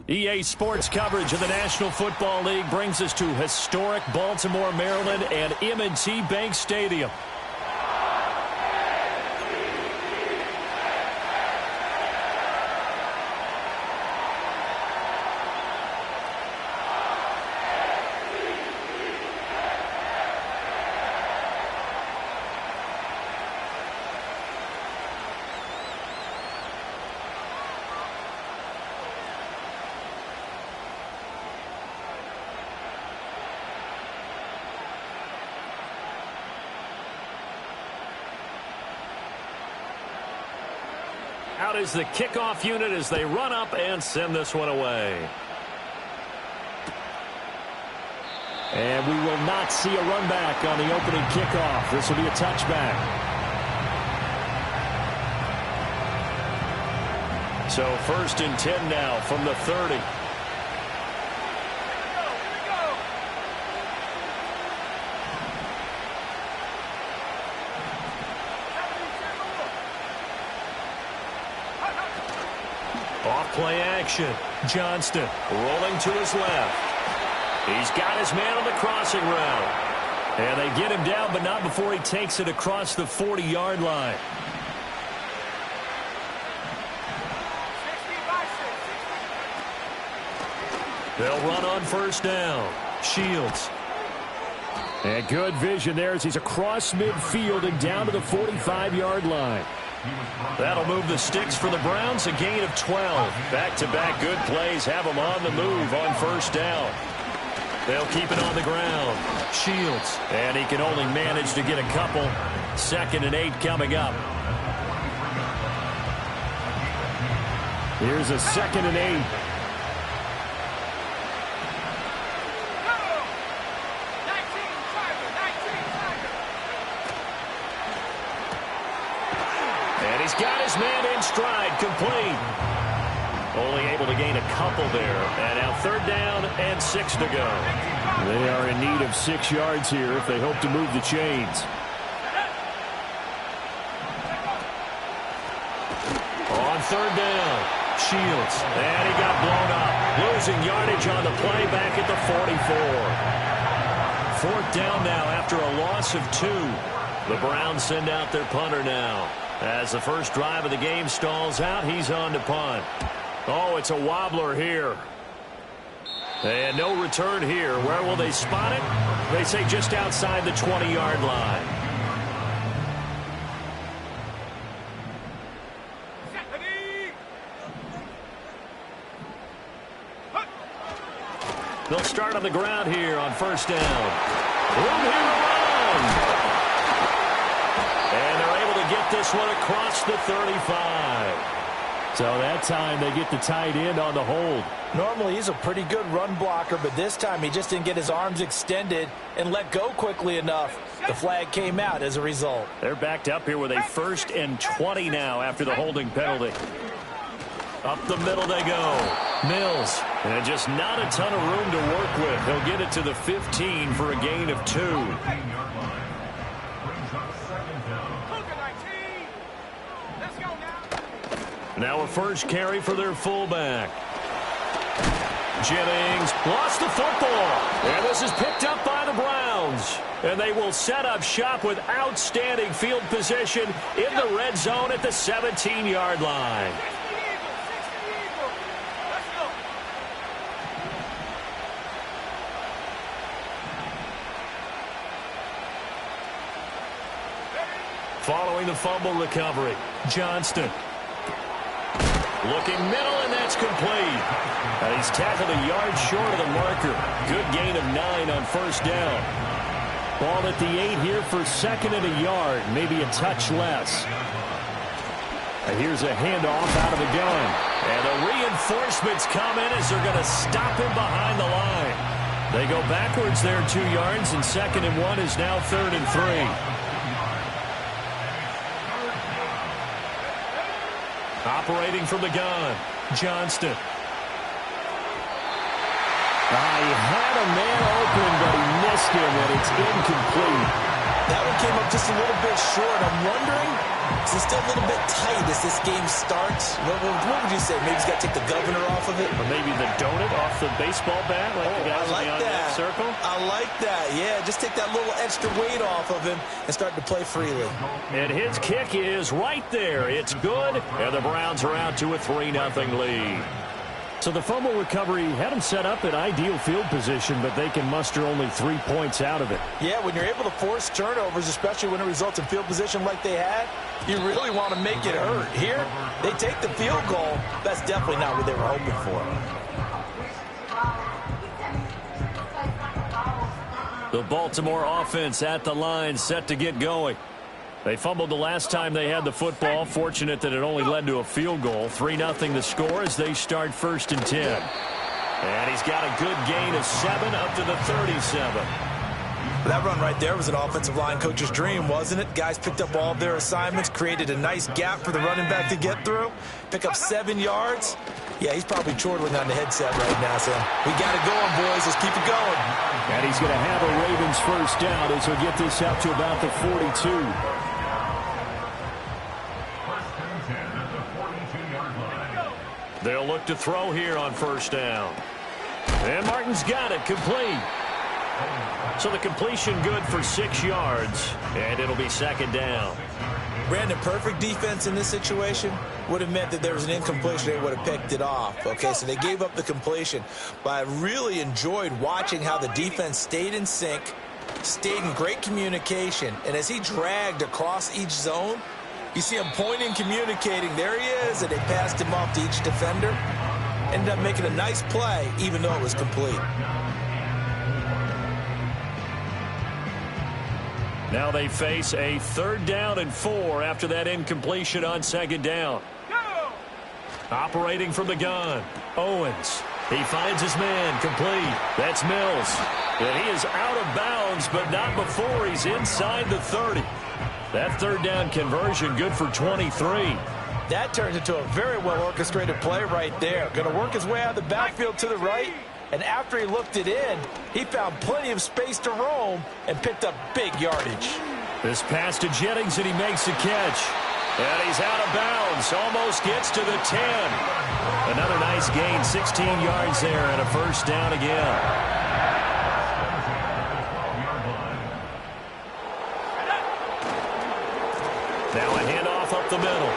EA Sports coverage of the National Football League brings us to historic Baltimore, Maryland, and M&T Bank Stadium. Out is the kickoff unit as they run up and send this one away. And we will not see a run back on the opening kickoff. This will be a touchback. So 1st and 10 now from the 30. Play action. Johnston rolling to his left. He's got his man on the crossing route. And they get him down, but not before he takes it across the 40-yard line. They'll run on 1st down. Shields. And good vision there as he's across midfield and down to the 45-yard line. That'll move the sticks for the Browns, a gain of 12. Back-to-back good plays have them on the move on 1st down. They'll keep it on the ground. Shields, and he can only manage to get a couple. 2nd and 8 coming up. Here's a 2nd and 8. Got his man in stride, complete. Only able to gain a couple there. And now 3rd down and 6 to go. They are in need of 6 yards here if they hope to move the chains. On 3rd down, Shields. And he got blown up. Losing yardage on the play back at the 44. 4th down now after a loss of 2. The Browns send out their punter now. As the first drive of the game stalls out, he's on to punt. Oh, it's a wobbler here. And no return here. Where will they spot it? They say just outside the 20-yard line. They'll start on the ground here on 1st down. Room here to run. And they're able to get this one across the 35. So that time they get the tight end on the hold. Normally he's a pretty good run blocker, but this time he just didn't get his arms extended and let go quickly enough. The flag came out as a result. They're backed up here with a 1st and 20 now after the holding penalty. Up the middle they go. Mills. And just not a ton of room to work with. He'll get it to the 15 for a gain of 2. Now a first carry for their fullback. Jennings lost the football. And this is picked up by the Browns. And they will set up shop with outstanding field position in the red zone at the 17-yard line. Following the fumble recovery, Johnston. Looking middle, and that's complete. And he's tackled a yard short of the marker. Good gain of 9 on 1st down. Ball at the 8 here for 2nd and a yard, maybe a touch less. And here's a handoff out of the gun. And the reinforcements come in as they're going to stop him behind the line. They go backwards there 2 yards, and 2nd and 1 is now 3rd and 3. Operating from the gun, Johnston. He had a man open, but he missed him, and it's incomplete. That one came up just a little bit short. I'm wondering, is it still a little bit tight as this game starts? What would you say? Maybe he's got to take the governor off of it? Or maybe the donut off the baseball bat, like the guys I like in the that. circle? I like that. Yeah, just take that little extra weight off of him and start to play freely. And his kick is right there. It's good, and the Browns are out to a 3-0 lead. So the fumble recovery had them set up in ideal field position, but they can muster only 3 points out of it. Yeah, when you're able to force turnovers, especially when it results in field position like they had, you really want to make it hurt. Here, they take the field goal. That's definitely not what they were hoping for. The Baltimore offense at the line, set to get going. They fumbled the last time they had the football. Fortunate that it only led to a field goal. 3-0 the score as they start 1st and 10. And he's got a good gain of 7 up to the 37. That run right there was an offensive line coach's dream, wasn't it? Guys picked up all of their assignments, created a nice gap for the running back to get through, pick up 7 yards. Yeah, he's probably chortling on the headset right now, Sam. We got it going, boys. Let's keep it going. And he's going to have a Ravens first down as he'll get this out to about the 42. They'll look to throw here on 1st down. And Martin's got it, complete. So the completion good for 6 yards, and it'll be 2nd down. Brandon, perfect defense in this situation would have meant that there was an incompletion. They would have picked it off. Okay, so they gave up the completion. But I really enjoyed watching how the defense stayed in sync, stayed in great communication, and as he dragged across each zone, you see him pointing, communicating. There he is, and they passed him off to each defender. Ended up making a nice play, even though it was complete. Now they face a 3rd down and 4 after that incompletion on 2nd down. Operating from the gun, Owens. He finds his man, complete. That's Mills. And he is out of bounds, but not before he's inside the 30. That 3rd down conversion good for 23. That turns into a very well-orchestrated play right there. Going to work his way out of the backfield to the right. And after he looked it in, he found plenty of space to roam and picked up big yardage. This pass to Jennings, and he makes the catch. And he's out of bounds. Almost gets to the 10. Another nice gain, 16 yards there, and a 1st down again. Now a handoff up the middle.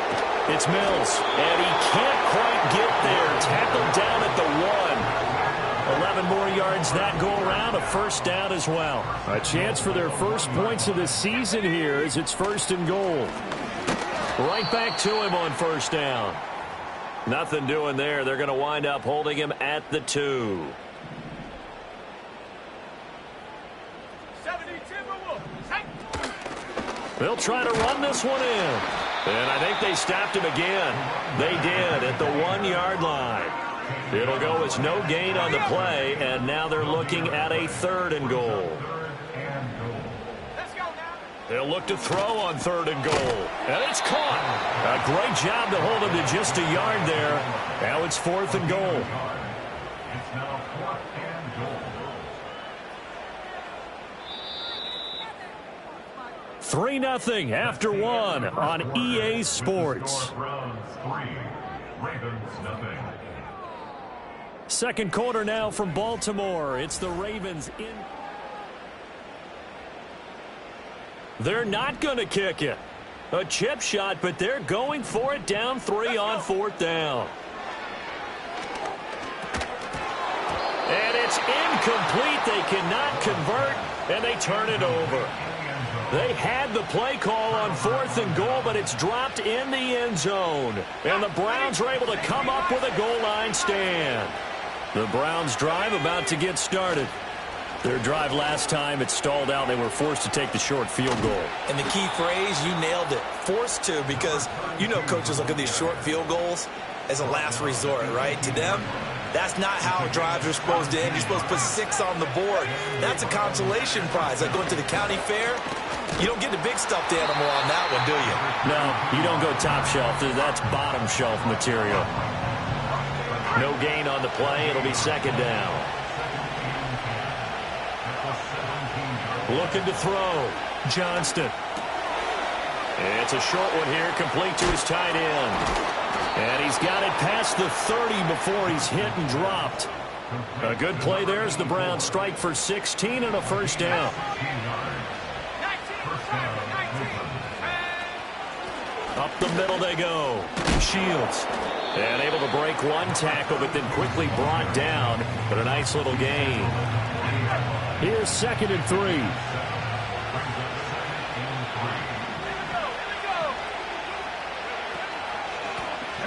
It's Mills, and he can't quite get there. Tackled down at the 1. 11 more yards that go around, a 1st down as well. A chance for their first points of the season here as it's 1st and goal. Right back to him on 1st down. Nothing doing there. They're going to wind up holding him at the 2. They'll try to run this one in. And I think they stopped him again. They did at the 1-yard line. It'll go as no gain on the play, and now they're looking at a 3rd and goal. They'll look to throw on 3rd and goal. And it's caught. A great job to hold him to just a yard there. Now it's 4th and goal. 3-0 after 1 on EA Sports. Second quarter now from Baltimore. It's the Ravens in. They're not going to kick it. A chip shot, but they're going for it down 3 on 4th down. And it's incomplete. They cannot convert, and they turn it over. They had the play call on 4th and goal, but it's dropped in the end zone. And the Browns are able to come up with a goal line stand. The Browns drive about to get started. Their drive last time, it stalled out. They were forced to take the short field goal. And the key phrase, you nailed it, forced to, because you know coaches look at these short field goals as a last resort, right? To them, that's not how drives are supposed to end. You're supposed to put 6 on the board. That's a consolation prize. Like going to the county fair, you don't get the big stuffed animal on that one, do you? No, you don't go top shelf. That's bottom shelf material. No gain on the play. It'll be 2nd down. Looking to throw. Johnston. It's a short one here, complete to his tight end. And he's got it past the 30 before he's hit and dropped. A good play there as the Browns strike for 16 and a first down. Up the middle they go. Shields. And able to break one tackle, but then quickly brought down. But a nice little gain. Here's 2nd and 3.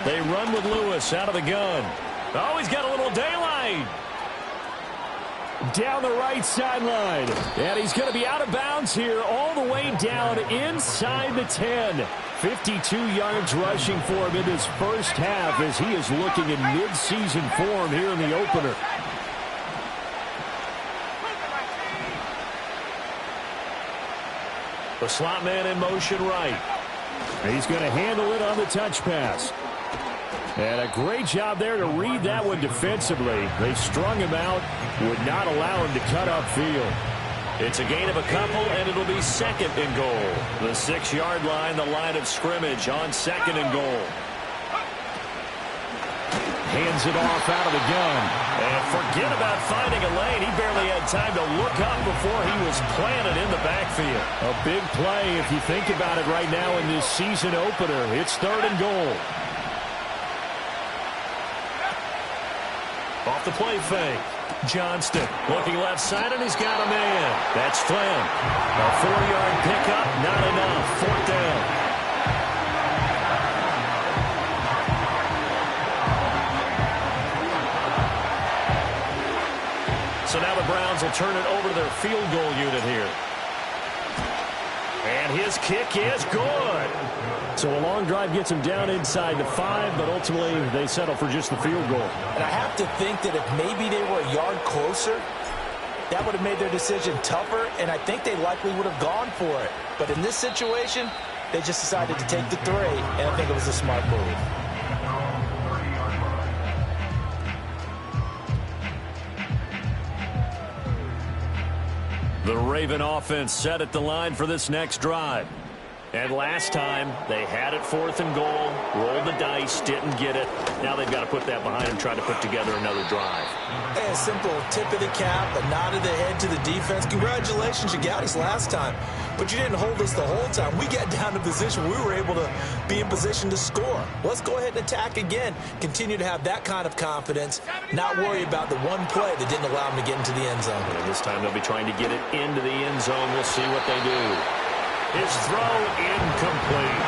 They run with Lewis out of the gun. Oh, he's got a little daylight. Down the right sideline. And he's going to be out of bounds here all the way down inside the 10. 52 yards rushing for him in his first half as he is looking in mid-season form here in the opener. The slot man in motion right. He's going to handle it on the touch pass. And a great job there to read that one defensively. They strung him out, would not allow him to cut upfield. It's a gain of a couple, and it'll be 2nd and goal. The 6-yard line, the line of scrimmage on 2nd and goal. Hands it off out of the gun. And forget about finding a lane. He barely had time to look up before he was planted in the backfield. A big play if you think about it right now in this season opener. It's 3rd and goal. Off the play fake. Johnston looking left side, and he's got a man. That's Flynn. A 4-yard pickup, not enough. 4th down. So now the Browns will turn it over to their field goal unit here. And his kick is good. So a long drive gets him down inside the 5, but ultimately they settle for just the field goal. And I have to think that if maybe they were a yard closer, that would have made their decision tougher, and I think they likely would have gone for it. But in this situation, they just decided to take the 3, and I think it was a smart move. The Raven offense set at the line for this next drive. And last time, they had it 4th and goal, rolled the dice, didn't get it. Now they've got to put that behind them, try to put together another drive. A simple tip of the cap, a nod of the head to the defense. Congratulations, you got us last time, but you didn't hold us the whole time. We got down to position. We were able to be in position to score. Let's go ahead and attack again. Continue to have that kind of confidence, not worry about the one play that didn't allow them to get into the end zone. And this time they'll be trying to get it into the end zone. We'll see what they do. His throw incomplete.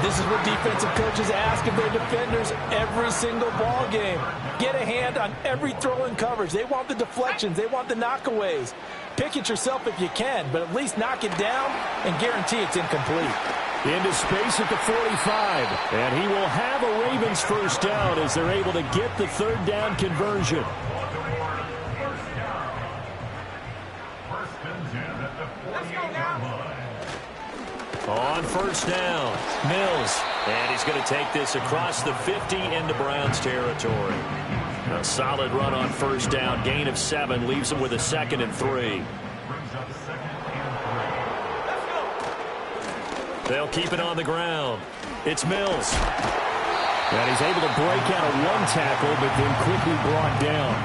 This is what defensive coaches ask of their defenders every single ball game. Get a hand on every throw in coverage. They want the deflections. They want the knockaways. Pick it yourself if you can, but at least knock it down and guarantee it's incomplete. Into space at the 45, and he will have a Ravens first down as they're able to get the 3rd down conversion. On first down, Mills. And he's going to take this across the 50 into Browns territory. A solid run on first down. Gain of 7 leaves him with a 2nd and 3. They'll keep it on the ground. It's Mills. And he's able to break out of one tackle, but then quickly brought down.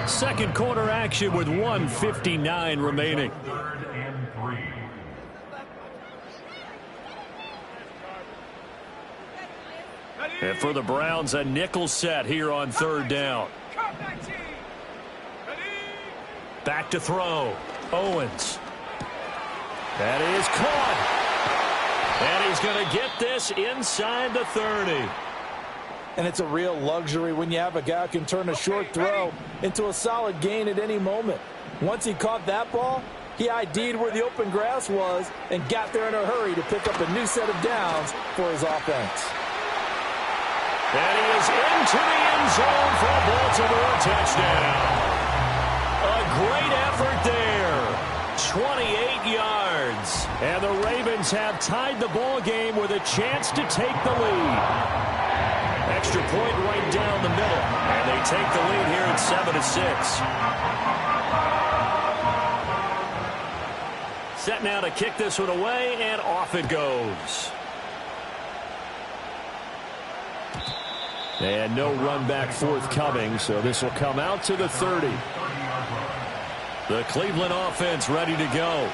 Second quarter action with 1:59 remaining. And for the Browns, a nickel set here on 3rd down. Back to throw. Owens. That is caught. And he's going to get this inside the 30. And it's a real luxury when you have a guy who can turn a short throw into a solid gain at any moment. Once he caught that ball, he ID'd where the open grass was and got there in a hurry to pick up a new set of downs for his offense. And he is into the end zone for a Baltimore touchdown. A great effort there. 28 yards. And the Ravens have tied the ball game with a chance to take the lead. Extra point right down the middle. And they take the lead here at 7-6. set now to kick this one away, and off it goes. And no run back forthcoming, so this will come out to the 30. The Cleveland offense ready to go.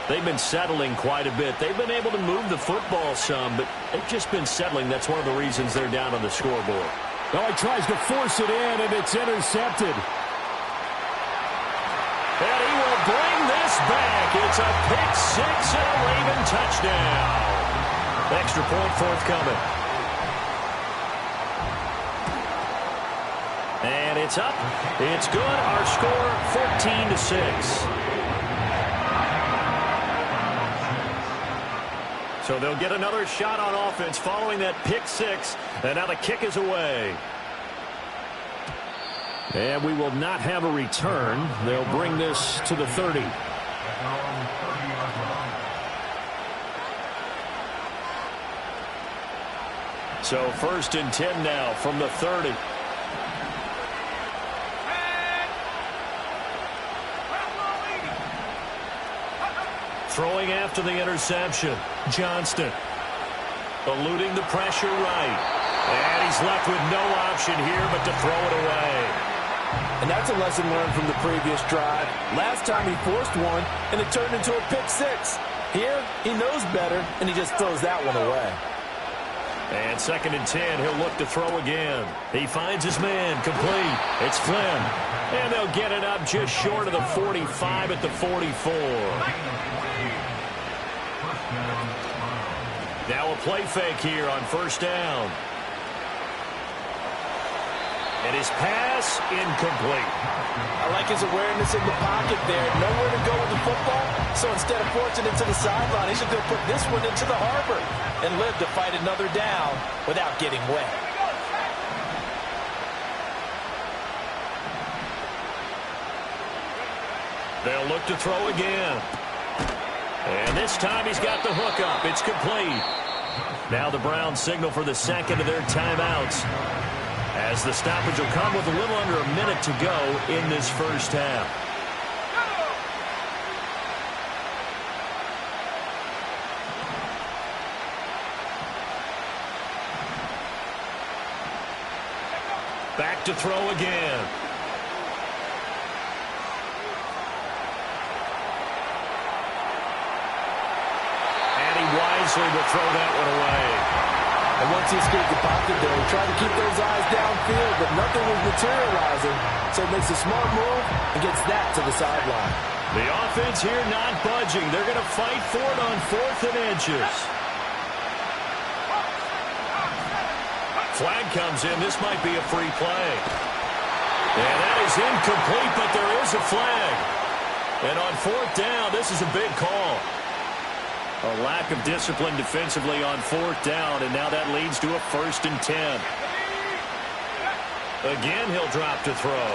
They've been settling quite a bit. They've been able to move the football some, but they've just been settling. That's one of the reasons they're down on the scoreboard. Oh, he tries to force it in, and it's intercepted. And he will bring this back. It's a pick six and a Raven touchdown. Extra point forthcoming. And it's up. It's good. Our score 14-6. So they'll get another shot on offense following that pick six. And now the kick is away. And we will not have a return. They'll bring this to the 30. So 1st and 10 now from the 30. Throwing after the interception. Johnston eluding the pressure right. And he's left with no option here but to throw it away. And that's a lesson learned from the previous drive. Last time he forced one, and it turned into a pick six. Here, he knows better, and he just throws that one away. And 2nd and 10, he'll look to throw again. He finds his man, complete. It's Flynn. And they'll get it up just short of the 45 at the 44. Now a play fake here on 1st down. And his pass incomplete. I like his awareness in the pocket there. Nowhere to go with the football. So instead of forcing it to the sideline, he's going to put this one into the harbor and live to fight another down without getting wet. They'll look to throw again. And this time he's got the hook up. It's complete. Now the Browns signal for the second of their timeouts, as the stoppage will come with a little under a minute to go in this first half. Back to throw again. And he wisely will throw that one away. And once he escaped the pocket there, he tried to keep those eyes downfield, but nothing was materializing. So he makes a smart move and gets that to the sideline. The offense here not budging. They're going to fight for it on 4th and inches. Flag comes in. This might be a free play. And that is incomplete, but there is a flag. And on 4th down, this is a big call. A lack of discipline defensively on 4th down, and now that leads to a 1st and 10. Again, he'll drop to throw.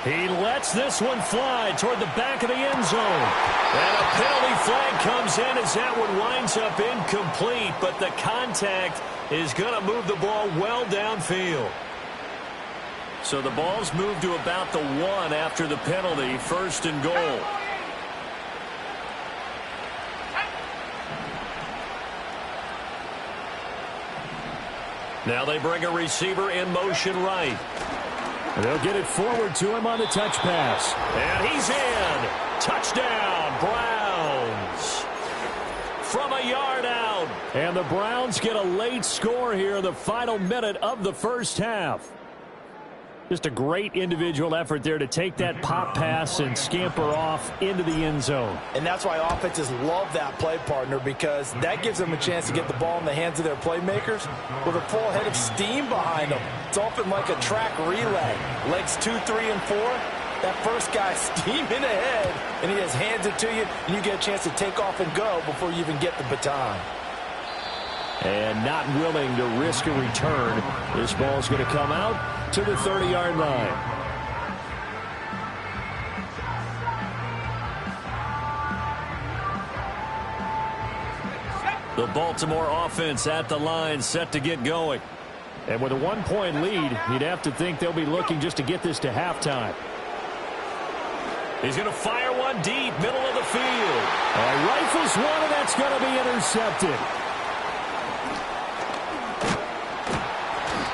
He lets this one fly toward the back of the end zone. And a penalty flag comes in as that one winds up incomplete, but the contact is going to move the ball well downfield. So the ball's moved to about the 1 after the penalty, 1st and goal. Now they bring a receiver in motion right. And they'll get it forward to him on the touch pass. And he's in. Touchdown, Browns. From a yard out. And the Browns get a late score here in the final minute of the first half. Just a great individual effort there to take that pop pass and scamper off into the end zone. And that's why offenses love that play, partner, because that gives them a chance to get the ball in the hands of their playmakers with a full head of steam behind them. It's often like a track relay. Legs 2, 3, and 4. That first guy steaming ahead, and he just hands it to you, and you get a chance to take off and go before you even get the baton. And not willing to risk a return. This ball's going to come out to the 30-yard line. The Baltimore offense at the line, set to get going. And with a 1-point lead, you'd have to think they'll be looking just to get this to halftime. He's going to fire one run deep, middle of the field. Rifles one, and that's going to be intercepted.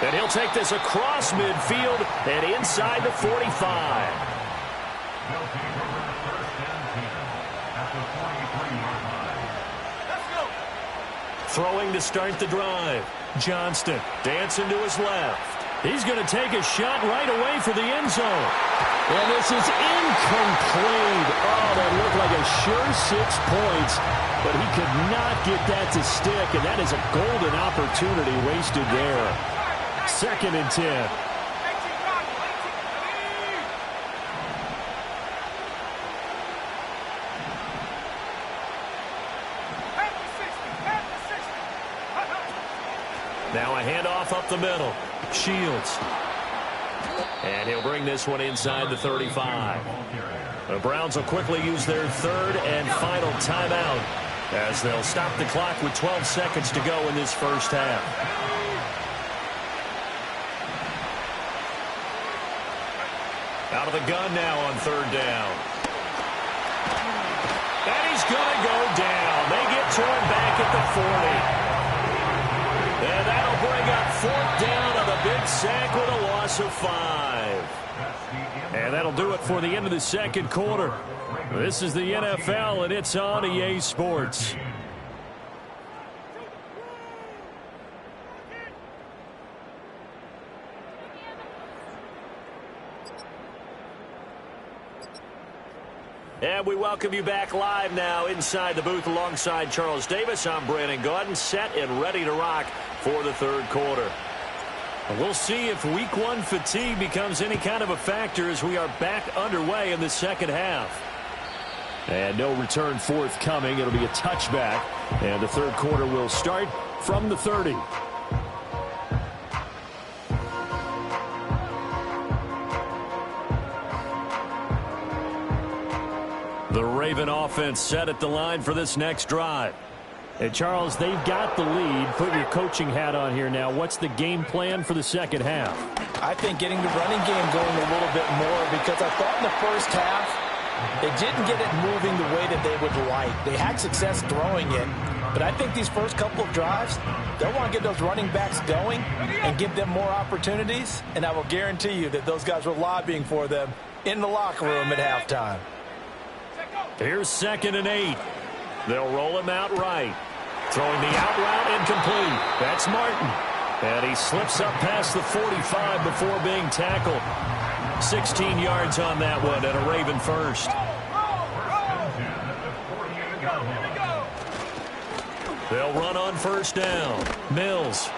And he'll take this across midfield and inside the 45. Throwing to start the drive. Johnston dancing to his left. He's going to take a shot right away for the end zone. And this is incomplete. Oh, that looked like a sure 6 points, but he could not get that to stick, and that is a golden opportunity wasted there. 2nd and 10. Now a handoff up the middle. Shields. And he'll bring this one inside the 35. The Browns will quickly use their 3rd and final timeout as they'll stop the clock with 12 seconds to go in this first half. Out of the gun now on 3rd down. And he's going to go down. They get to him back at the 40. And that'll bring up 4th down on a big sack with a loss of 5. And that'll do it for the end of the 2nd quarter. This is the NFL, and it's on EA Sports. And we welcome you back live now inside the booth alongside Charles Davis. I'm Brandon Gaudin, set and ready to rock for the 3rd quarter. And we'll see if week 1 fatigue becomes any kind of a factor as we are back underway in the 2nd half. And no return forthcoming. It'll be a touchback. And the 3rd quarter will start from the 30. The Raven offense set at the line for this next drive. And Charles, they've got the lead. Put your coaching hat on here now. What's the game plan for the 2nd half? I think getting the running game going a little bit more, because I thought in the first half they didn't get it moving the way that they would like. They had success throwing it, but I think these first couple of drives, they'll want to get those running backs going and give them more opportunities, and I will guarantee you that those guys were lobbying for them in the locker room at halftime. Here's 2nd and 8. They'll roll him out right. Throwing the out route incomplete. That's Martin. And he slips up past the 45 before being tackled. 16 yards on that one and a Raven first. They'll run on 1st down. Mills.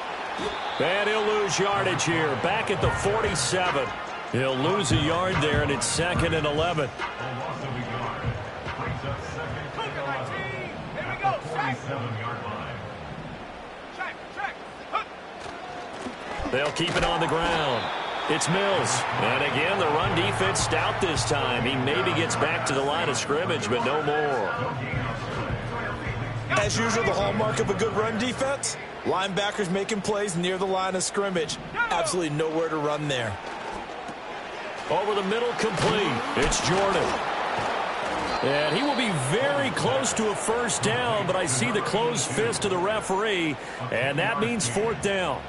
And he'll lose yardage here. Back at the 47. He'll lose a yard there, and it's 2nd and 11. They'll keep it on the ground. It's Mills. And again, the run defense stout this time. He maybe gets back to the line of scrimmage, but no more. As usual, the hallmark of a good run defense, linebackers making plays near the line of scrimmage. Absolutely nowhere to run there. Over the middle, complete. It's Jordan. And he will be very close to a 1st down, but I see the closed fist of the referee, and that means 4th down.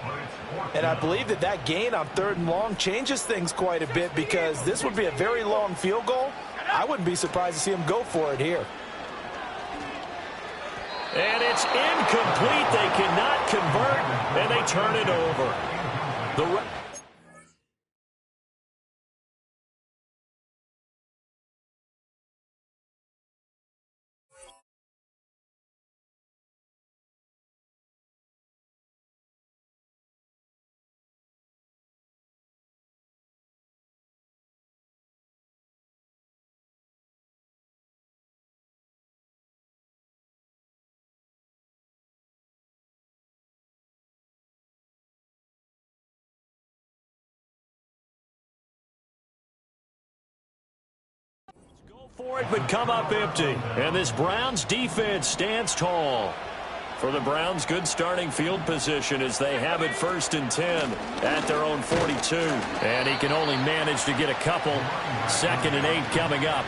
And I believe that that gain on 3rd and long changes things quite a bit, because this would be a very long field goal. I wouldn't be surprised to see him go for it here. And it's incomplete. They cannot convert, and they turn it over. For it, but come up empty. And this Browns defense stands tall. For the Browns, good starting field position as they have it 1st and 10 at their own 42. And he can only manage to get a couple. 2nd and 8 coming up.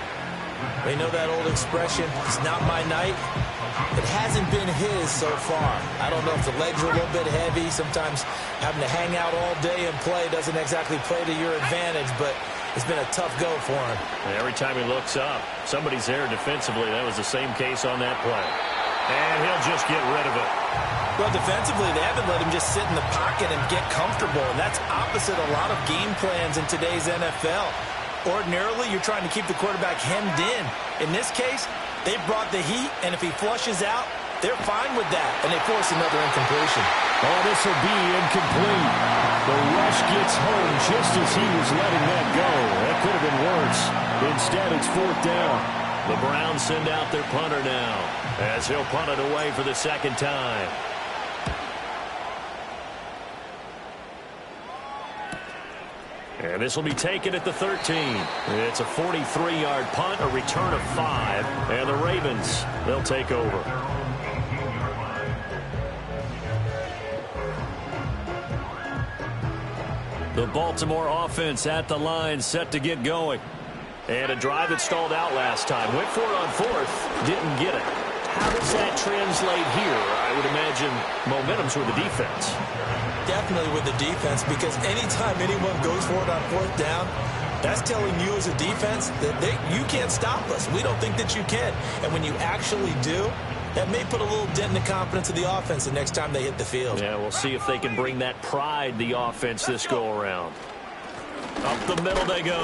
You know that old expression, it's not my night? It hasn't been his so far. I don't know if the legs are a little bit heavy. Sometimes having to hang out all day and play doesn't exactly play to your advantage, but it's been a tough go for him. And every time he looks up, somebody's there defensively. That was the same case on that play. And he'll just get rid of it. Well, defensively, they haven't let him just sit in the pocket and get comfortable, and that's opposite a lot of game plans in today's NFL. Ordinarily, you're trying to keep the quarterback hemmed in. In this case, they brought the heat, and if he flushes out, they're fine with that, and they force another incompletion. Oh, this will be incomplete. The rush gets home just as he was letting that go. That could have been worse. Instead, it's 4th down. The Browns send out their punter now, as he'll punt it away for the second time. And this will be taken at the 13. It's a 43-yard punt, a return of 5, and the Ravens, they'll take over. The Baltimore offense at the line, set to get going. And a drive that stalled out last time. Went for it on 4th, didn't get it. How does that translate here? I would imagine momentum's with the defense. Definitely with the defense, because anytime anyone goes for it on 4th down, that's telling you as a defense that you can't stop us. We don't think that you can. And when you actually do, that may put a little dent in the confidence of the offense the next time they hit the field. Yeah, we'll see if they can bring that pride, the offense, this go-around. Up the middle they go.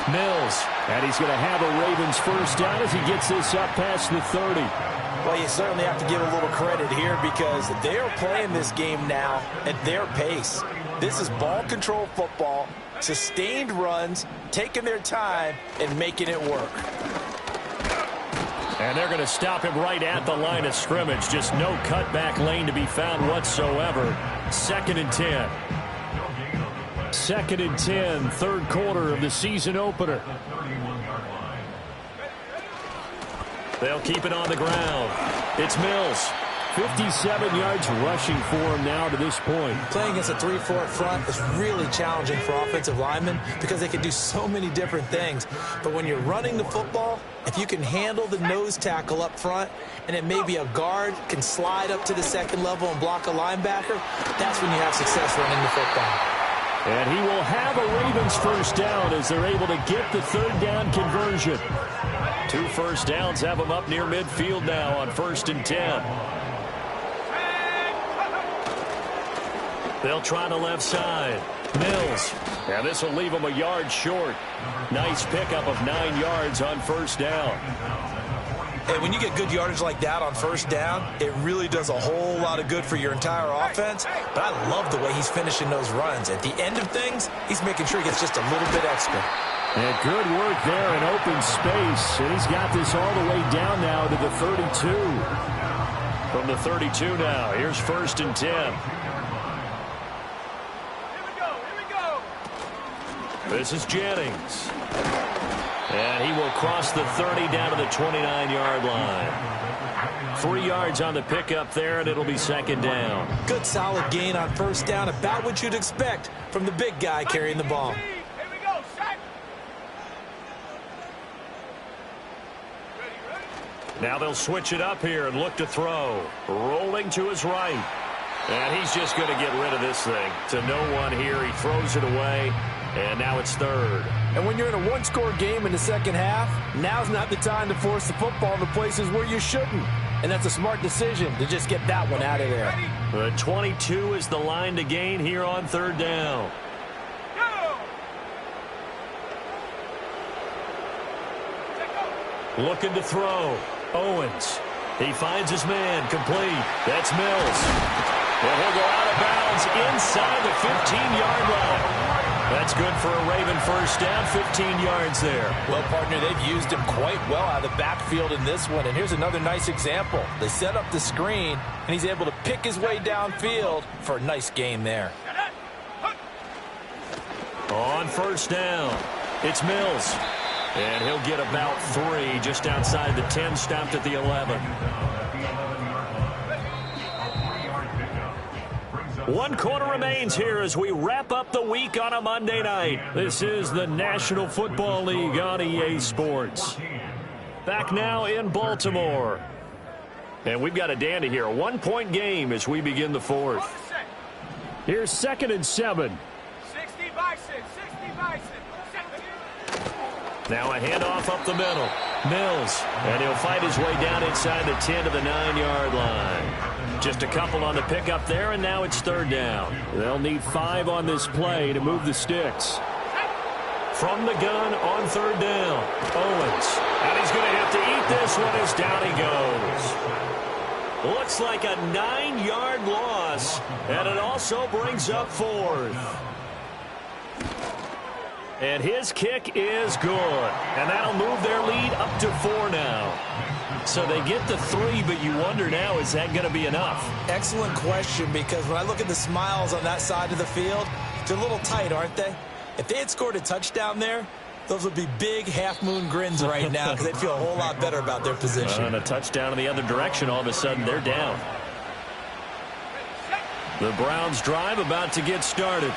Mills. And he's going to have a Ravens first down as he gets this up past the 30. Well, you certainly have to give a little credit here because they are playing this game now at their pace. This is ball control football, sustained runs, taking their time, and making it work. And they're going to stop him right at the line of scrimmage. Just no cutback lane to be found whatsoever. 2nd and 10. 2nd and 10, 3rd quarter of the season opener. They'll keep it on the ground. It's Mills. 57 yards rushing for him now to this point. Playing against a 3-4 front is really challenging for offensive linemen because they can do so many different things. But when you're running the football, if you can handle the nose tackle up front, and then maybe a guard can slide up to the 2nd level and block a linebacker, that's when you have success running the football. And he will have a Ravens first down as they're able to get the 3rd down conversion. 2 first downs have them up near midfield now on 1st and 10. They'll try the left side. Mills. And this will leave them a yard short. Nice pickup of 9 yards on 1st down. Hey, when you get good yardage like that on 1st down, it really does a whole lot of good for your entire offense. But I love the way he's finishing those runs. At the end of things, he's making sure he gets just a little bit extra. And good work there in open space. And he's got this all the way down now to the 32. From the 32 now, here's 1st and 10. This is Jennings. And he will cross the 30 down to the 29-yard line. 3 yards on the pickup there, and it'll be 2nd down. Good solid gain on 1st down, about what you'd expect from the big guy carrying the ball. Now they'll switch it up here and look to throw. Rolling to his right. And he's just going to get rid of this thing. To no one here. He throws it away. And now it's 3rd. And when you're in a one-score game in the second half, now's not the time to force the football into places where you shouldn't. And that's a smart decision to just get that one out of there. The 22 is the line to gain here on 3rd down. Looking to throw. Owens. He finds his man. Complete. That's Mills. And he'll go out of bounds inside the 15-yard line. That's good for a Raven first down, 15 yards there. Well, partner, they've used him quite well out of the backfield in this one. And here's another nice example. They set up the screen, and he's able to pick his way downfield for a nice gain there. On 1st down, it's Mills. And he'll get about 3 just outside the 10, stopped at the 11. 1 quarter remains here as we wrap up the week on a Monday night. This is the National Football League on EA Sports. Back now in Baltimore. And we've got a dandy here. A 1-point game as we begin the fourth. Here's 2nd and 7. 60 Bison, 60 Bison. Now a handoff up the middle. Mills. And he'll fight his way down inside the 10 to the 9-yard line. Just a couple on the pickup there, and now it's 3rd down. They'll need 5 on this play to move the sticks. From the gun on 3rd down. Owens. And he's going to have to eat this one as down he goes. Looks like a 9-yard loss, and it also brings up 4th. And his kick is good. And that'll move their lead up to 4 now. So they get the 3, but you wonder now, is that going to be enough? Excellent question, because when I look at the smiles on that side of the field, they're a little tight, aren't they? If they had scored a touchdown there, those would be big half-moon grins right now because they'd feel a whole lot better about their position. And a touchdown in the other direction, all of a sudden they're down. The Browns drive about to get started.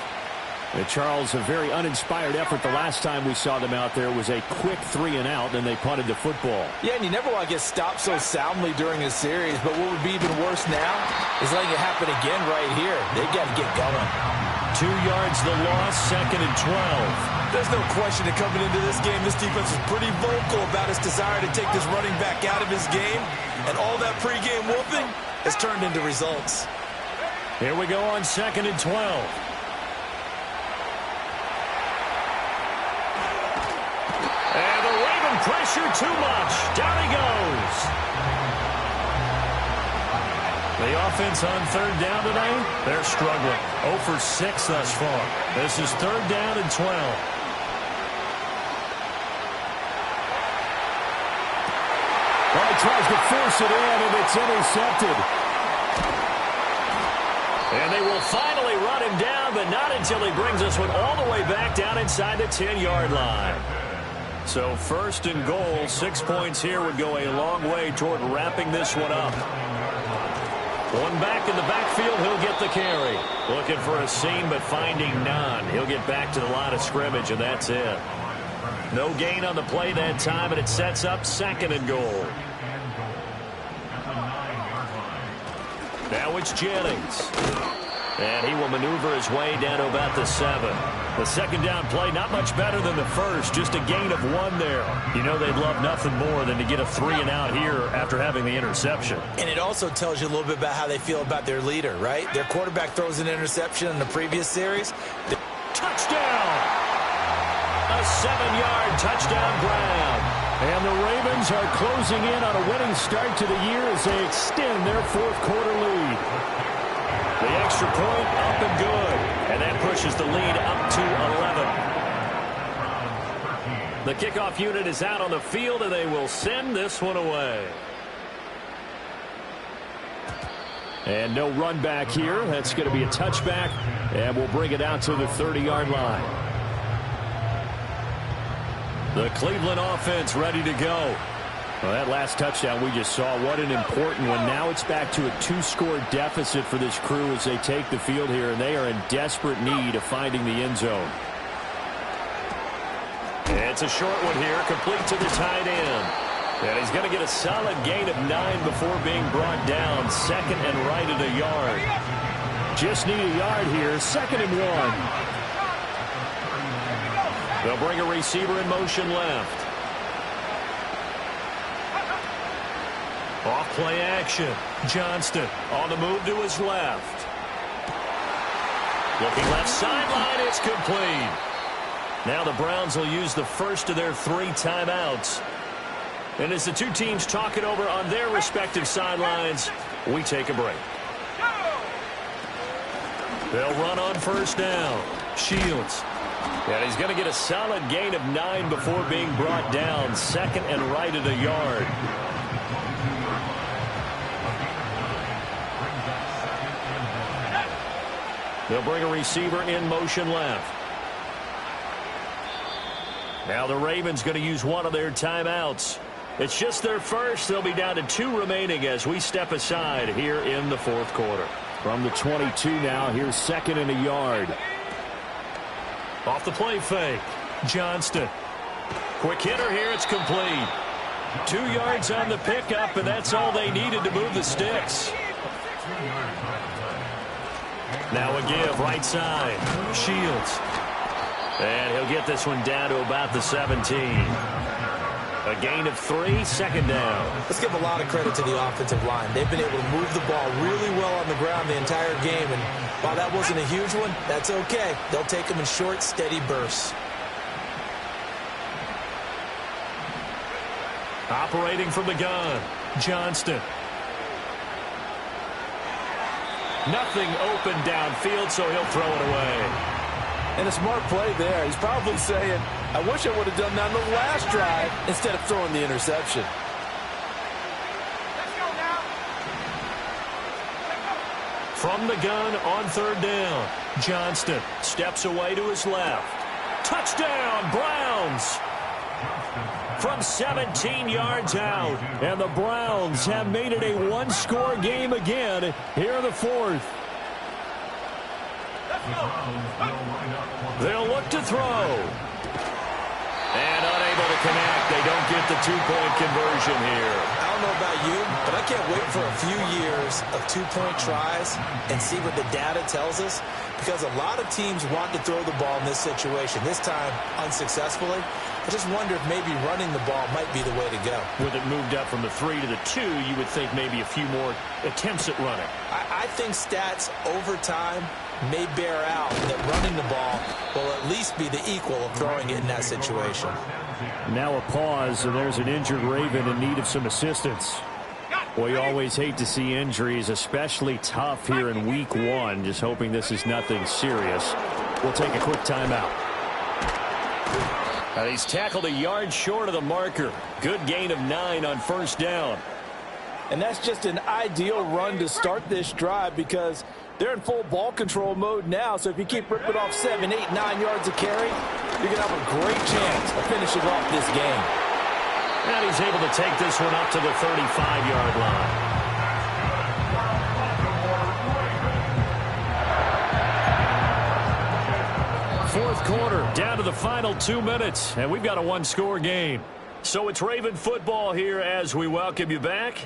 Charles, a very uninspired effort. The last time we saw them out there was a quick 3-and-out, and they punted the football. Yeah, and you never want to get stopped so soundly during a series, but what would be even worse now is letting it happen again right here. They got to get going. 2 yards the loss, 2nd and 12. There's no question that coming into this game, this defense is pretty vocal about its desire to take this running back out of his game, and all that pregame whooping has turned into results. Here we go on 2nd and 12. And the Raven pressure too much. Down he goes. The offense on 3rd down today, they're struggling. 0 for 6 thus far. This is 3rd down and 12. Well, he tries to force it in, and it's intercepted. And they will finally run him down, but not until he brings this one all the way back down inside the 10-yard line. So 1st and goal, 6 points here would go a long way toward wrapping this one up. One back in the backfield, he'll get the carry. Looking for a seam, but finding none. He'll get back to the line of scrimmage, and that's it. No gain on the play that time, and it sets up 2nd and goal. Now it's Jennings. And he will maneuver his way down to about the 7. The 2nd down play, not much better than the first, just a gain of 1 there. You know they'd love nothing more than to get a 3-and-out here after having the interception. And it also tells you a little bit about how they feel about their leader, right? Their quarterback throws an interception in the previous series. Touchdown! A 7-yard touchdown Brown. And the Ravens are closing in on a winning start to the year as they extend their 4th quarter lead. The extra point up and good. And that pushes the lead up to 11. The kickoff unit is out on the field, and they will send this one away. And no run back here. That's going to be a touchback, and we'll bring it out to the 30-yard line. The Cleveland offense ready to go. Well, that last touchdown we just saw, what an important one. Now it's back to a 2-score deficit for this crew as they take the field here, and they are in desperate need of finding the end zone. It's a short one here, complete to the tight end. And he's going to get a solid gain of 9 before being brought down. 2nd and right at a yard. Just need a yard here, 2nd and 1. They'll bring a receiver in motion left. Off play action. Johnston on the move to his left. Looking left sideline, it's complete. Now the Browns will use the first of their 3 timeouts. And as the two teams talk it over on their respective sidelines, we take a break. They'll run on 1st down. Shields. And he's going to get a solid gain of 9 before being brought down. 2nd and right at a yard. They'll bring a receiver in motion left. Now the Ravens going to use one of their timeouts. It's just their first. They'll be down to 2 remaining as we step aside here in the 4th quarter. From the 22 now, here's 2nd and a yard. Off the play fake. Johnston. Quick hitter here. It's complete. 2 yards on the pickup, and that's all they needed to move the sticks. Now a give, right side. Shields. And he'll get this one down to about the 17. A gain of 3, second down. Let's give a lot of credit to the offensive line. They've been able to move the ball really well on the ground the entire game, and while that wasn't a huge one, that's okay. They'll take them in short, steady bursts. Operating from the gun, Johnston. Nothing open downfield, so he'll throw it away. And a smart play there. He's probably saying, I wish I would have done that on the last drive instead of throwing the interception. Let's go now. From the gun on third down, Johnston steps away to his left. Touchdown, Browns! From 17 yards out, and the Browns have made it a one-score game again here in the fourth. They'll look to throw. And unable to connect. They don't get the two-point conversion here. I don't know about you, but I can't wait for a few years of two-point tries and see what the data tells us, because a lot of teams want to throw the ball in this situation, this time unsuccessfully. I just wonder if maybe running the ball might be the way to go. With it moved up from the 3 to the 2, you would think maybe a few more attempts at running. I think stats over time may bear out that running the ball will at least be the equal of throwing it in that situation. Now a pause, and there's an injured Raven in need of some assistance. Well, you always hate to see injuries, especially tough here in week 1. Just hoping this is nothing serious. We'll take a quick timeout. He's tackled a yard short of the marker. Good gain of 9 on first down. And that's just an ideal run to start this drive because they're in full ball control mode now. So if you keep ripping off 7, 8, 9 yards of carry, you're going to have a great chance of finishing off this game. And he's able to take this one up to the 35-yard line. Fourth quarter, down to the final 2 minutes, and we've got a one-score game. So it's Raven football here as we welcome you back.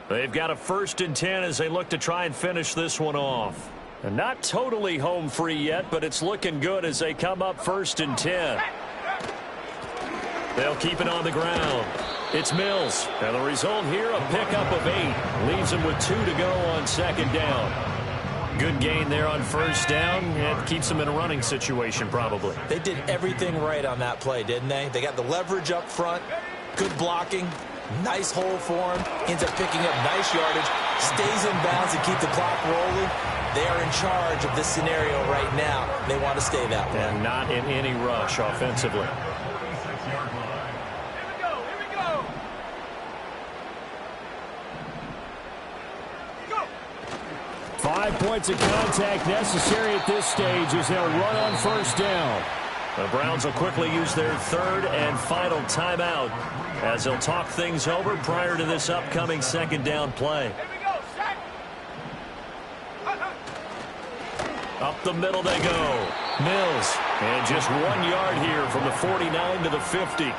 They've got a 1st and 10 as they look to try and finish this one off. And not totally home free yet, but it's looking good as they come up 1st and 10. They'll keep it on the ground. It's Mills. And the result here, a pickup of 8. Leaves them with 2 to go on second down. Good gain there on first down, and keeps them in a running situation probably. They did everything right on that play, didn't they? They got the leverage up front, good blocking, nice hole for him, ends up picking up nice yardage, stays in bounds to keep the clock rolling. They are in charge of this scenario right now. They want to stay that way. And not in any rush offensively. 5 points of contact necessary at this stage as they'll run on first down. The Browns will quickly use their 3rd and final timeout as they'll talk things over prior to this upcoming second down play. Up the middle they go. Mills. And just 1 yard here from the 49 to the 50.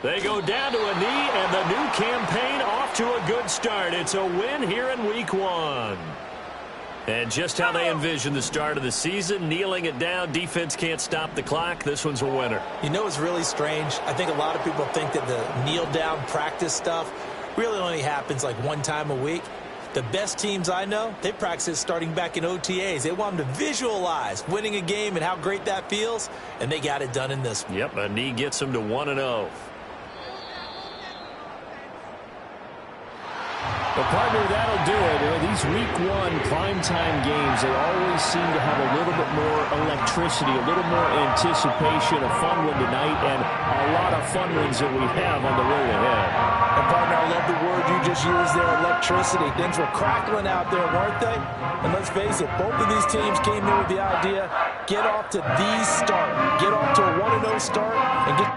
They go down to a knee, and the new campaign off to a good start. It's a win here in week 1. And just how they envision the start of the season, kneeling it down, defense can't stop the clock. This one's a winner. You know what's really strange? I think a lot of people think that the kneel-down practice stuff really only happens like 1 time a week. The best teams I know, they practice it starting back in OTAs. They want them to visualize winning a game and how great that feels, and they got it done in this one. Yep, a knee gets them to 1-0. Well, partner, that'll do it. These week 1 primetime games, they always seem to have a little bit more electricity, a little more anticipation. A fun one tonight, and a lot of fun ones that we have on the road ahead. And, partner, I love the word you just used there, electricity. Things were crackling out there, weren't they? And let's face it, both of these teams came in with the idea, get off to the start. Get off to a 1-0 start and get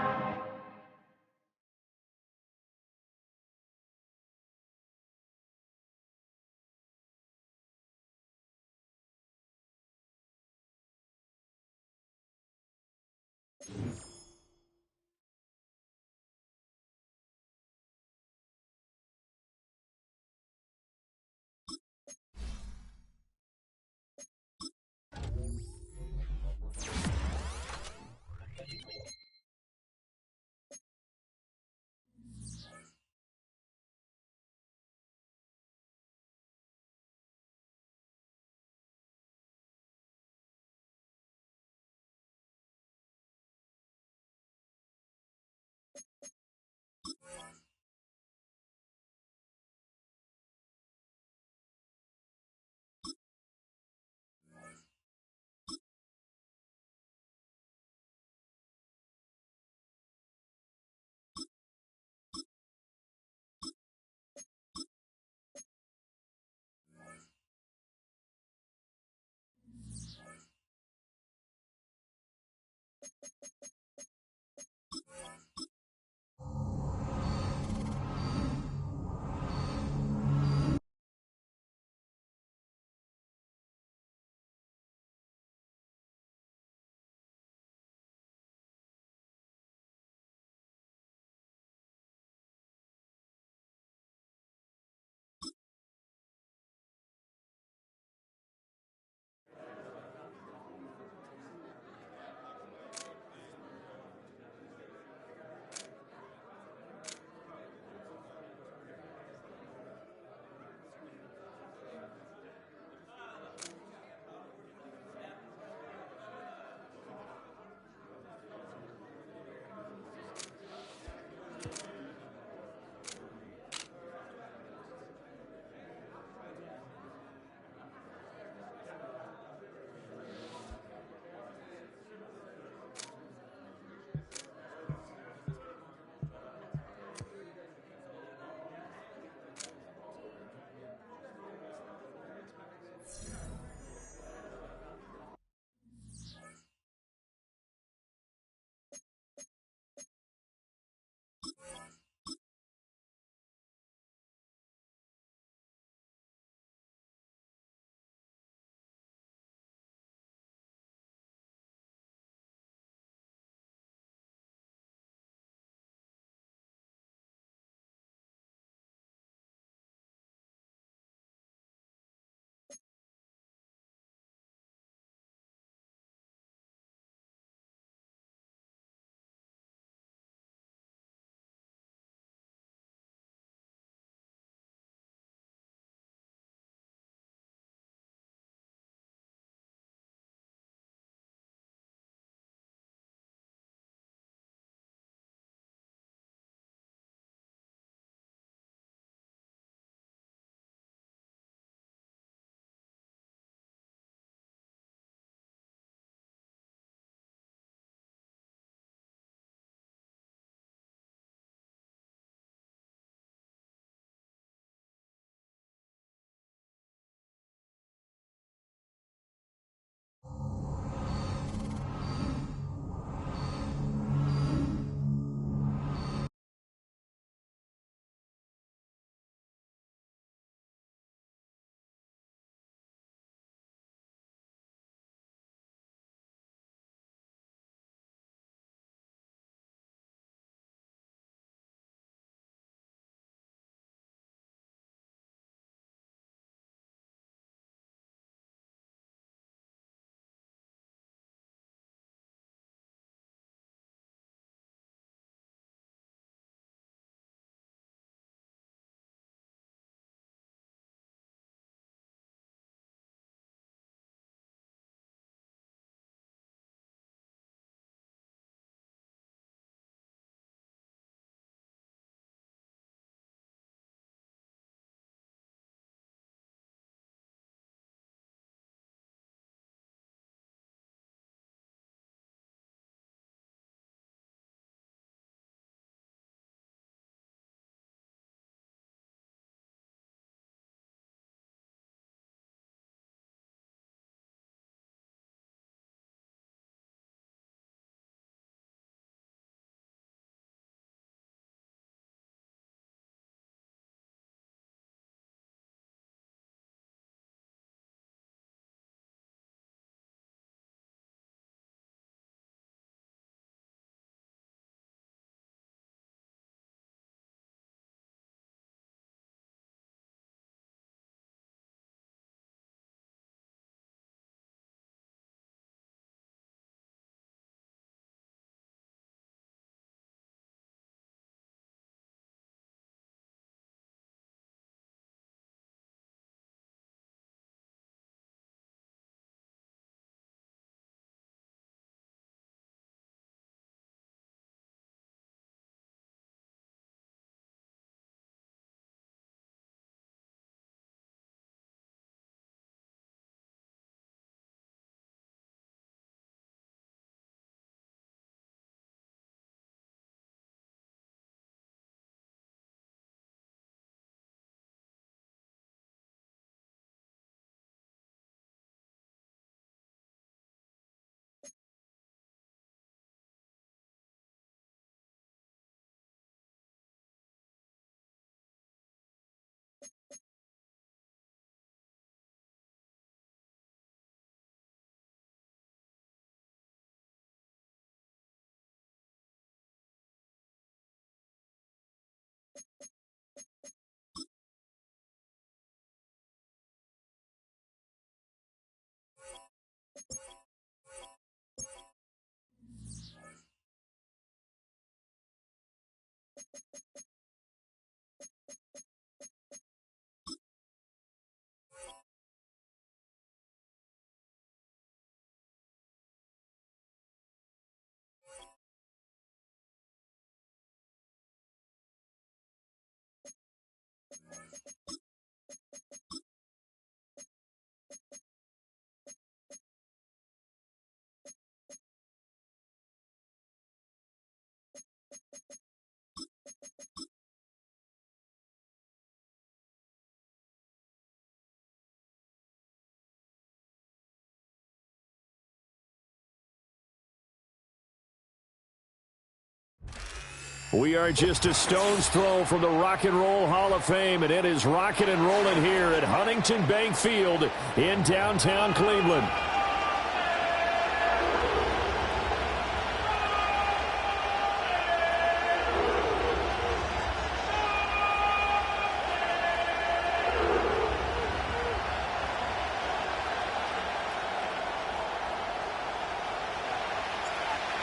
We are just a stone's throw from the Rock and Roll Hall of Fame, and it is rocking and rolling here at Huntington Bank Field in downtown Cleveland.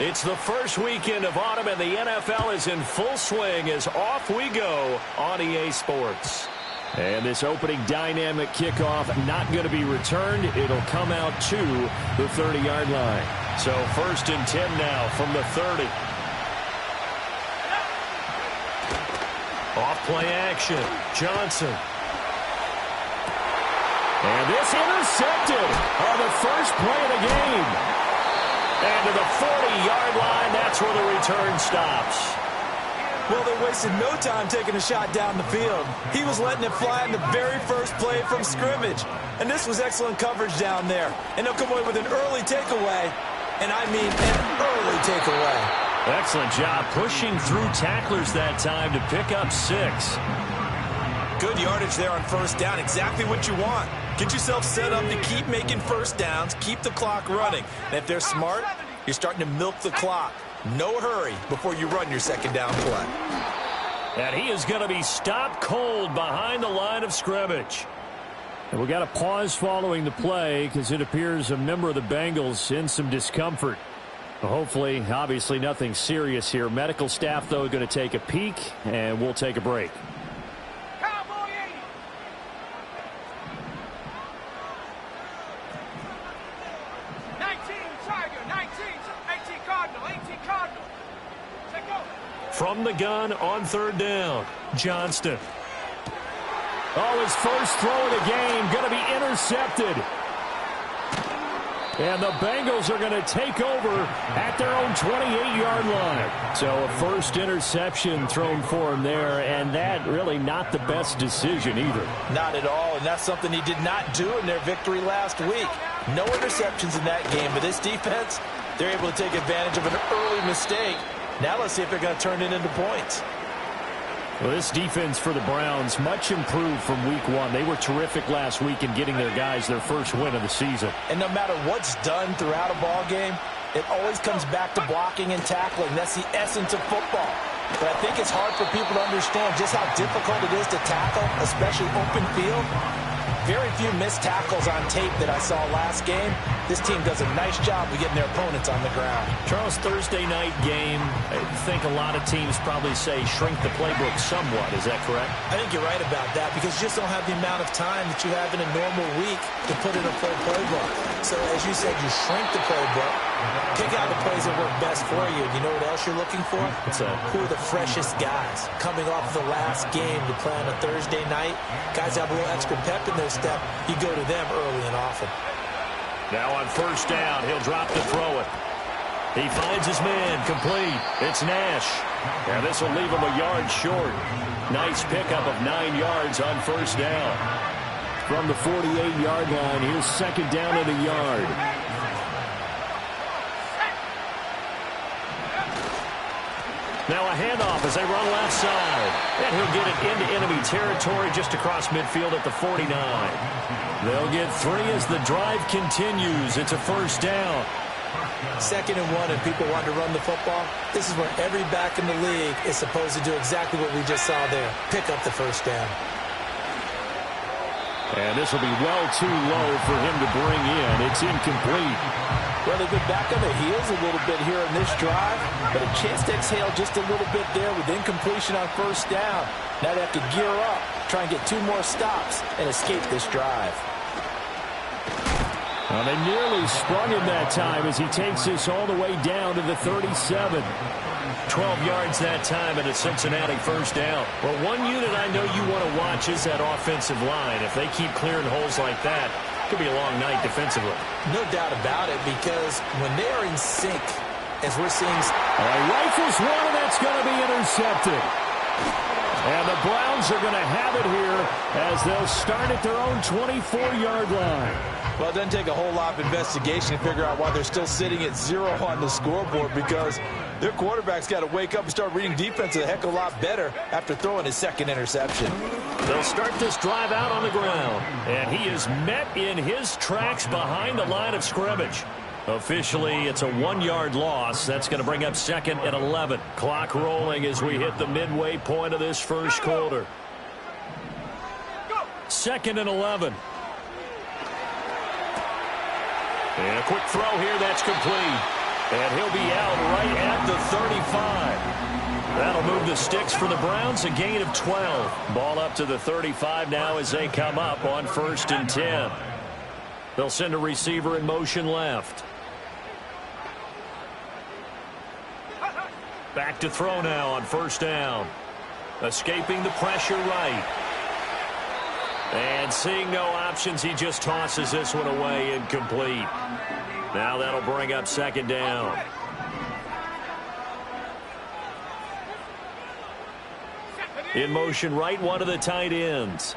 It's the first weekend of autumn, and the NFL is in full swing as off we go on EA Sports. And this opening dynamic kickoff not going to be returned. It'll come out to the 30-yard line. So 1st and 10 now from the 30. Off play action. Johnson. And this intercepted on the first play of the game. And to the 40-yard line, that's where the return stops. Well, they wasted no time taking a shot down the field. He was letting it fly in the very first play from scrimmage. And this was excellent coverage down there. And they'll come away with an early takeaway. And I mean an early takeaway. Excellent job pushing through tacklers that time to pick up 6. Good yardage there on first down. Exactly what you want. Get yourself set up to keep making first downs, keep the clock running. And if they're smart, you're starting to milk the clock. No hurry before you run your second down play. And he is going to be stopped cold behind the line of scrimmage. And we got a pause following the play because it appears a member of the Bengals in some discomfort. Hopefully, obviously nothing serious here. Medical staff, though, going to take a peek, and we'll take a break. Cowboy 80. 19 Tiger, 19, 18 Cardinal, 18 Cardinal. Take over. From the gun on 3rd down, Johnston. Oh, his first throw of the game going to be intercepted. And the Bengals are going to take over at their own 28-yard line. So a first interception thrown for him there, and that really not the best decision either. Not at all, and that's something he did not do in their victory last week. No interceptions in that game, but this defense, they're able to take advantage of an early mistake. Now let's see if they're going to turn it into points. Well, this defense for the Browns, much improved from week 1. They were terrific last week in getting their guys their first win of the season. And no matter what's done throughout a ball game, it always comes back to blocking and tackling. That's the essence of football. But I think it's hard for people to understand just how difficult it is to tackle, especially open field. Very few missed tackles on tape that I saw last game. This team does a nice job of getting their opponents on the ground. Charles, Thursday night game, I think a lot of teams probably say shrink the playbook somewhat. Is that correct? I think you're right about that because you just don't have the amount of time that you have in a normal week to put in a full playbook. So as you said, you shrink the playbook, pick out the plays that work best for you. You know what else you're looking for? Who are the freshest guys coming off the last game to play on a Thursday night? Guys have a little extra pep in their step. You go to them early and often. Now on first down, he'll drop to throw it. He finds his man, complete. It's Nash. And this will leave him a yard short. Nice pickup of 9 yards on first down. From the 48-yard line, here's second down and a yard. Now a handoff as they run left side. And he'll get it into enemy territory just across midfield at the 49. They'll get 3 as the drive continues. It's a first down. 2nd and 1 and people want to run the football. This is where every back in the league is supposed to do exactly what we just saw there. Pick up the first down. And this will be well too low for him to bring in. It's incomplete. Well, they've been back on their heels a little bit here in this drive, but a chance to exhale just a little bit there with incompletion on first down. Now they have to gear up, try and get 2 more stops, and escape this drive. Well, they nearly sprung him that time as he takes this all the way down to the 37. 12 yards that time and a Cincinnati first down. Well, one unit I know you want to watch is that offensive line. If they keep clearing holes like that, it could be a long night defensively. No doubt about it, because when they are in sync, as we're seeing... Rifles one, and that's going to be intercepted. And the Browns are going to have it here as they'll start at their own 24-yard line. Well, it doesn't take a whole lot of investigation to figure out why they're still sitting at 0 on the scoreboard, because their quarterback's got to wake up and start reading defense a heck of a lot better after throwing his second interception. They'll start this drive out on the ground, and he is met in his tracks behind the line of scrimmage. Officially, it's a 1-yard loss. That's going to bring up 2nd and 11. Clock rolling as we hit the midway point of this first quarter. 2nd and 11. And a quick throw here that's complete. And he'll be out right at the 35. That'll move the sticks for the Browns, a gain of 12. Ball up to the 35 now as they come up on 1st and 10. They'll send a receiver in motion left. Back to throw now on 1st down. Escaping the pressure right. And seeing no options, he just tosses this one away, incomplete. Now that'll bring up 2nd down. In motion right, one of the tight ends.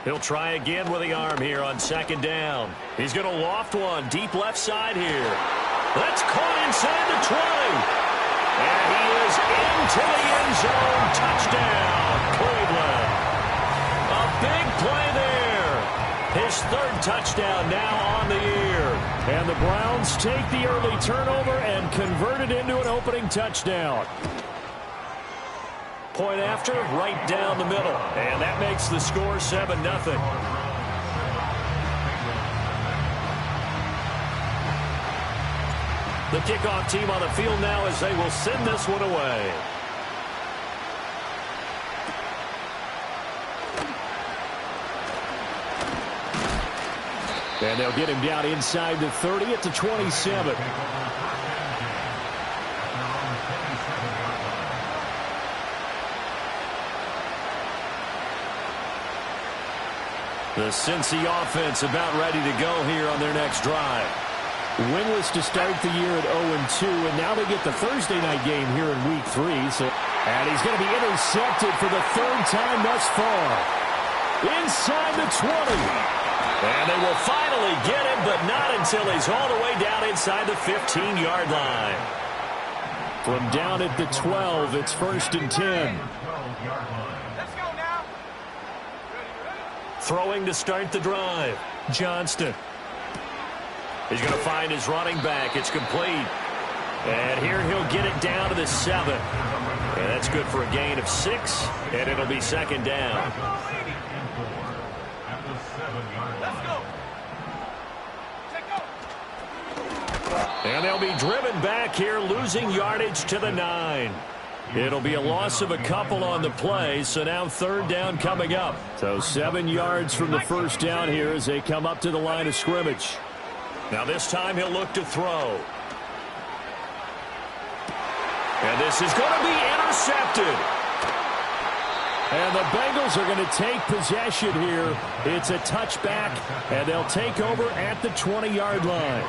He'll try again with the arm here on 2nd down. He's going to loft one deep left side here. That's caught inside the 20. And he is into the end zone. Touchdown, Cleveland. A big play there. His 3rd touchdown now on the year. And the Browns take the early turnover and convert it into an opening touchdown. Point after, right down the middle. And that makes the score 7-0. The kickoff team on the field now as they will send this one away. And they'll get him down inside the 30 at the 27. The Cincy offense about ready to go here on their next drive. Winless to start the year at 0-2, and now they get the Thursday night game here in Week 3. And he's going to be intercepted for the 3rd time thus far. Inside the 20. And they will finally get him, but not until he's all the way down inside the 15-yard line. From down at the 12, it's 1st and 10. Let's go now. Throwing to start the drive. Johnston. He's going to find his running back. It's complete. And here he'll get it down to the 7. And that's good for a gain of 6. And it'll be 2nd down. Let's go. And they'll be driven back here, losing yardage to the 9. It'll be a loss of a couple on the play, so now 3rd down coming up. So 7 yards from the 1st down here as they come up to the line of scrimmage. Now this time he'll look to throw. And this is going to be intercepted. And the Bengals are going to take possession here. It's a touchback, and they'll take over at the 20-yard line.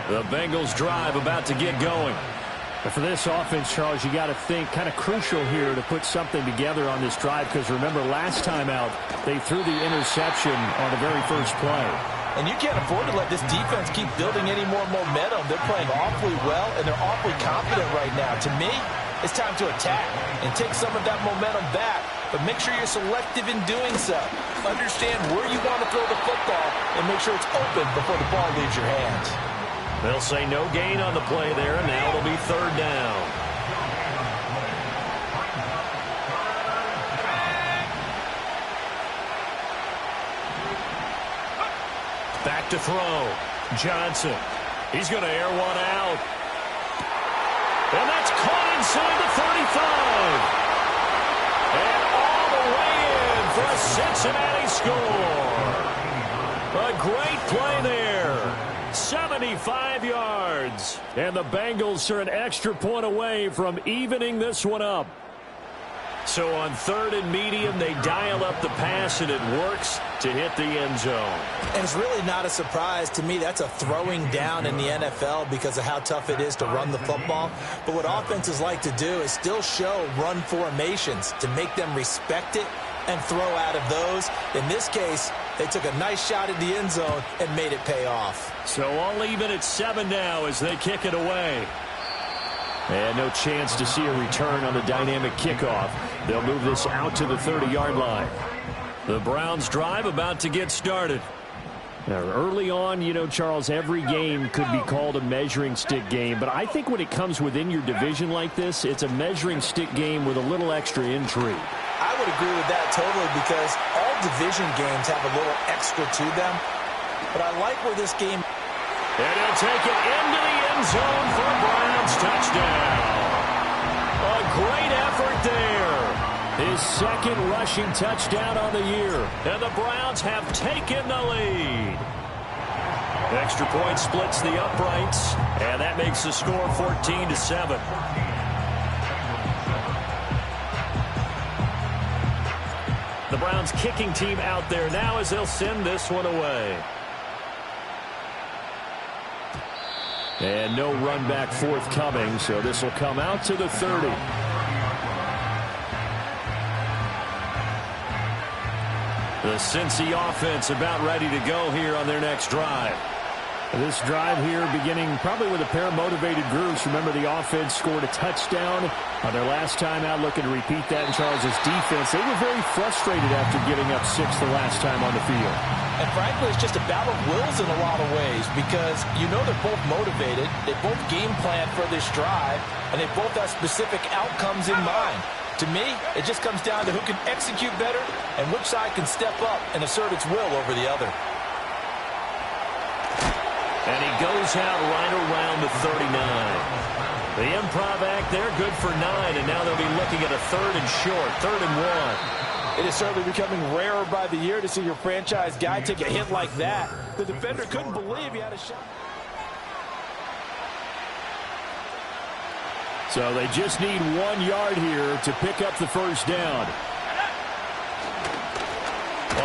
The Bengals drive about to get going. But for this offense, Charles, you got to think kind of crucial here to put something together on this drive, because remember last time out they threw the interception on the very first play. And you can't afford to let this defense keep building any more momentum. They're playing awfully well, and they're awfully confident right now. To me, it's time to attack and take some of that momentum back, but make sure you're selective in doing so. Understand where you want to throw the football and make sure it's open before the ball leaves your hands. They'll say no gain on the play there, and now it'll be 3rd down. Back to throw. Johnson. He's going to air one out. And that's caught inside the 35. And all the way in for a Cincinnati score. A great play there. 75 yards. And the Bengals are an extra point away from evening this one up. So on 3rd and medium, they dial up the pass, and it works to hit the end zone. And it's really not a surprise to me. That's a throwing down in the NFL because of how tough it is to run the football. But what offenses like to do is still show run formations to make them respect it and throw out of those. In this case, they took a nice shot at the end zone and made it pay off. So all even at 7 now as they kick it away. And no chance to see a return on the dynamic kickoff. They'll move this out to the 30-yard line. The Browns drive about to get started. Now, early on, you know, Charles, every game could be called a measuring stick game. But I think when it comes within your division like this, it's a measuring stick game with a little extra intrigue. I would agree with that totally because all division games have a little extra to them. But I like where this game... And he'll take it into the end zone for a Browns touchdown. A great effort there. His second rushing touchdown on the year. And the Browns have taken the lead. Extra point splits the uprights. And that makes the score 14-7. The Browns kicking team out there now as they'll send this one away. And no run back forthcoming, so this will come out to the 30. The Cincy offense about ready to go here on their next drive. This drive here beginning probably with a pair of motivated groups. Remember, the offense scored a touchdown on their last time out, looking to repeat that in Charles's defense. They were very frustrated after giving up 6 the last time on the field. And frankly, it's just a battle of wills in a lot of ways because you know they're both motivated. They both game plan for this drive, and they both have specific outcomes in mind. To me, it just comes down to who can execute better and which side can step up and assert its will over the other. And he goes out right around the 39. The improv act there, good for 9, and now they'll be looking at a 3rd and short, 3rd and 1. It is certainly becoming rarer by the year to see your franchise guy take a hit like that. The defender couldn't believe he had a shot. So they just need 1 yard here to pick up the first down.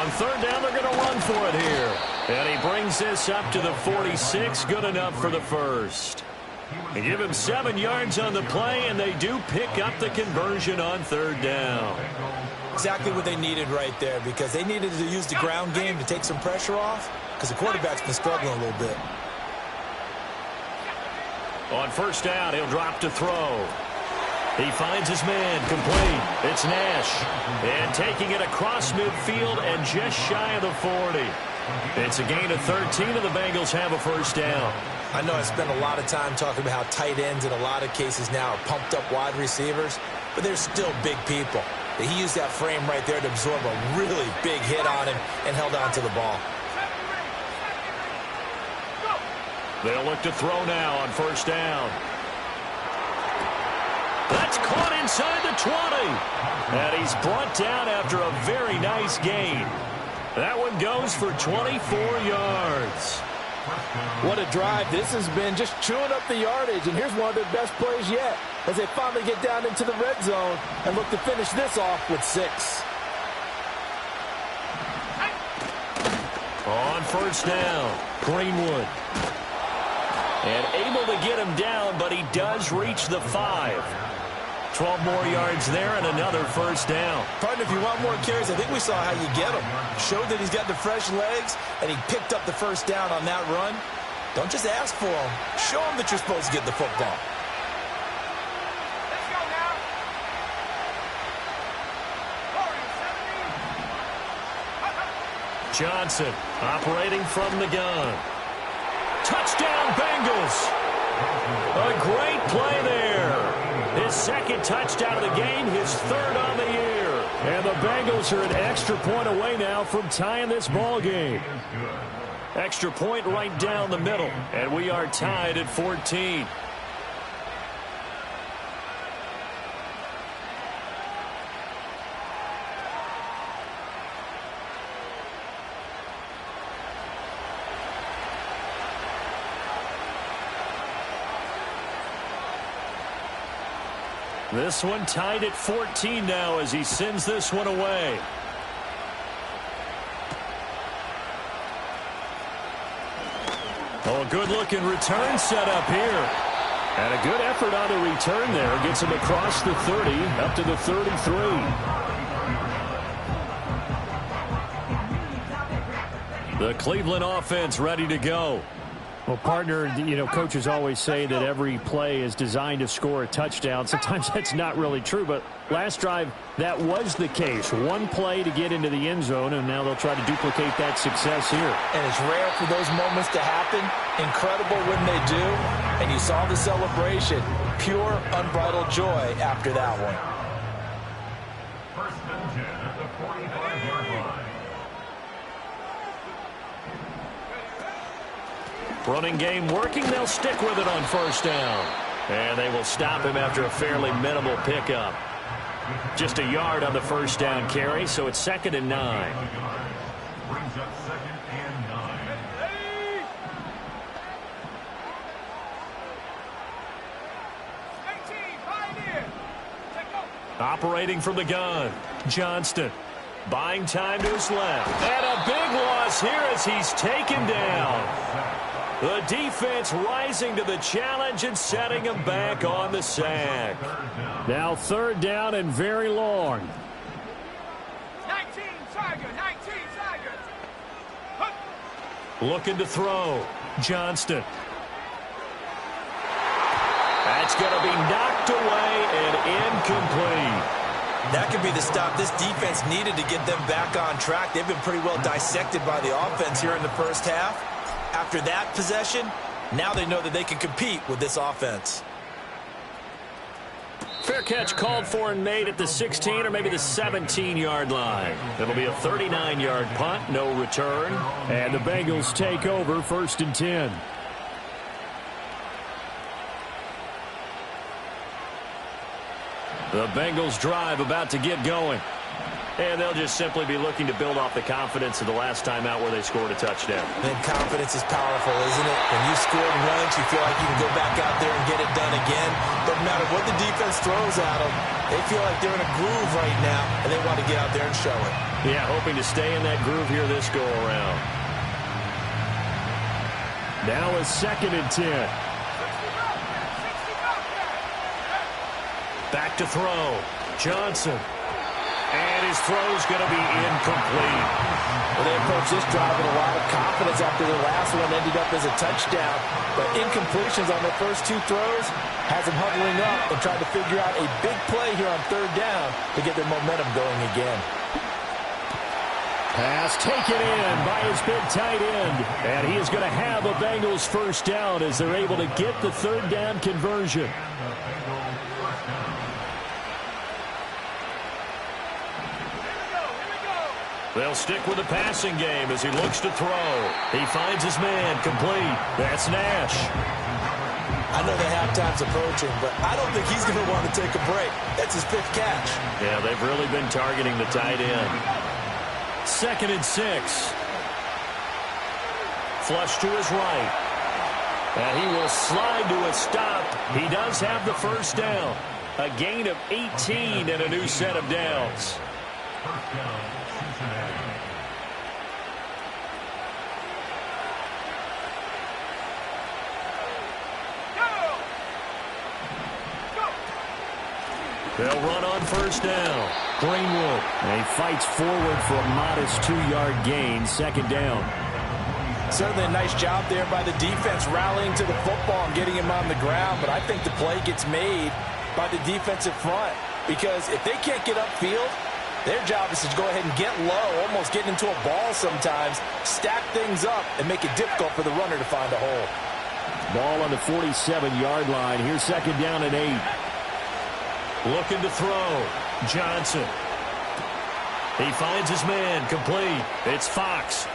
On 3rd down, they're going to run for it here. And he brings this up to the 46. Good enough for the first. They give him 7 yards on the play, and they do pick up the conversion on 3rd down. Exactly what they needed right there because they needed to use the ground game to take some pressure off because the quarterback's been struggling a little bit. On 1st down, he'll drop to throw. He finds his man, complete. It's Nash. And taking it across midfield and just shy of the 40. It's a gain of 13, and the Bengals have a 1st down. I know I spent a lot of time talking about how tight ends in a lot of cases now are pumped up wide receivers, but they're still big people. He used that frame right there to absorb a really big hit on him and held on to the ball. They'll look to throw now on 1st down. That's caught inside the 20. And he's brought down after a very nice gain. That one goes for 24 yards. What a drive this has been, just chewing up the yardage. And here's one of their best plays yet as they finally get down into the red zone and look to finish this off with 6. On 1st down, Greenwood. And able to get him down, but he does reach the 5. 12 more yards there and another 1st down. Partner, if you want more carries, I think we saw how you get him. Showed that he's got the fresh legs, and he picked up the 1st down on that run. Don't just ask for him. Show him that you're supposed to get the football. Let's go now. Johnson operating from the gun. Touchdown, Bengals. A great play there. His 2nd touchdown of the game, his 3rd on the year. And the Bengals are an extra point away now from tying this ball game. Extra point right down the middle, and we are tied at 14. This one tied at 14 now as he sends this one away. Oh, a good-looking return set up here. And a good effort on the return there. Gets him across the 30, up to the 33. The Cleveland offense ready to go. Well, partner, coaches always say that every play is designed to score a touchdown. Sometimes that's not really true, but last drive, that was the case. One play to get into the end zone, and now they'll try to duplicate that success here. And it's rare for those moments to happen. Incredible when they do. And you saw the celebration. Pure, unbridled joy after that one. First and 10 at the 45-yard line. Running game working. They'll stick with it on first down. And they will stop him after a fairly minimal pickup. Just a yard on the first down carry, so it's 2nd and 9. Brings up 2nd and 9. Operating from the gun, Johnston. Buying time to his left. And a big loss here as he's taken down. The defense rising to the challenge and setting him back on the sack. Now 3rd down and very long. 19 Tiger. Looking to throw. Johnston. That's going to be knocked away and incomplete. That could be the stop this defense needed to get them back on track. They've been pretty well dissected by the offense here in the first half. After that possession, now they know that they can compete with this offense. Fair catch called for and made at the 16 or maybe the 17-yard line. It'll be a 39-yard punt, no return. And the Bengals take over 1st and 10. The Bengals drive about to get going. And they'll just simply be looking to build off the confidence of the last time out where they scored a touchdown. And confidence is powerful, isn't it? When you scored once, you feel like you can go back out there and get it done again. Doesn't matter what the defense throws at them. They feel like they're in a groove right now, and they want to get out there and show it. Yeah, hoping to stay in that groove here this go-around. Now a 2nd and 10. Back to throw. Johnson. And his throw's going to be incomplete. Well, they approached this drive with a lot of confidence after the last one ended up as a touchdown. But incompletions on their first 2 throws has them huddling up and trying to figure out a big play here on 3rd down to get their momentum going again. Pass taken in by his big tight end. And he is going to have a Bengals first down as they're able to get the 3rd down conversion. They'll stick with the passing game as he looks to throw. He finds his man complete. That's Nash. I know the halftime's approaching, but I don't think he's going to want to take a break. That's his 5th catch. Yeah, they've really been targeting the tight end. 2nd and 6. Flush to his right. And he will slide to a stop. He does have the first down. A gain of 18 and a new set of downs. First down, Cincinnati. They'll run on first down. Greenwood. And he fights forward for a modest 2-yard gain. 2nd down. Certainly a nice job there by the defense rallying to the football and getting him on the ground. But I think the play gets made by the defensive front. Because if they can't get upfield, their job is to go ahead and get low, almost getting into a ball sometimes, stack things up, and make it difficult for the runner to find a hole. Ball on the 47-yard line. Here's 2nd down and 8. Looking to throw. Johnson. He finds his man complete. It's Fox.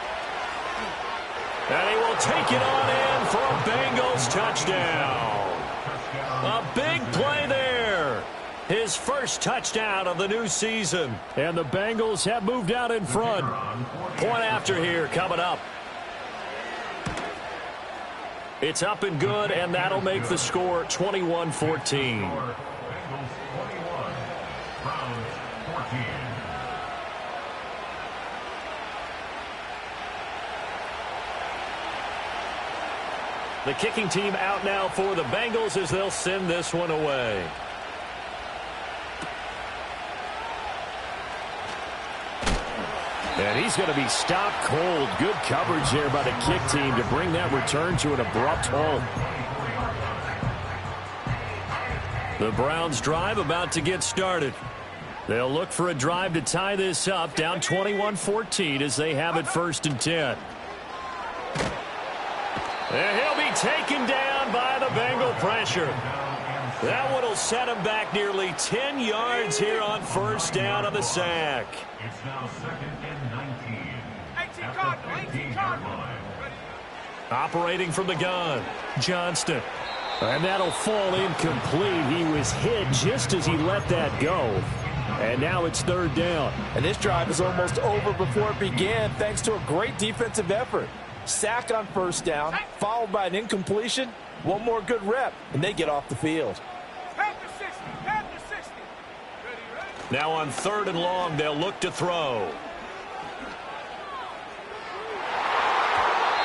And he will take it on in for a Bengals touchdown. A big play there. His first touchdown of the new season. And the Bengals have moved out in front. Point after here coming up. It's up and good, and that'll make the score 21-14. The kicking team out now for the Bengals as they'll send this one away. And he's going to be stopped cold. Good coverage there by the kick team to bring that return to an abrupt halt. The Browns drive about to get started. They'll look for a drive to tie this up, down 21-14 as they have it 1st and 10. And he'll be taken down by the Bengal pressure. That one will set him back nearly 10 yards here on 1st down on the sack. It's now 2nd and 19. 18 line. Operating from the gun, Johnston. And that'll fall incomplete. He was hit just as he let that go. And now it's 3rd down. And this drive is almost over before it began thanks to a great defensive effort. Sack on 1st down, followed by an incompletion. One more good rep, and they get off the field. Now on 3rd and long, they'll look to throw.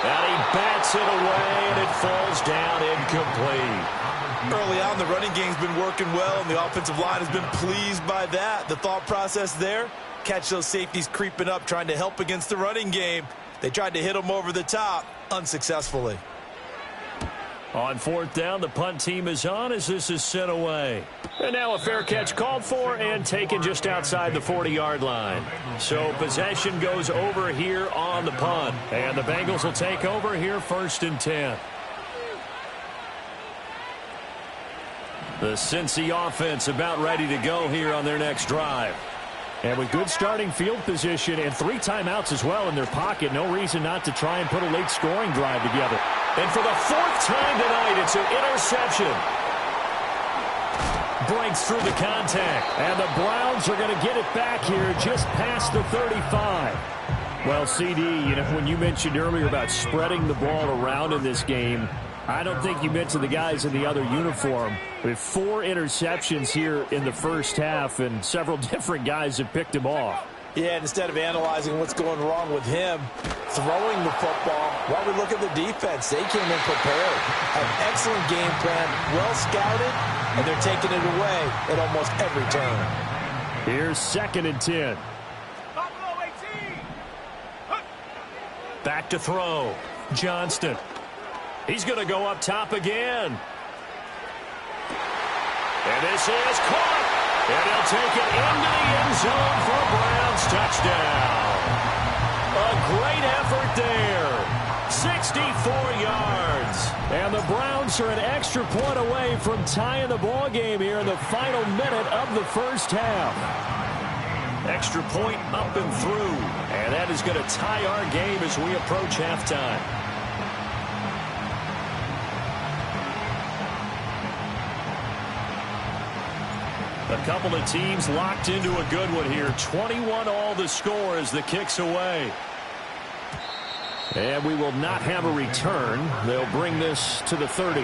And he bats it away, and it falls down incomplete. Early on, the running game's been working well, and the offensive line has been pleased by that. The thought process there, catch those safeties creeping up, trying to help against the running game. They tried to hit them over the top, unsuccessfully. On 4th down, the punt team is on as this is sent away. And now a fair catch called for and taken just outside the 40-yard line. So possession goes over here on the punt. And the Bengals will take over here 1st and 10. The Cincy offense about ready to go here on their next drive. And with good starting field position and 3 timeouts as well in their pocket, no reason not to try and put a late scoring drive together. And for the 4th time tonight, it's an interception. Breaks through the contact. And the Browns are going to get it back here just past the 35. Well, CD, you know, when you mentioned earlier about spreading the ball around in this game, I don't think you meant to the guys in the other uniform. With 4 interceptions here in the 1st half, and several different guys have picked him off. Yeah, instead of analyzing what's going wrong with him, throwing the football, while we look at the defense, they came in prepared. An excellent game plan, well scouted, and they're taking it away at almost every turn. Here's 2nd and 10. Back to throw. Johnston. He's going to go up top again. And this is caught. And he'll take it into the end zone for a Browns touchdown. A great effort there. 64 yards. And the Browns are an extra point away from tying the ball game here in the final minute of the 1st half. Extra point up and through. And that is going to tie our game as we approach halftime. A couple of teams locked into a good one here. 21-all the score as the kick's away. And we will not have a return. They'll bring this to the 30.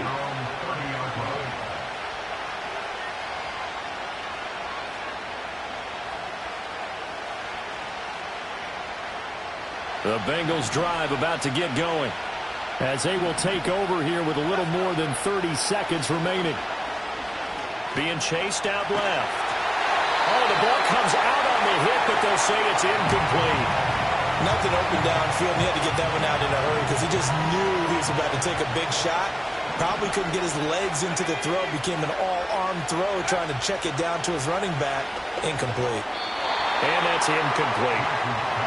The Bengals drive about to get going. As they will take over here with a little more than 30 seconds remaining. Being chased out left. Oh, the ball comes out on the hit, but they'll say it's incomplete. Nothing open downfield. He had to get that one out in a hurry because he just knew he was about to take a big shot. Probably couldn't get his legs into the throw. Became an all-arm throw trying to check it down to his running back. Incomplete. And that's incomplete.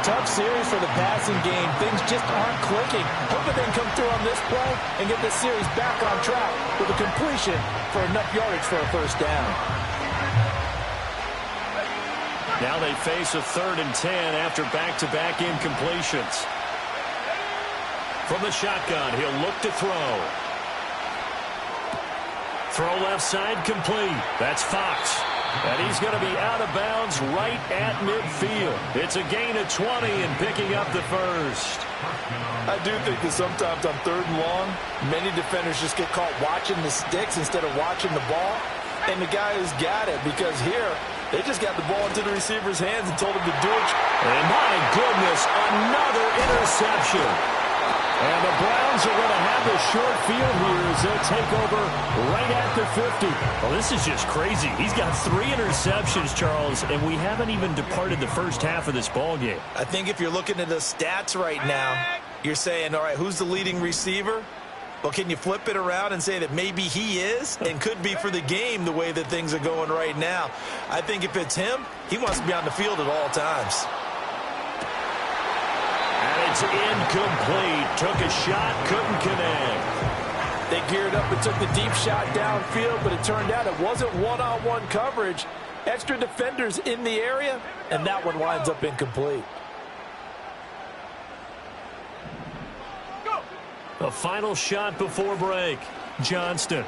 Tough series for the passing game. Things just aren't clicking. Hoping they can come through on this play and get this series back on track with a completion for enough yardage for a 1st down. Now they face a 3rd and 10 after back-to-back incompletions. From the shotgun, he'll look to throw. Throw left side complete. That's Fox. And he's going to be out of bounds right at midfield. It's a gain of 20 and picking up the 1st. I do think that sometimes on 3rd and long, many defenders just get caught watching the sticks instead of watching the ball. And the guy who's got it, because here, they just got the ball into the receiver's hands and told him to do it. And my goodness, another interception. And the Browns are going to have the short field here as they'll take over right at the 50. Well, this is just crazy. He's got 3 interceptions, Charles, and we haven't even departed the first half of this ball game. I think if you're looking at the stats right now, you're saying, all right, who's the leading receiver? Well, can you flip it around and say that maybe he is and could be for the game the way that things are going right now? I think if it's him, he wants to be on the field at all times. And it's incomplete. Took a shot, couldn't connect. They geared up and took the deep shot downfield, but it turned out it wasn't one-on-one coverage. Extra defenders in the area, and that one winds up incomplete. A final shot before break. Johnston.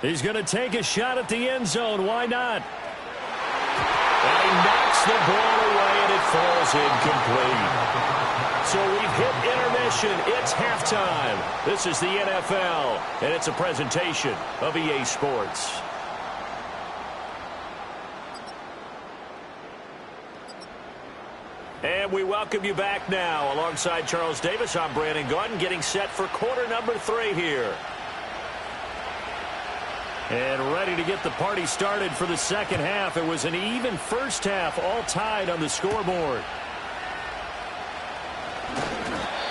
He's going to take a shot at the end zone. Why not? And he knocks the ball away, and it falls incomplete. So we've hit intermission. It's halftime. This is the NFL, and it's a presentation of EA Sports. And we welcome you back now. Alongside Charles Davis, I'm Brandon Gaudin, getting set for quarter number 3 here. And ready to get the party started for the second half. It was an even first half, all tied on the scoreboard.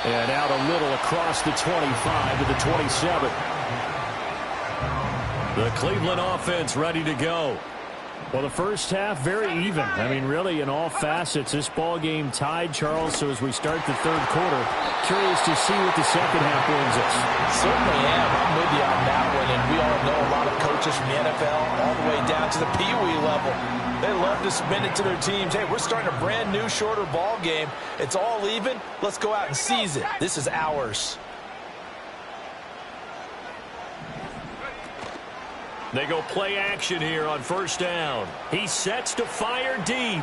And out a little across the 25 to the 27. The Cleveland offense ready to go. Well, the first half, very even. I mean, really, in all facets, this ball game tied, Charles. So as we start the third quarter, curious to see what the second half brings us. Certainly am. I'm with you on that one. And we all know a lot of coaches from the NFL all the way down to the Pee-wee level. They love to submit it to their teams. Hey, we're starting a brand new, shorter ball game. It's all even. Let's go out and seize it. This is ours. They go play action here on first down. He sets to fire deep.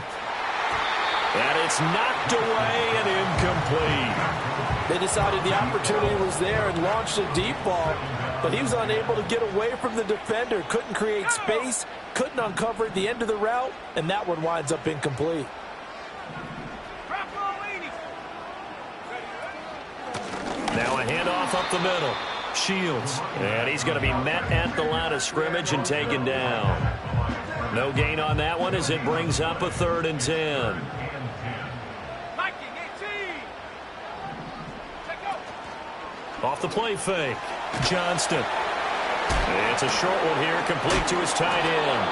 And it's knocked away and incomplete. They decided the opportunity was there and launched a deep ball, but he was unable to get away from the defender. Couldn't create space, couldn't uncover at the end of the route, and that one winds up incomplete. Now a handoff up the middle. Shields. And he's going to be met at the line of scrimmage and taken down. No gain on that one as it brings up a 3rd and 10. Off the play fake. Johnston. It's a short one here, complete to his tight end.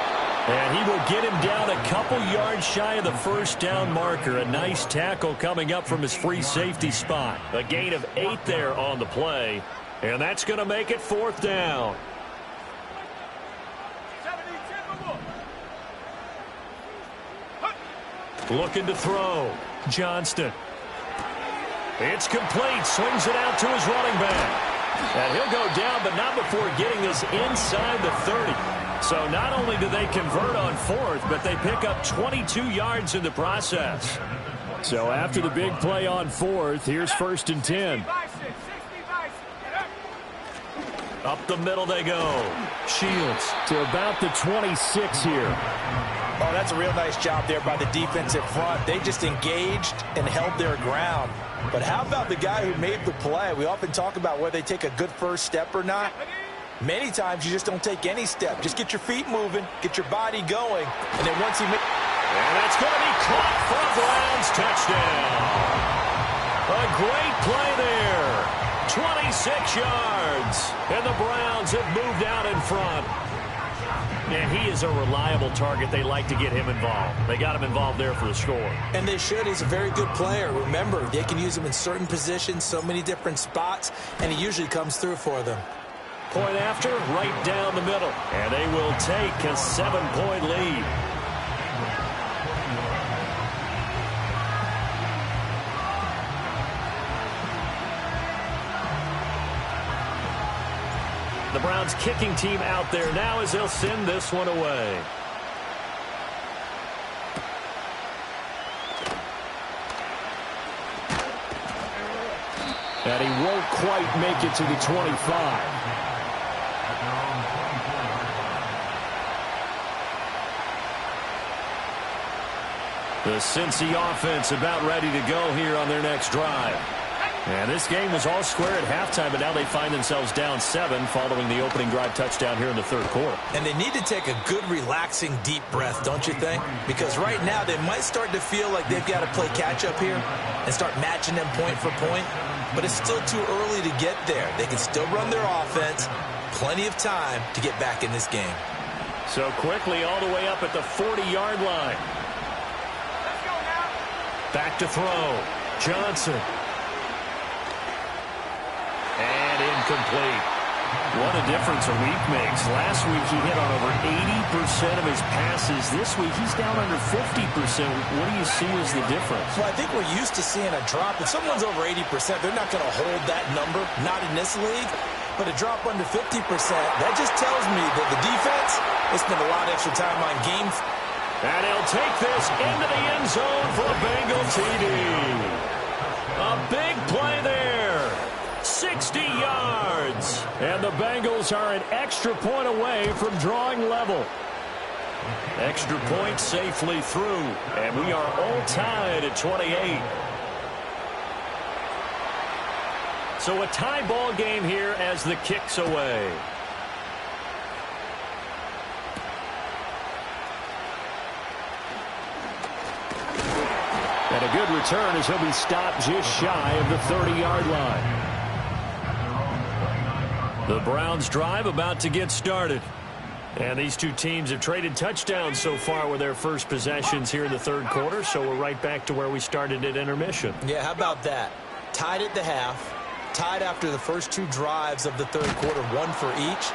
And he will get him down a couple yards shy of the first down marker. A nice tackle coming up from his free safety spot. A gain of 8 there on the play. And that's going to make it 4th down. Looking to throw. Johnston. It's complete. Swings it out to his running back. And he'll go down, but not before getting this inside the 30. So not only do they convert on 4th, but they pick up 22 yards in the process. So after the big play on 4th, here's 1st and 10. Up the middle they go. Shields to about the 26 here. Oh, that's a real nice job there by the defensive front. They just engaged and held their ground. But how about the guy who made the play? We often talk about whether they take a good first step or not. Many times you just don't take any step. Just get your feet moving, get your body going, and then once he makes... And it's going to be caught for a Browns touchdown. A great play there. 26 yards. And the Browns have moved out in front. And he is a reliable target. They like to get him involved. They got him involved there for the score. And they should. He's a very good player. Remember, they can use him in certain positions, so many different spots, and he usually comes through for them. Point after, right down the middle. And they will take a 7-point lead. The Browns kicking team out there now as they'll send this one away. And he won't quite make it to the 25. The Cincy offense about ready to go here on their next drive. And this game was all square at halftime, but now they find themselves down 7 following the opening drive touchdown here in the third quarter. And they need to take a good, relaxing, deep breath, don't you think? Because right now they might start to feel like they've got to play catch-up here and start matching them point for point. But it's still too early to get there. They can still run their offense. Plenty of time to get back in this game. So quickly all the way up at the 40-yard line. Back to throw. Johnson. And incomplete. What a difference a week makes. Last week he hit on over 80% of his passes. This week he's down under 50%. What do you see as the difference? Well, I think we're used to seeing a drop. If someone's over 80%, they're not going to hold that number, not in this league. But a drop under 50%, that just tells me that the defense has spent a lot of extra time on games. And he'll take this into the end zone for a Bengal TD. A big play there. 60 yards. And the Bengals are an extra point away from drawing level. Extra point safely through. And we are all tied at 28. So a tie ball game here as the kick's away. And a good return as he'll be stopped just shy of the 30-yard line. The Browns drive about to get started. And these two teams have traded touchdowns so far with their first possessions here in the third quarter. So we're right back to where we started at intermission. Yeah, how about that? Tied at the half. Tied after the first 2 drives of the third quarter, 1 for each.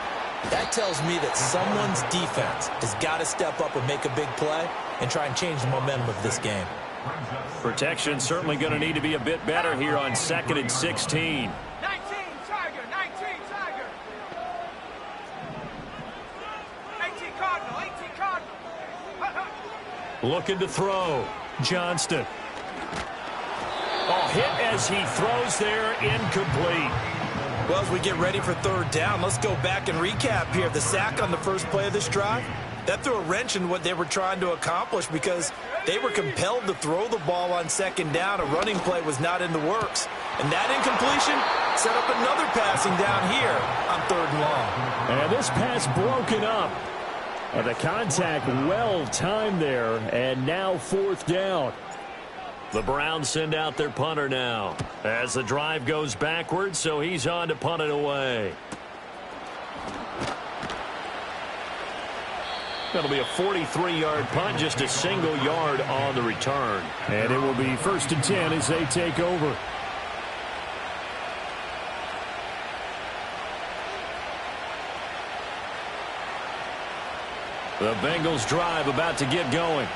That tells me that someone's defense has got to step up and make a big play and try and change the momentum of this game. Protection certainly going to need to be a bit better here on 2nd and 16. 19 Tiger, 19 Tiger. 18 Cardinal, 18 Cardinal. Looking to throw. Johnston. Oh, hit as he throws there, incomplete. Well, as we get ready for third down, let's go back and recap here. The sack on the first play of this drive, that threw a wrench in what they were trying to accomplish because they were compelled to throw the ball on second down. A running play was not in the works. And that incompletion set up another passing down here on 3rd and long. And this pass broken up. And the contact well timed there. And now 4th down. The Browns send out their punter now as the drive goes backwards, so he's on to punt it away. That'll be a 43-yard punt, just a single yard on the return. And it will be 1st and 10 as they take over. The Bengals drive about to get going.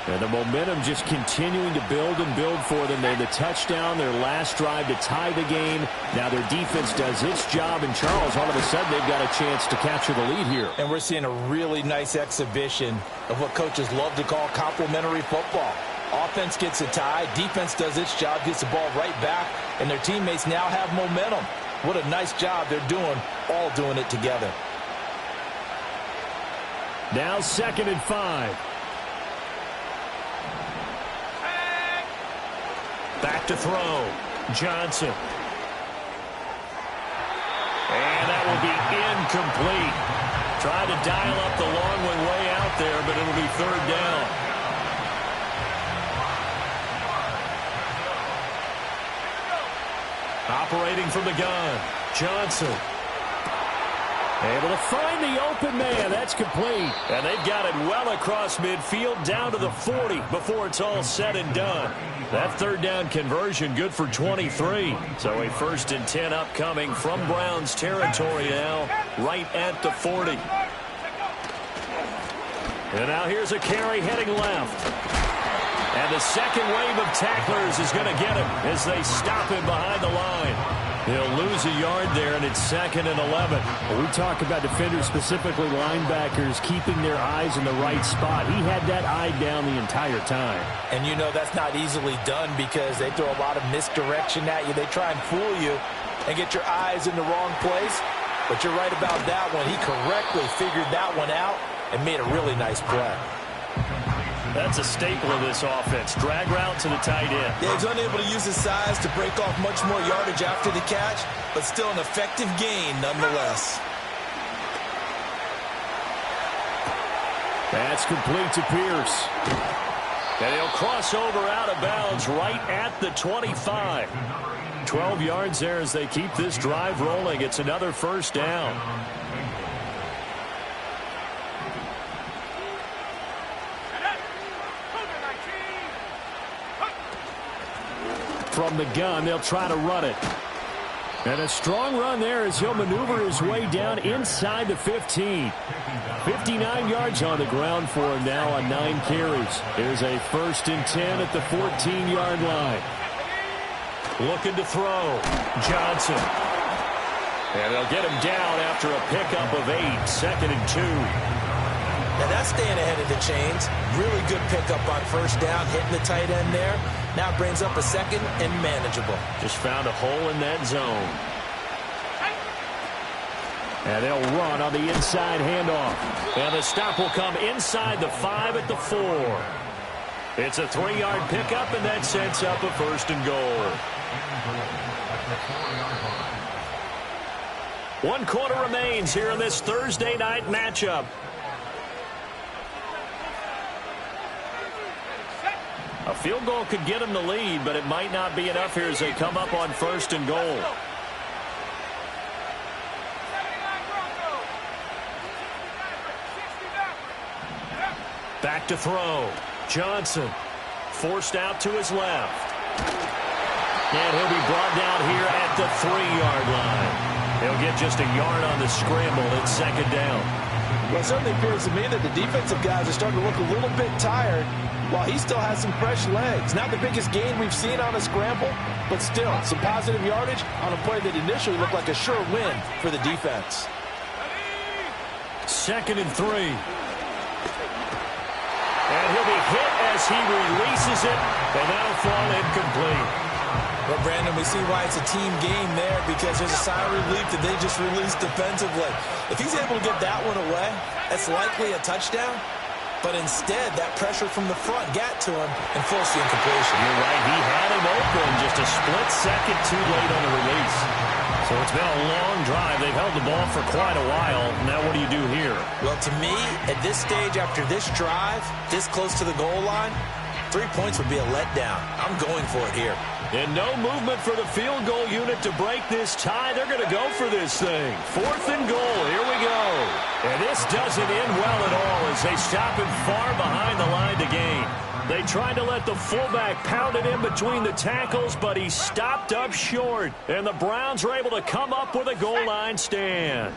And the momentum just continuing to build and build for them. They had the touchdown, their last drive to tie the game. Now their defense does its job, and Charles, all of a sudden, they've got a chance to capture the lead here. And we're seeing a really nice exhibition of what coaches love to call complementary football. Offense gets a tie, defense does its job, gets the ball right back, and their teammates now have momentum. What a nice job they're doing, all doing it together. Now 2nd and 5. Back to throw. Johnson. And that will be incomplete. Tried to dial up the long one way out there, but it'll be 3rd down. Operating from the gun. Johnson. Able to find the open man. That's complete. And they've got it well across midfield down to the 40 before it's all said and done. That 3rd down conversion good for 23. So a 1st and 10 upcoming from Browns territory now, right at the 40. And now here's a carry heading left. And the second wave of tacklers is going to get him as they stop him behind the line. He'll lose a yard there, and it's 2nd and 11. Well, we talk about defenders, specifically linebackers, keeping their eyes in the right spot. He had that eye down the entire time. And you know that's not easily done because they throw a lot of misdirection at you. They try and fool you and get your eyes in the wrong place. But you're right about that one. He correctly figured that one out and made a really nice play. That's a staple of this offense. Drag route to the tight end. Yeah, he's unable to use his size to break off much more yardage after the catch, but still an effective gain nonetheless. That's complete to Pierce. And he'll cross over out of bounds right at the 25. 12 yards there as they keep this drive rolling. It's another first down. From the gun, they'll try to run it. And a strong run there as he'll maneuver his way down inside the 15. 59 yards on the ground for him now on 9 carries. Here's a 1st and 10 at the 14-yard line. Looking to throw. Johnson. And they'll get him down after a pickup of 8. 2nd and 2. Now that's staying ahead of the chains. Really good pickup on 1st down, hitting the tight end there. Now brings up a 2nd and manageable. Just found a hole in that zone. And they'll run on the inside handoff. And the stop will come inside the 5 at the 4. It's a 3-yard pickup, and that sets up a 1st and goal. 1 quarter remains here in this Thursday night matchup. A field goal could get them the lead, but it might not be enough here as they come up on 1st and goal. Back to throw. Johnson forced out to his left. And he'll be brought down here at the 3-yard line. He'll get just a yard on the scramble. It's 2nd down. Well, it certainly appears to me that the defensive guys are starting to look a little bit tired while he still has some fresh legs. Not the biggest gain we've seen on a scramble, but still some positive yardage on a play that initially looked like a sure win for the defense. 2nd and 3. And he'll be hit as he releases it, and that'll fall incomplete. Well, Brandon, we see why it's a team game there, because there's a sigh of relief that they just released defensively. If he's able to get that one away, that's likely a touchdown. But instead, that pressure from the front got to him and forced the incompletion. You're right. He had him open. Just a split second too late on the release. So it's been a long drive. They've held the ball for quite a while. Now what do you do here? Well, to me, at this stage after this drive, this close to the goal line, 3 points would be a letdown. I'm going for it here. And no movement for the field goal unit to break this tie. They're going to go for this thing. 4th and goal. Here we go. And this doesn't end well at all as they stop him far behind the line to gain. They tried to let the fullback pound it in between the tackles, but he stopped up short. And the Browns were able to come up with a goal line stand.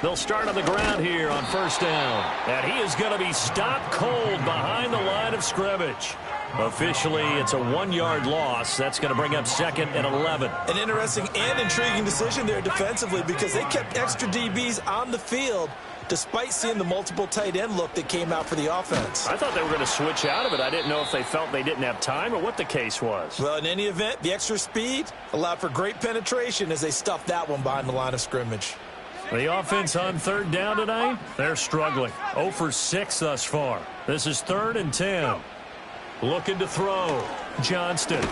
They'll start on the ground here on 1st down. And he is going to be stopped cold behind the line of scrimmage. Officially, it's a 1-yard loss. That's going to bring up 2nd and 11. An interesting and intriguing decision there defensively, because they kept extra DBs on the field despite seeing the multiple tight end look that came out for the offense. I thought they were going to switch out of it. I didn't know if they felt they didn't have time or what the case was. Well, in any event, the extra speed allowed for great penetration as they stuffed that one behind the line of scrimmage. The offense on 3rd down tonight, they're struggling. 0 for 6 thus far. This is 3rd and 10. Looking to throw. Johnston.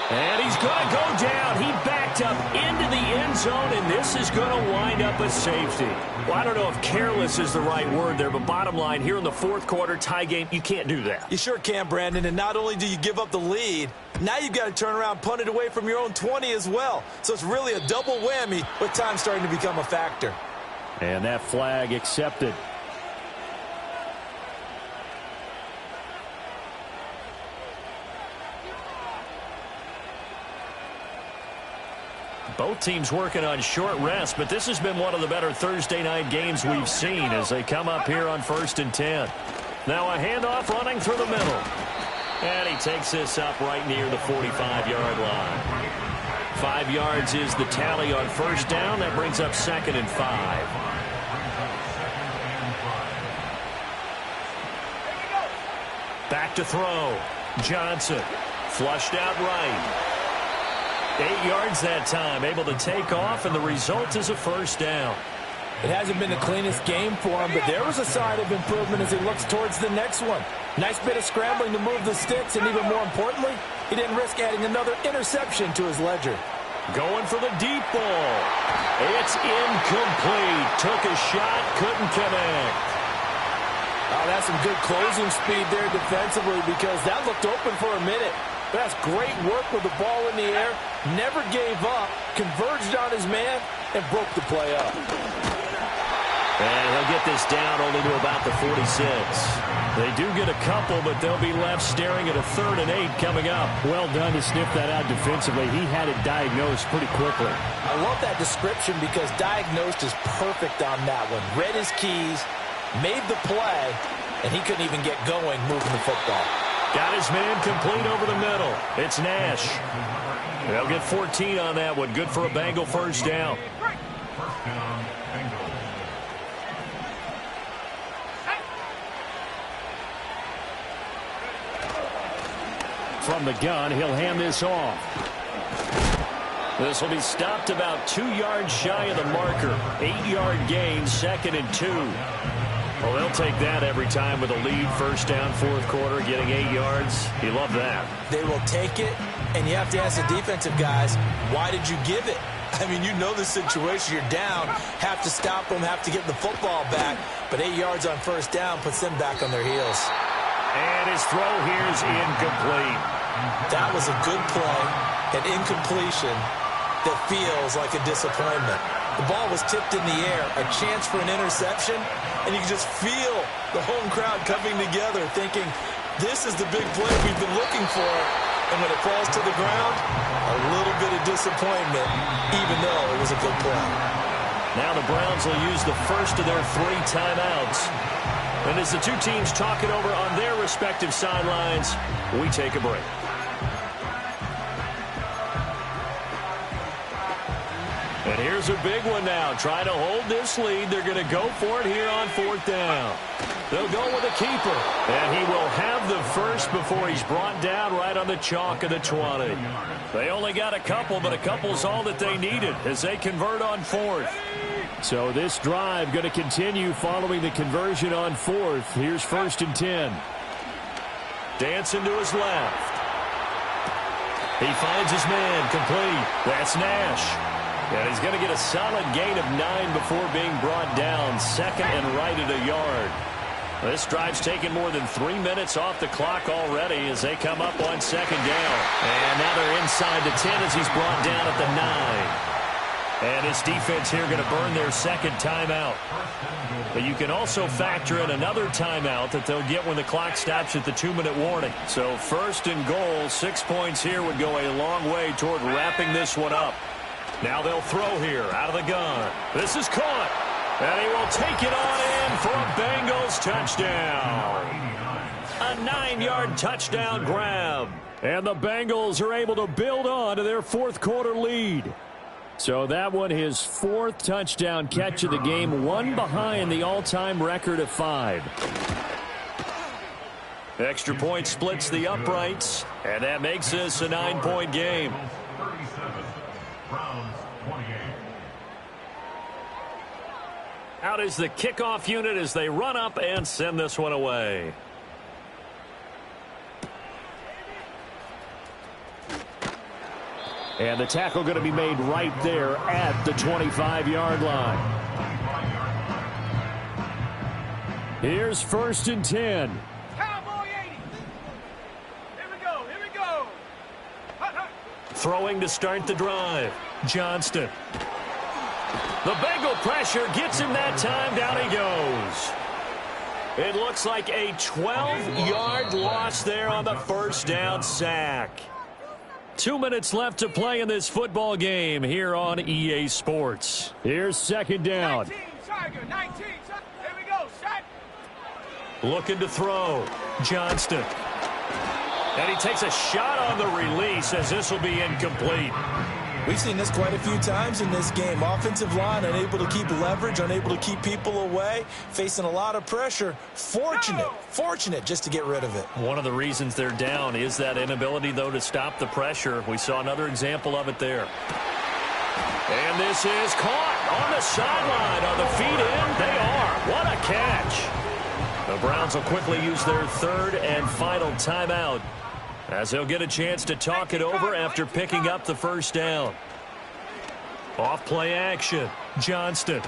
And he's going to go down. He backed up into the end zone, and this is going to wind up a safety. Well, I don't know if careless is the right word there, but bottom line, here in the 4th quarter, tie game, you can't do that. You sure can, Brandon, and not only do you give up the lead, now you've got to turn around and punt it away from your own 20 as well. So it's really a double whammy with time starting to become a factor. And that flag accepted. Both teams working on short rest, but this has been one of the better Thursday night games we've seen as they come up here on 1st and 10. Now a handoff running through the middle. And he takes this up right near the 45-yard line. 5 yards is the tally on 1st down. That brings up 2nd and 5. Back to throw. Johnson flushed out right. 8 yards that time, able to take off, and the result is a first down. It hasn't been the cleanest game for him, but there was a sign of improvement as he looks towards the next one. Nice bit of scrambling to move the sticks, and even more importantly, he didn't risk adding another interception to his ledger. Going for the deep ball. It's incomplete. Took a shot, couldn't connect. Oh, that's some good closing speed there defensively because that looked open for a minute. That's great work with the ball in the air. Never gave up, converged on his man, and broke the play up. And he'll get this down only to about the 46. They do get a couple, but they'll be left staring at a 3rd and 8 coming up. Well done to sniff that out defensively. He had it diagnosed pretty quickly. I love that description because diagnosed is perfect on that one. Read his keys, made the play, and he couldn't even get going moving the football. Got his man complete over the middle. It's Nash. They'll get 14 on that one. Good for a Bengal first down. First down, Bengals. From the gun, he'll hand this off. This will be stopped about 2 yards shy of the marker. 8-yard gain, 2nd and 2. Well, they'll take that every time with a lead. First down, 4th quarter, getting 8 yards. You love that. They will take it, and you have to ask the defensive guys, why did you give it? I mean, you know the situation. You're down, have to stop them, have to get the football back. But 8 yards on first down puts them back on their heels. And his throw here is incomplete. That was a good play, an incompletion that feels like a disappointment. The ball was tipped in the air, a chance for an interception, and you can just feel the home crowd coming together thinking, this is the big play we've been looking for. And when it falls to the ground, a little bit of disappointment, even though it was a good play. Now the Browns will use the first of their 3 timeouts. And as the two teams talk it over on their respective sidelines, we take a break. And here's a big one now. Trying to hold this lead. They're going to go for it here on 4th down. They'll go with a keeper. And he will have the first before he's brought down right on the chalk of the 20. They only got a couple, but a couple's all that they needed as they convert on 4th. So this drive going to continue following the conversion on 4th. Here's 1st and 10. Dancing to his left. He finds his man complete. That's Nash. And he's going to get a solid gain of 9 before being brought down. 2nd and right at a yard. This drive's taken more than 3 minutes off the clock already as they come up on 2nd down. And now they're inside the 10 as he's brought down at the 9. And his defense here going to burn their 2nd timeout. But you can also factor in another timeout that they'll get when the clock stops at the 2-minute warning. So 1st and goal, 6 points here would go a long way toward wrapping this one up. Now they'll throw here out of the gun. This is caught. And he will take it on in for a Bengals touchdown. A 9-yard touchdown grab. And the Bengals are able to build on to their 4th quarter lead. So that one, his 4th touchdown catch of the game, one behind the all-time record of 5. Extra point splits the uprights, and that makes this a 9-point game. 37, Browns 28. Out is the kickoff unit as they run up and send this one away. And the tackle going to be made right there at the 25-yard line. Here's 1st and 10. Cowboy 80. Here we go. Here we go. Hut, hut. Throwing to start the drive. Johnston. The Bengal pressure gets him that time. Down he goes. It looks like a 12-yard loss there on the 1st down sack. 2 minutes left to play in this football game here on EA Sports. Here's 2nd down. 19, Tiger, 19. Here we go, set. Looking to throw. Johnston. And he takes a shot on the release as this will be incomplete. We've seen this quite a few times in this game. Offensive line unable to keep leverage, unable to keep people away, facing a lot of pressure. Fortunate just to get rid of it. One of the reasons they're down is that inability, though, to stop the pressure. We saw another example of it there. And this is caught on the sideline. Are the feet in? They are. What a catch. The Browns will quickly use their third and final timeout, as they'll get a chance to talk it over after picking up the first down. Off play action. Johnston.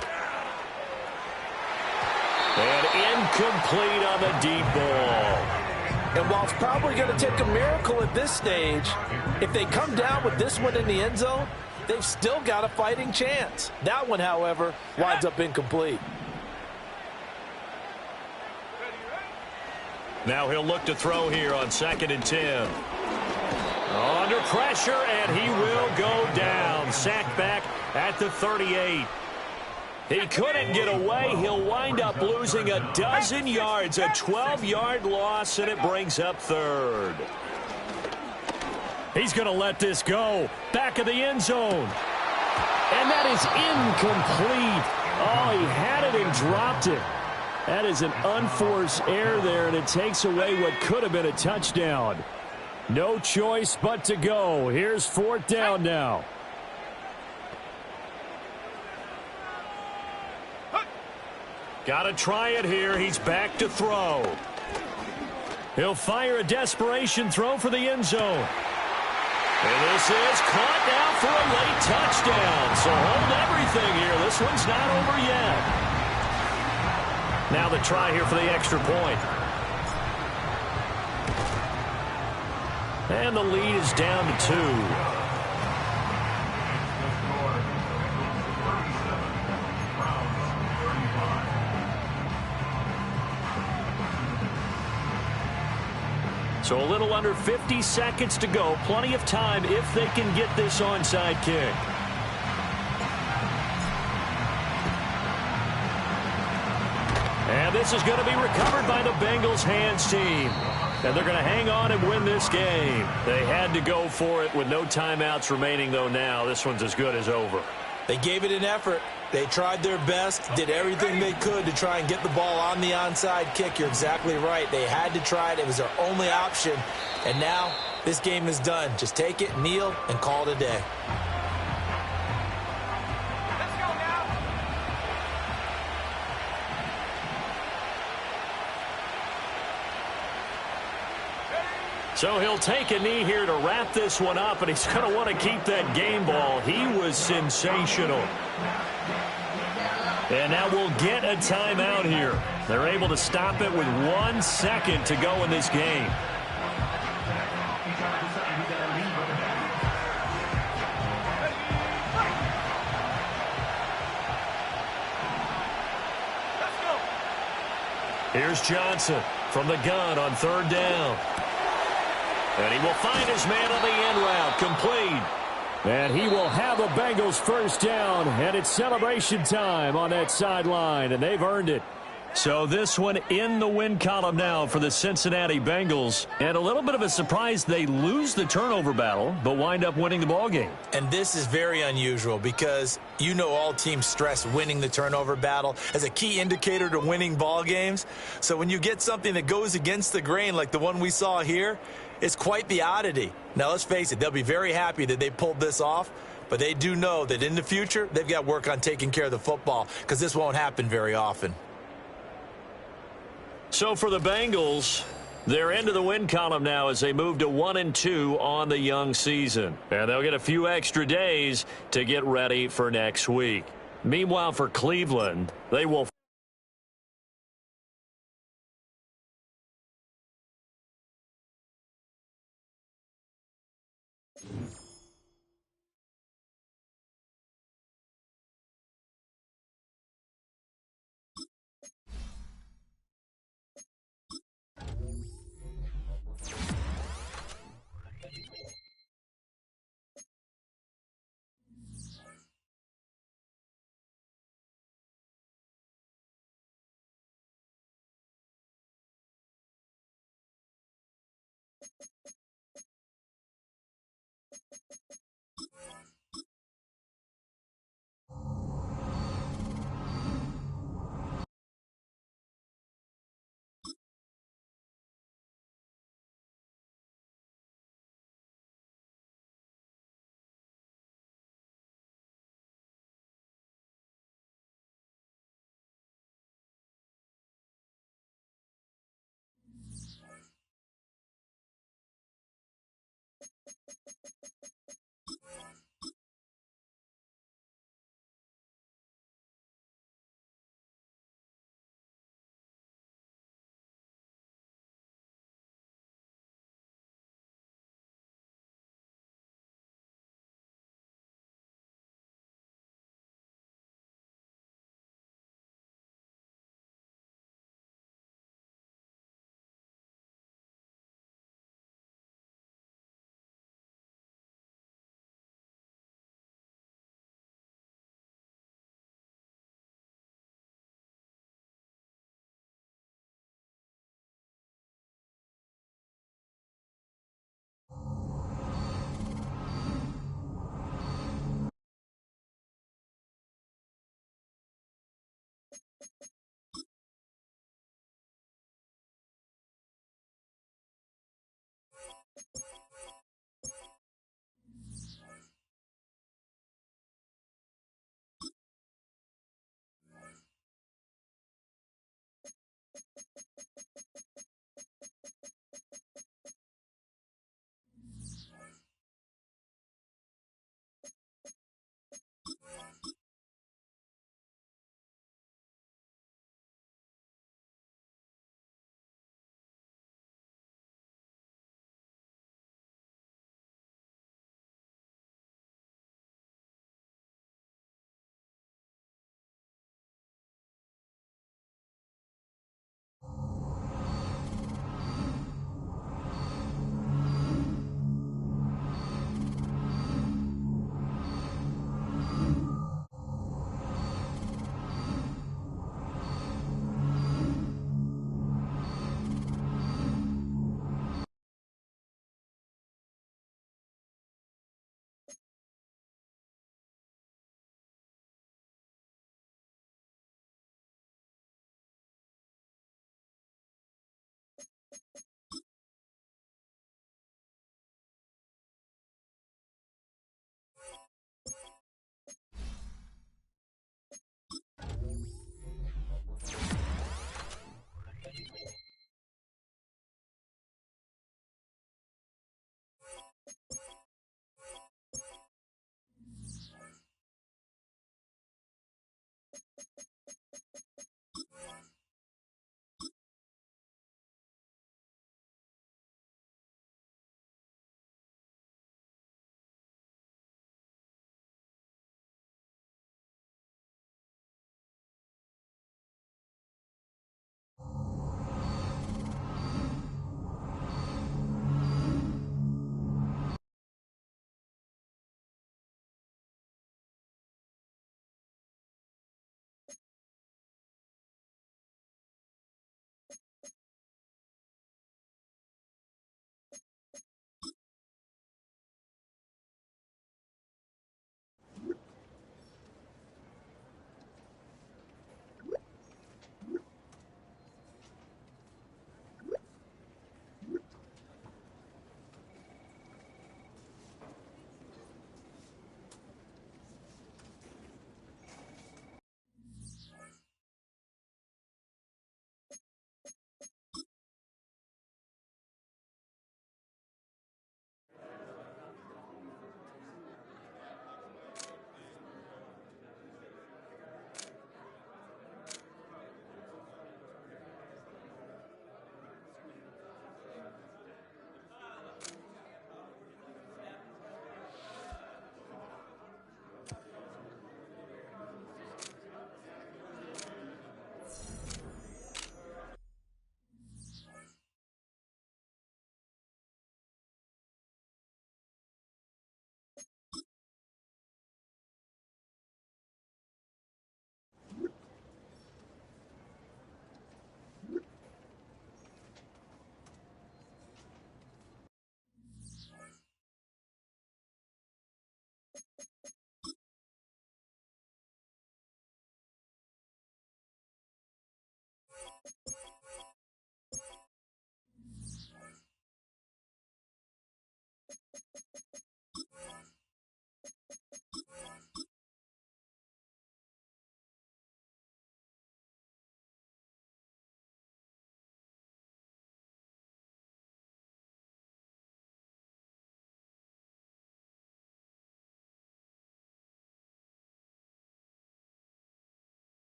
And incomplete on the deep ball. And while it's probably going to take a miracle at this stage, if they come down with this one in the end zone, they've still got a fighting chance. That one, however, winds up incomplete. Now he'll look to throw here on 2nd and 10. Under pressure, and he will go down. Sacked back at the 38. He couldn't get away. He'll wind up losing a dozen yards, a 12-yard loss, and it brings up third. He's going to let this go. Back of the end zone. And that is incomplete. Oh, he had it and dropped it. That is an unforced error there, and it takes away what could have been a touchdown. No choice but to go. Here's 4th down now. Got to try it here. He's back to throw. He'll fire a desperation throw for the end zone. And this is caught now for a late touchdown. So hold everything here. This one's not over yet. Now the try here for the extra point. And the lead is down to 2. So a little under 50 seconds to go. Plenty of time if they can get this onside kick. And this is going to be recovered by the Bengals hands team. And they're going to hang on and win this game. They had to go for it with no timeouts remaining, though, now. This one's as good as over. They gave it an effort. They tried their best, did everything they could to try and get the ball on the onside kick. You're exactly right. They had to try it. It was their only option. And now this game is done. Just take it, kneel, and call it a day. So he'll take a knee here to wrap this one up, and he's going to want to keep that game ball. He was sensational. And now we'll get a timeout here. They're able to stop it with 1 second to go in this game. Here's Johnson from the gun on 3rd down. And he will find his man on the end route, complete. And he will have the Bengals first down, and it's celebration time on that sideline, and they've earned it. So this one in the win column now for the Cincinnati Bengals. And a little bit of a surprise, they lose the turnover battle, but wind up winning the ballgame. And this is very unusual because you know all teams stress winning the turnover battle as a key indicator to winning ball games. So when you get something that goes against the grain like the one we saw here, it's quite the oddity. Now, let's face it, they'll be very happy that they pulled this off, but they do know that in the future, they've got work on taking care of the football because this won't happen very often. So for the Bengals, they're into the win column now as they move to 1-2 on the young season. And they'll get a few extra days to get ready for next week. Meanwhile, for Cleveland, they will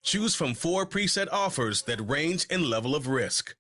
Choose from 4 preset offers that range in level of risk.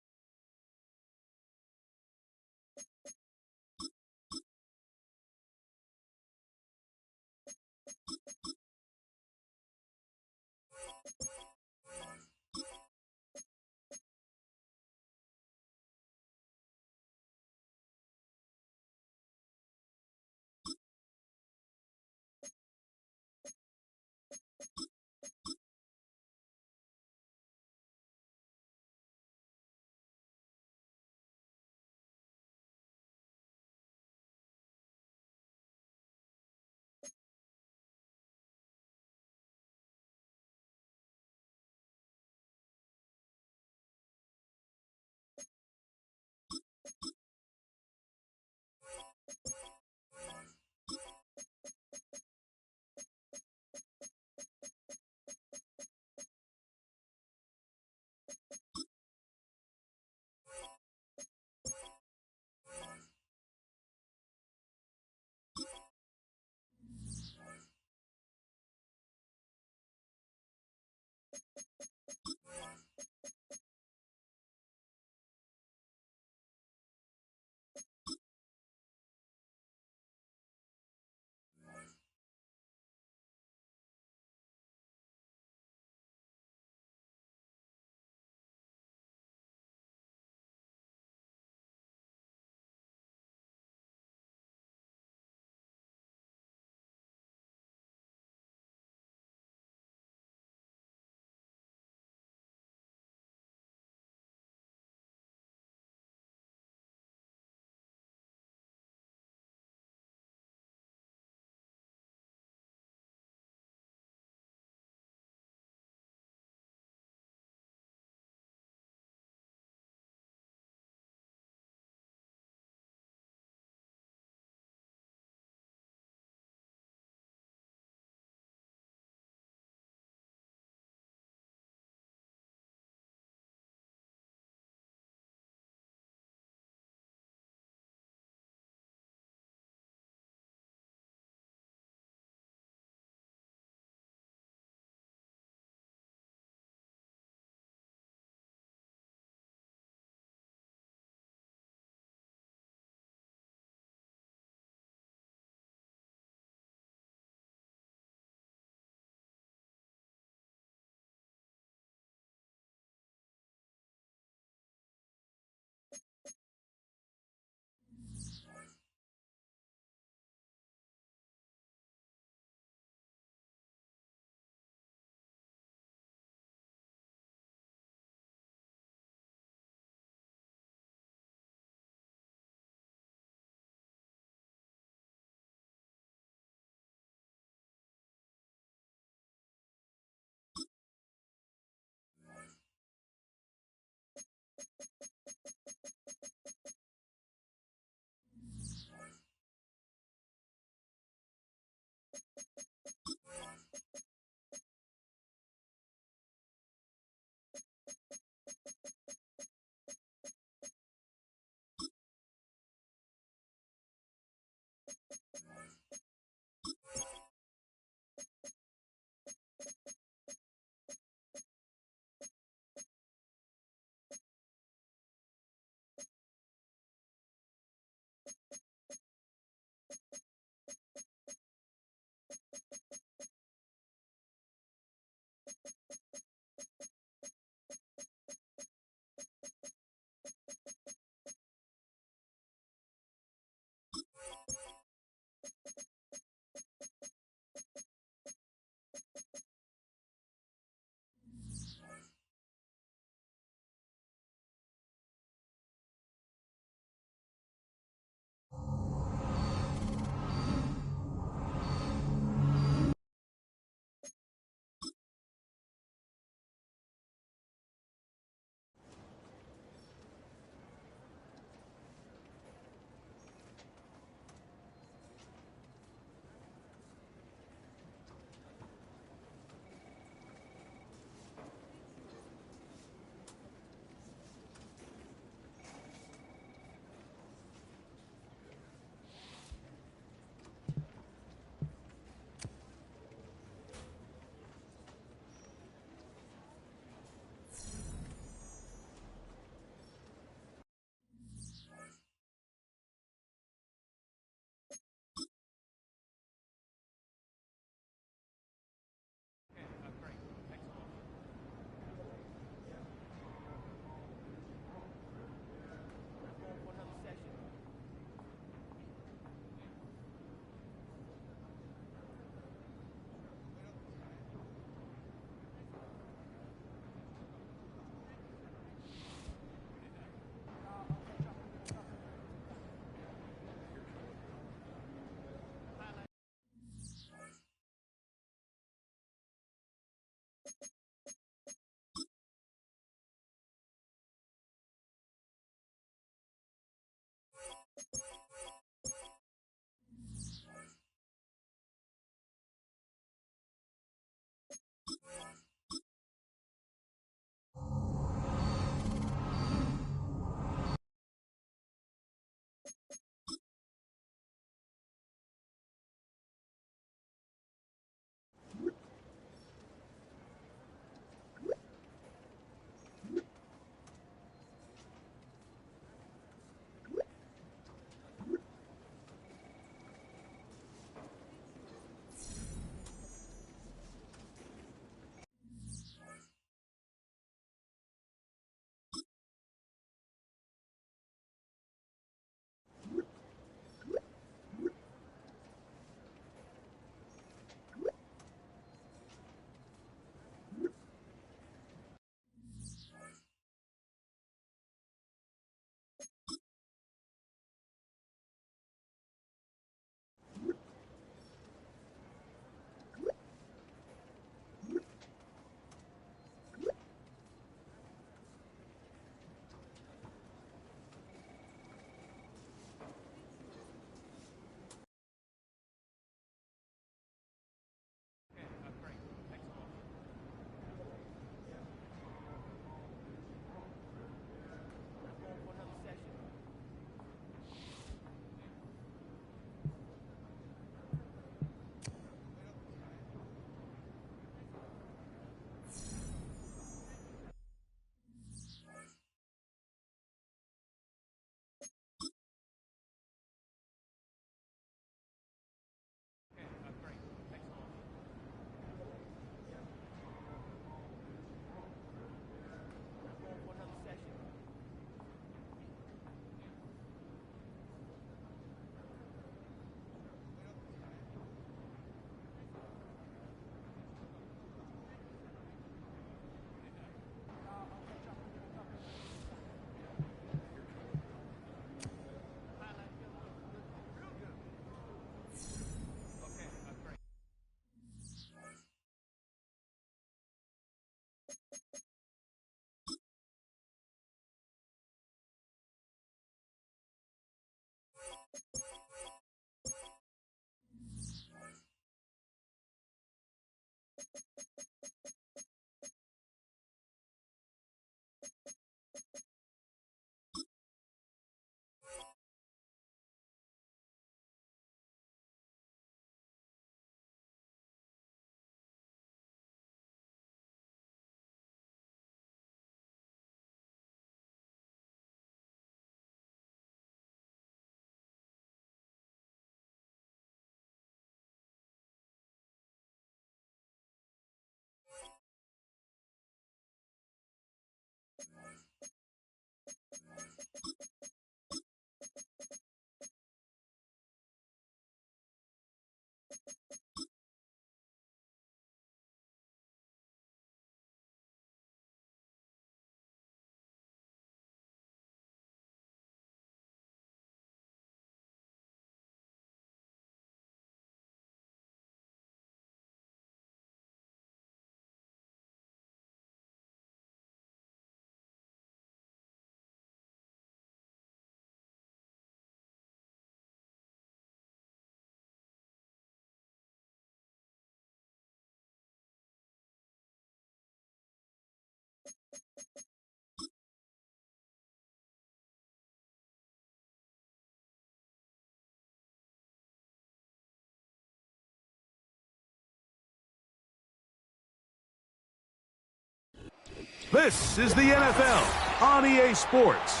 This is the NFL on EA Sports,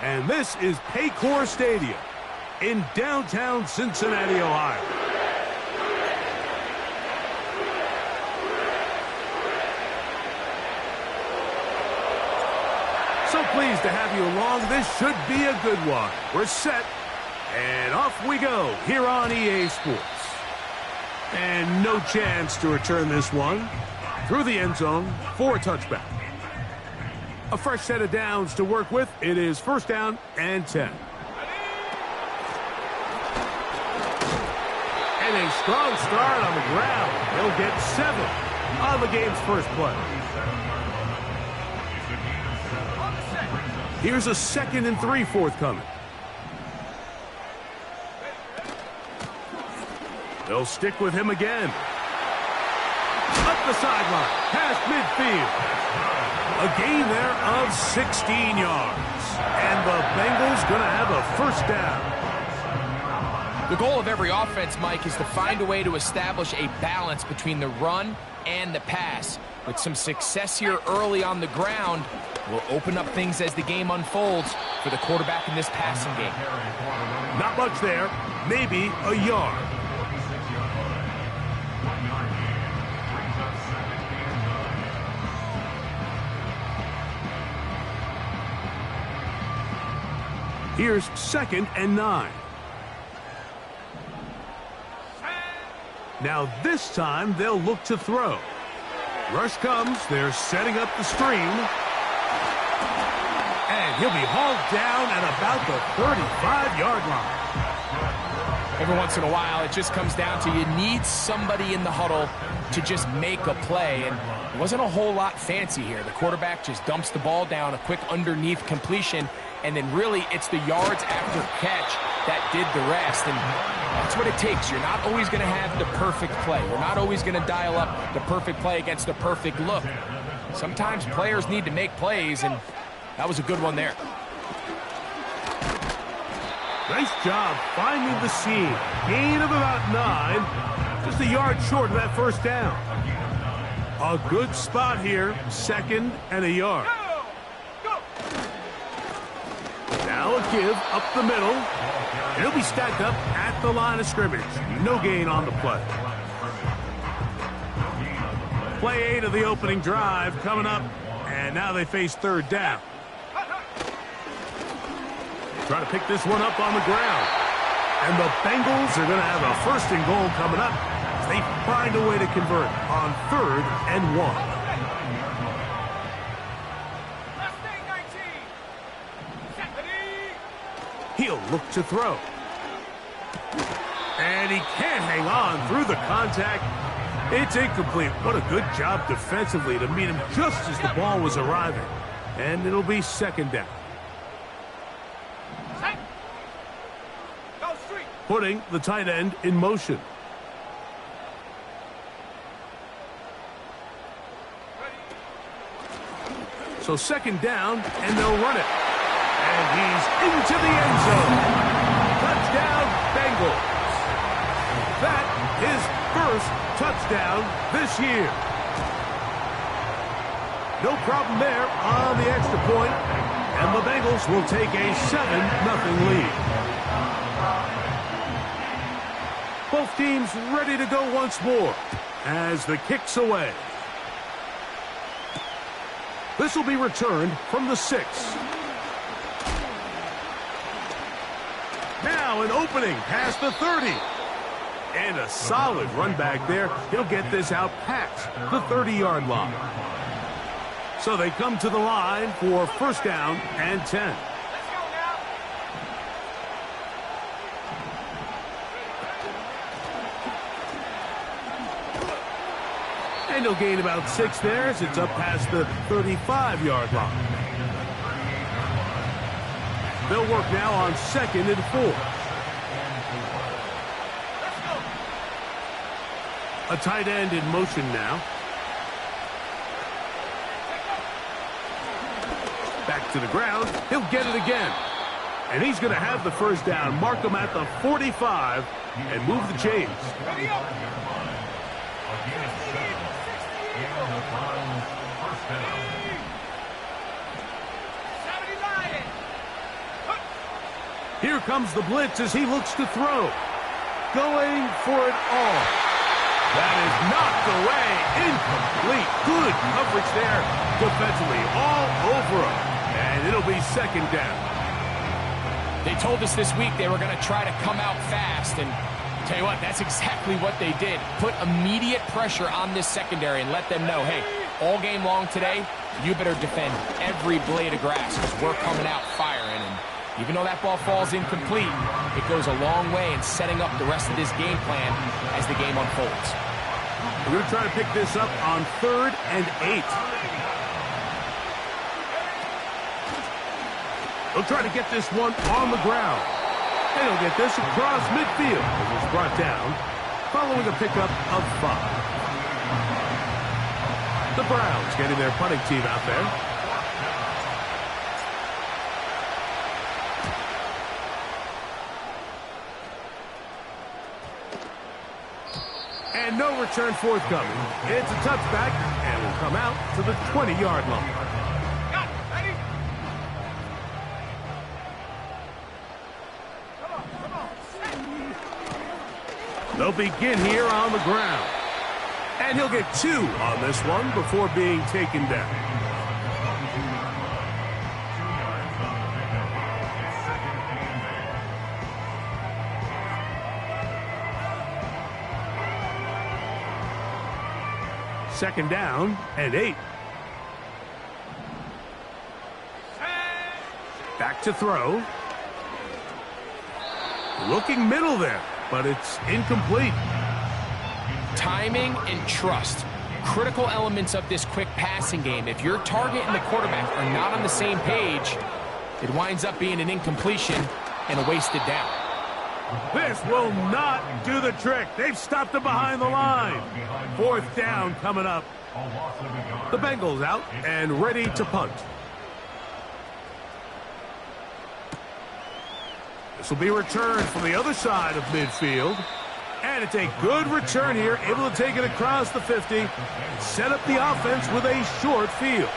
and this is Paycor Stadium in downtown Cincinnati, Ohio. So pleased to have you along. This should be a good one. We're set, and off we go here on EA Sports. And no chance to return this one through the end zone for a touchback. A fresh set of downs to work with. It is first down and 10. And a strong start on the ground. He'll get 7 on the game's first play. Here's a 2nd and 3 forthcoming. They'll stick with him again. Up the sideline, past midfield. A gain there of 16 yards. And the Bengals going to have a first down. The goal of every offense, Mike, is to find a way to establish a balance between the run and the pass. With some success here early on the ground, will open up things as the game unfolds for the quarterback in this passing game. Not much there. Maybe a yard. Here's 2nd and 9. Now this time they'll look to throw. Rush comes. They're setting up the screen. And he'll be hauled down at about the 35-yard line. Every once in a while, it just comes down to you need somebody in the huddle to just make a play. And it wasn't a whole lot fancy here. The quarterback just dumps the ball down, a quick underneath completion, and then really it's the yards after catch that did the rest. And that's what it takes. You're not always going to have the perfect play. You're not always going to dial up the perfect play against the perfect look. Sometimes players need to make plays, and that was a good one there. Nice job finding the seam. Gain of about 9. Just a yard short of that first down. A good spot here. 2nd and a yard. Now a give up the middle. And he'll be stacked up at the line of scrimmage. No gain on the play. Play 8 of the opening drive coming up. And now they face 3rd down. Trying to pick this one up on the ground. And the Bengals are going to have a 1st and goal coming up as they find a way to convert on 3rd and 1. He'll look to throw. And he can't hang on through the contact. It's incomplete. What a good job defensively to meet him just as the ball was arriving. And it'll be 2nd down. putting the tight end in motion. So second down, and they'll run it. And he's into the end zone. Touchdown, Bengals. That is first touchdown this year. No problem there on the extra point, and the Bengals will take a 7-0 lead. Both teams ready to go once more as the kick's away. This will be returned from the 6. Now an opening past the 30. And a solid run back there. He'll get this out past the 30-yard line. So they come to the line for first down and 10. And he'll gain about 6 there as it's up past the 35-yard line. They'll work now on 2nd and 4. A tight end in motion now. Back to the ground. He'll get it again. And he's going to have the first down. Mark him at the 45 and move the chains. Here comes the blitz as he looks to throw. Going for it all. That is knocked away. Incomplete. Good coverage there defensively. All over him. And it'll be second down. They told us this week they were going to try to come out fast. And tell you what, that's exactly what they did. Put immediate pressure on this secondary and let them know, hey, all game long today, you better defend every blade of grass because we're coming out firing. And even though that ball falls incomplete, it goes a long way in setting up the rest of this game plan as the game unfolds. We're going to try to pick this up on 3rd and 8. They'll try to get this one on the ground. And he'll get this across midfield as it's brought down following a pickup of 5. The Browns getting their punting team out there. And no return forthcoming. It's a touchback and will come out to the 20-yard line. They'll begin here on the ground. And he'll get 2 on this one before being taken down. Second down and 8. Back to throw. Looking middle there, but it's incomplete. Timing and trust. Critical elements of this quick passing game. If your target and the quarterback are not on the same page, it winds up being an incompletion and a wasted down. This will not do the trick. They've stopped him behind the line. 4th down coming up. The Bengals out and ready to punt. This will be returned from the other side of midfield. And it's a good return here, able to take it across the 50. Set up the offense with a short field.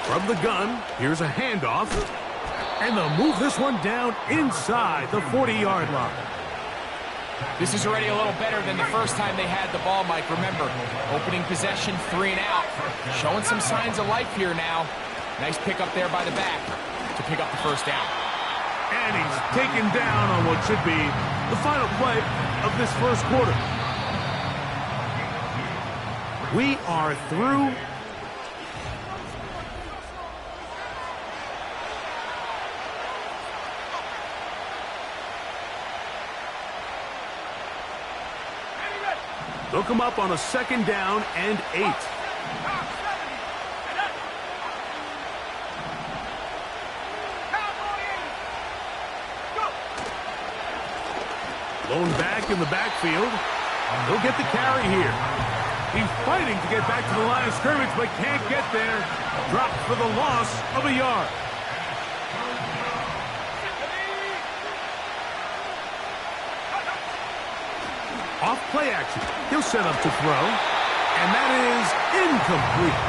From the gun, here's a handoff. And they'll move this one down inside the 40-yard line. This is already a little better than the first time they had the ball, Mike. Remember, opening possession, 3 and out. Showing some signs of life here now. Nice pick up there by the back to pick up the first down. And he's taken down on what should be the final play of this first quarter. We are through. They'll come up on a second down and 8. Blown back in the backfield. He'll get the carry here. He's fighting to get back to the line of scrimmage, but can't get there. Dropped for the loss of a yard. Off play action. He'll set up to throw. And that is incomplete.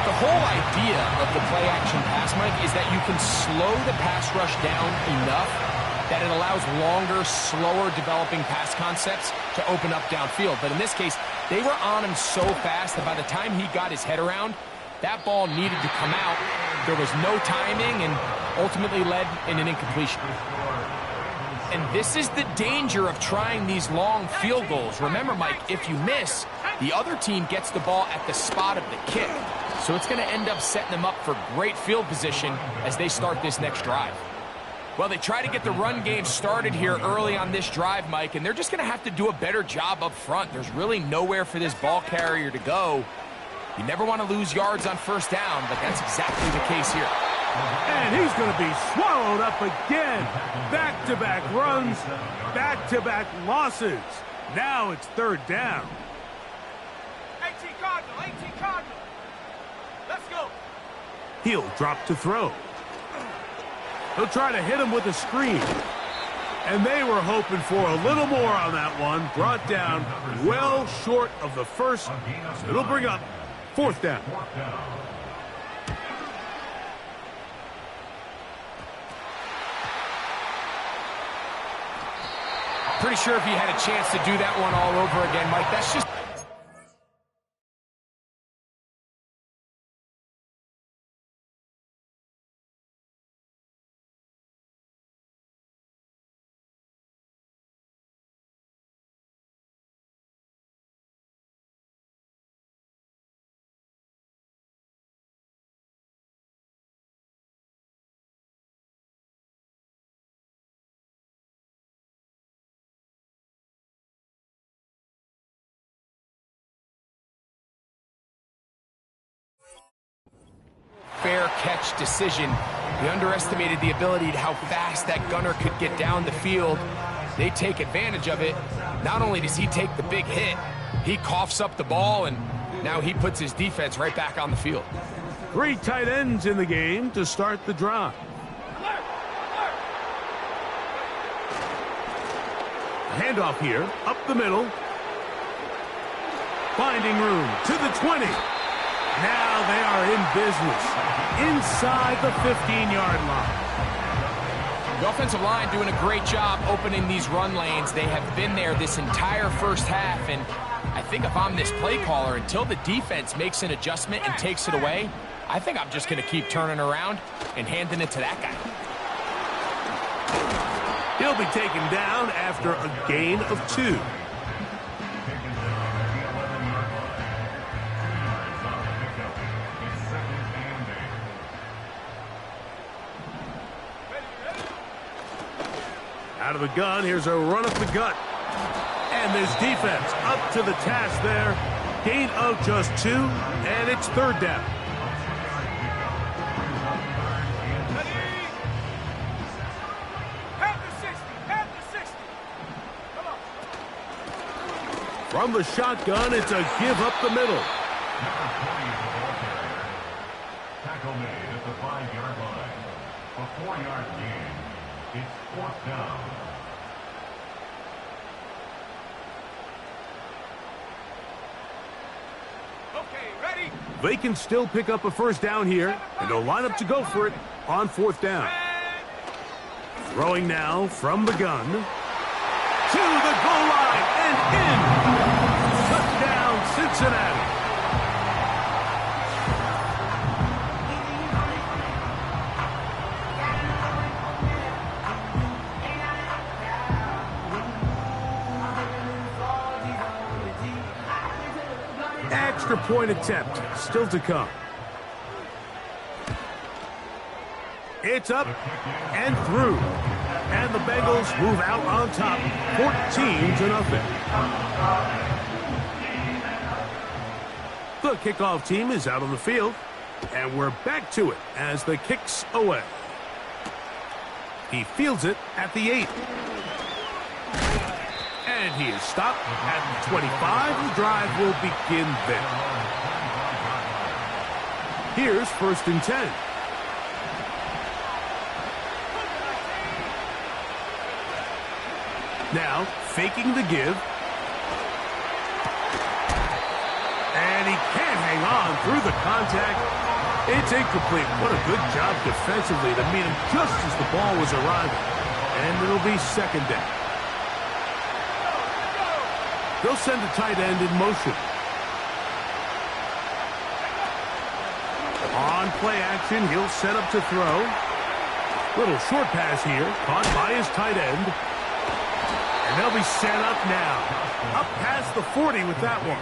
The whole idea of the play action pass, Mike, is that you can slow the pass rush down enough that it allows longer, slower developing pass concepts to open up downfield. But in this case, they were on him so fast that by the time he got his head around, that ball needed to come out. There was no timing and ultimately led in an incompletion. And this is the danger of trying these long field goals. Remember, Mike, if you miss, the other team gets the ball at the spot of the kick. So it's going to end up setting them up for great field position as they start this next drive. Well, they try to get the run game started here early on this drive, Mike, and they're just going to have to do a better job up front. There's really nowhere for this ball carrier to go. You never want to lose yards on first down, but that's exactly the case here. And he's going to be swallowed up again. Back-to-back runs, back-to-back losses. Now it's third down. 18 Cardinal. Let's go. He'll drop to throw. He'll try to hit him with a screen. And they were hoping for a little more on that one. Brought down well short of the first. So it'll bring up fourth down. Pretty sure if he had a chance to do that one all over again, Mike, that's just... fair catch decision. He underestimated the ability to how fast that gunner could get down the field. They take advantage of it. Not only does he take the big hit, he coughs up the ball, and now he puts his defense right back on the field. 3 tight ends in the game to start the drive. Handoff here, up the middle. Finding room to the 20. Now they are in business inside the 15-yard line. The offensive line doing a great job opening these run lanes. They have been there this entire first half, and I think if I'm this play caller, until the defense makes an adjustment and takes it away, I think I'm just going to keep turning around and handing it to that guy. He'll be taken down after a gain of 2. Out of the gun, here's a run up the gut. And this defense up to the task there. Gain of just 2, and it's third down. From the shotgun, it's a give up the middle. Tackle made at the 5-yard line. A 4-yard gain. It's fourth down. Okay, ready? They can still pick up a first down here, and they'll line up to go for it on fourth down. Throwing now from the gun. To the goal line and in. Touchdown, Cincinnati. Extra point attempt still to come. It's up and through. And the Bengals move out on top, 14-0. The kickoff team is out on the field, and we're back to it as the kick's away. He fields it at the 8. And he is stopped at the 25. The drive will begin there. Here's 1st and 10. Now, faking the give. And he can't hang on through the contact. It's incomplete. What a good job defensively to meet him just as the ball was arriving. And it'll be 2nd down. They'll send a tight end in motion. On play action, he'll set up to throw. Little short pass here, caught by his tight end. And they'll be set up now. Up past the 40 with that one.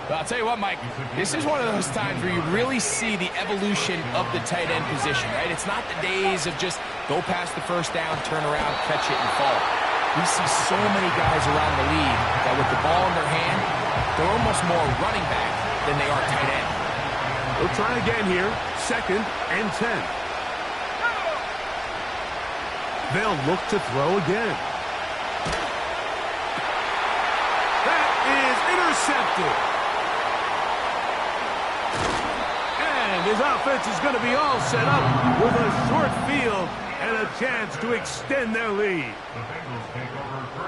Well, I'll tell you what, Mike, this is one of those times where you really see the evolution of the tight end position, right? It's not the days of just go past the 1st down, turn around, catch it, and fall. We see so many guys around the league that with the ball in their hand, they're almost more running back than they are tight end. We'll try again here. 2nd and 10. They'll look to throw again. That is intercepted. And his offense is going to be all set up with a short field and a chance to extend their lead.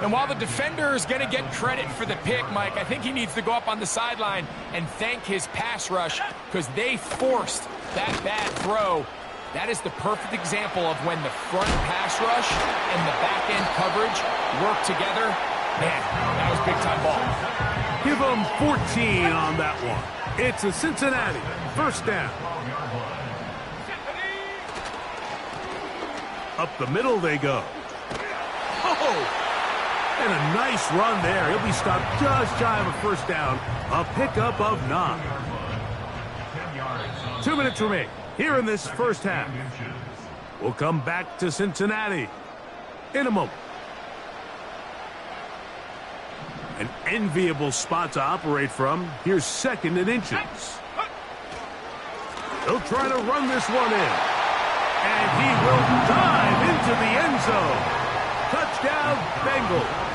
And while the defender is going to get credit for the pick, Mike, I think he needs to go up on the sideline and thank his pass rush because they forced that bad throw. That is the perfect example of when the front pass rush and the back-end coverage work together. Man, that was big-time ball. Give them 14 on that one. It's a Cincinnati 1st down. Up the middle they go. Oh! And a nice run there. He'll be stopped just shy of a 1st down. A pickup of 9. 2 minutes remain here in this 1st half. We'll come back to Cincinnati in a moment. An enviable spot to operate from. Here's 2nd and inches. They'll try to run this one in. And he will dive into the end zone. Touchdown, Bengals.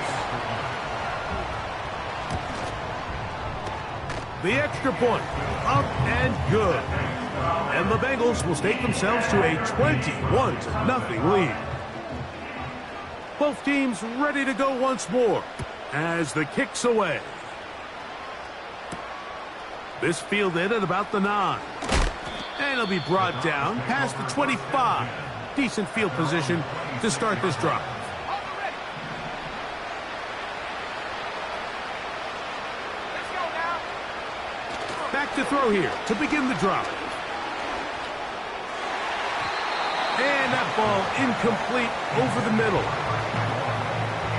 The extra point, up and good. And the Bengals will stake themselves to a 21-0 lead. Both teams ready to go once more as the kick's away. This fielded at about the 9. And it'll be brought down past the 25. Decent field position to start this drive. Back to throw here to begin the drive. And that ball incomplete over the middle.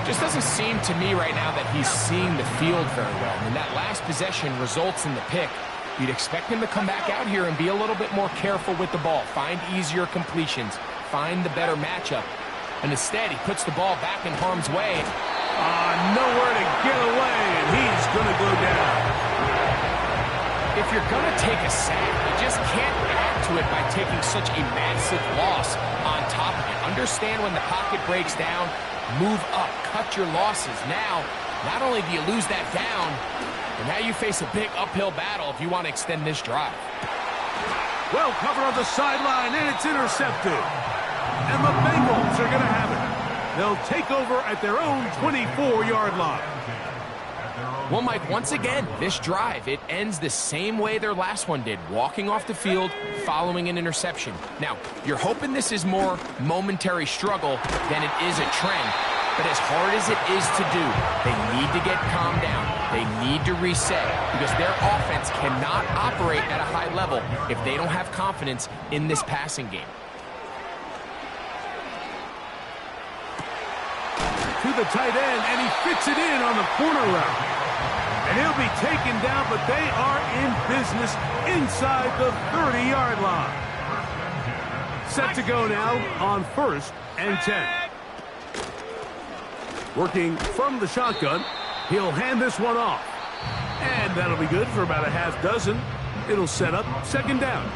Just doesn't seem to me right now that he's seeing the field very well. And that last possession results in the pick. You'd expect him to come back out here and be a little bit more careful with the ball. Find easier completions. Find the better matchup. And instead, he puts the ball back in harm's way. Nowhere to get away, and he's going to go down. If you're going to take a sack, you just can't add to it by taking such a massive loss on top of it. Understand when the pocket breaks down, move up, cut your losses. Now, not only do you lose that down, but now you face a big uphill battle if you want to extend this drive. Well covered on the sideline, and it's intercepted. And the Bengals are going to have it. They'll take over at their own 24-yard line. Well, Mike, once again, this drive, it ends the same way their last one did, walking off the field, following an interception. Now, you're hoping this is more momentary struggle than it is a trend, but as hard as it is to do, they need to get calmed down. They need to reset because their offense cannot operate at a high level if they don't have confidence in this passing game. To the tight end, and he fits it in on the corner route. And he'll be taken down, but they are in business inside the 30-yard line. Set to go now on 1st and 10. Working from the shotgun, he'll hand this one off. And that'll be good for about a half dozen. It'll set up 2nd down.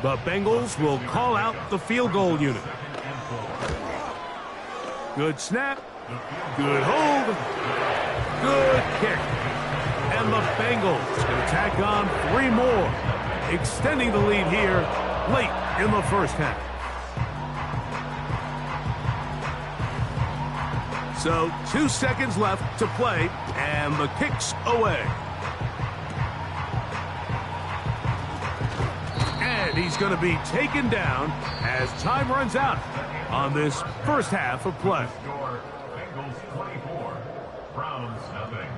The Bengals will call out the field goal unit. Good snap. Good hold. Good kick. And the Bengals can tack on 3 more, extending the lead here late in the first half. So 2 seconds left to play, and the kick's away. And he's going to be taken down as time runs out on this first half of play. Score, Bengals 24, Browns nothing.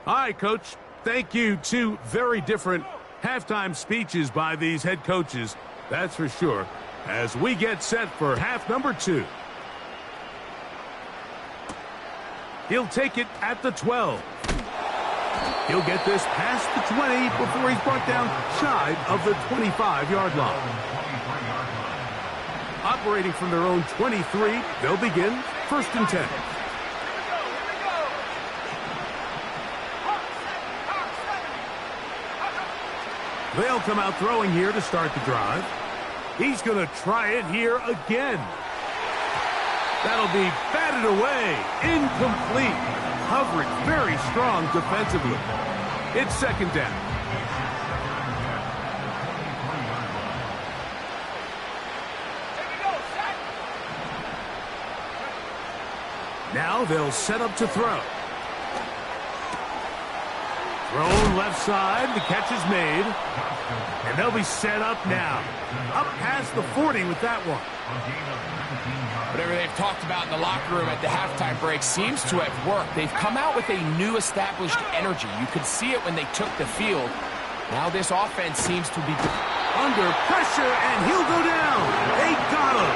All right, Coach. Thank you. 2 very different halftime speeches by these head coaches, that's for sure, as we get set for half number 2. He'll take it at the 12. He'll get this past the 20 before he's brought down shy of the 25-yard line. Operating from their own 23, they'll begin 1st and 10. They'll come out throwing here to start the drive. He's going to try it here again. That'll be batted away. Incomplete. Coverage very strong defensively. It's 2nd down. Now they'll set up to throw. Thrown left side. The catch is made. And they'll be set up now. Up past the 40 with that one. Whatever they've talked about in the locker room at the halftime break seems to have worked. They've come out with a new established energy. You could see it when they took the field. Now this offense seems to be under pressure, and he'll go down. They got him.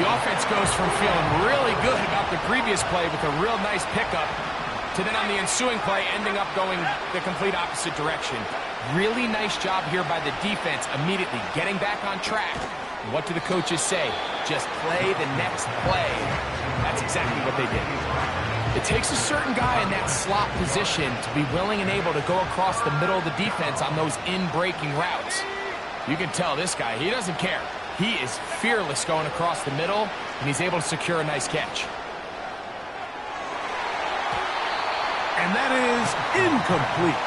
The offense goes from feeling really good about the previous play with a real nice pickup to then on the ensuing play ending up going the complete opposite direction. Really nice job here by the defense immediately getting back on track. What do the coaches say? Just play the next play. That's exactly what they did. It takes a certain guy in that slot position to be willing and able to go across the middle of the defense on those in-breaking routes. You can tell this guy, he doesn't care. He is fearless going across the middle, and he's able to secure a nice catch. And that is incomplete.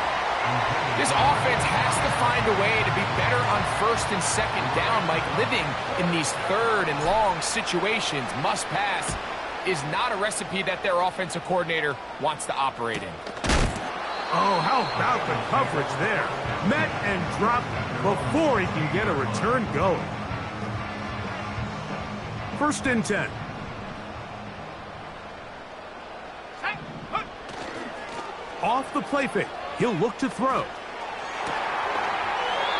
This offense has to find a way to be better on 1st and 2nd down, like living in these 3rd and long situations. Must pass is not a recipe that their offensive coordinator wants to operate in. Oh, how about the coverage there? Met and dropped before he can get a return going. 1st and 10. Off the play fake. He'll look to throw.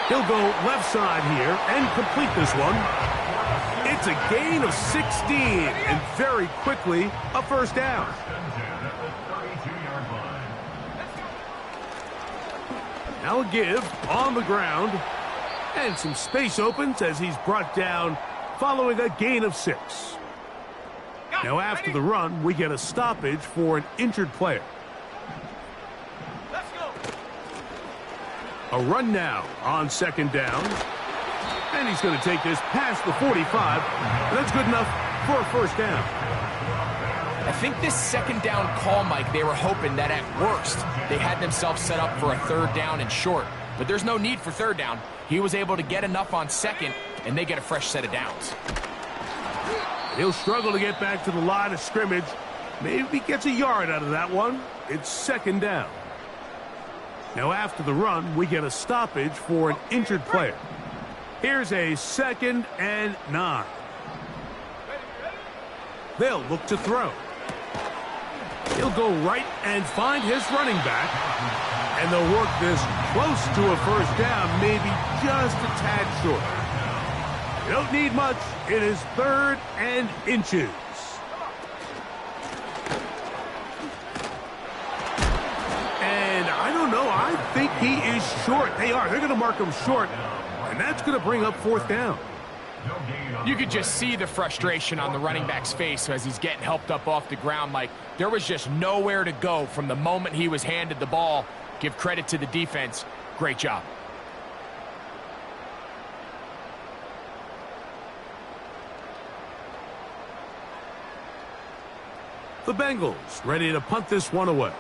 He'll go left side here and complete this one. It's a gain of 16, and very quickly, a 1st down. Now a give on the ground, and some space opens as he's brought down following a gain of 6. Now after the run, we get a stoppage for an injured player. A run now on 2nd down. And he's going to take this past the 45. And that's good enough for a 1st down. I think this 2nd down call, Mike, they were hoping that at worst they had themselves set up for a 3rd down and short. But there's no need for 3rd down. He was able to get enough on 2nd, and they get a fresh set of downs. He'll struggle to get back to the line of scrimmage. Maybe gets a yard out of that one. It's 2nd down. Now after the run, we get a stoppage for an injured player. Here's a 2nd and 9. They'll look to throw. He'll go right and find his running back. And they'll work this close to a 1st down, maybe just a tad short. They don't need much. It is 3rd and inches. And I don't know. I think he is short. They are. They're going to mark him short. And that's going to bring up 4th down. You could just see the frustration on the running back's face as he's getting helped up off the ground. Like, there was just nowhere to go from the moment he was handed the ball. Give credit to the defense. Great job. The Bengals ready to punt this one away.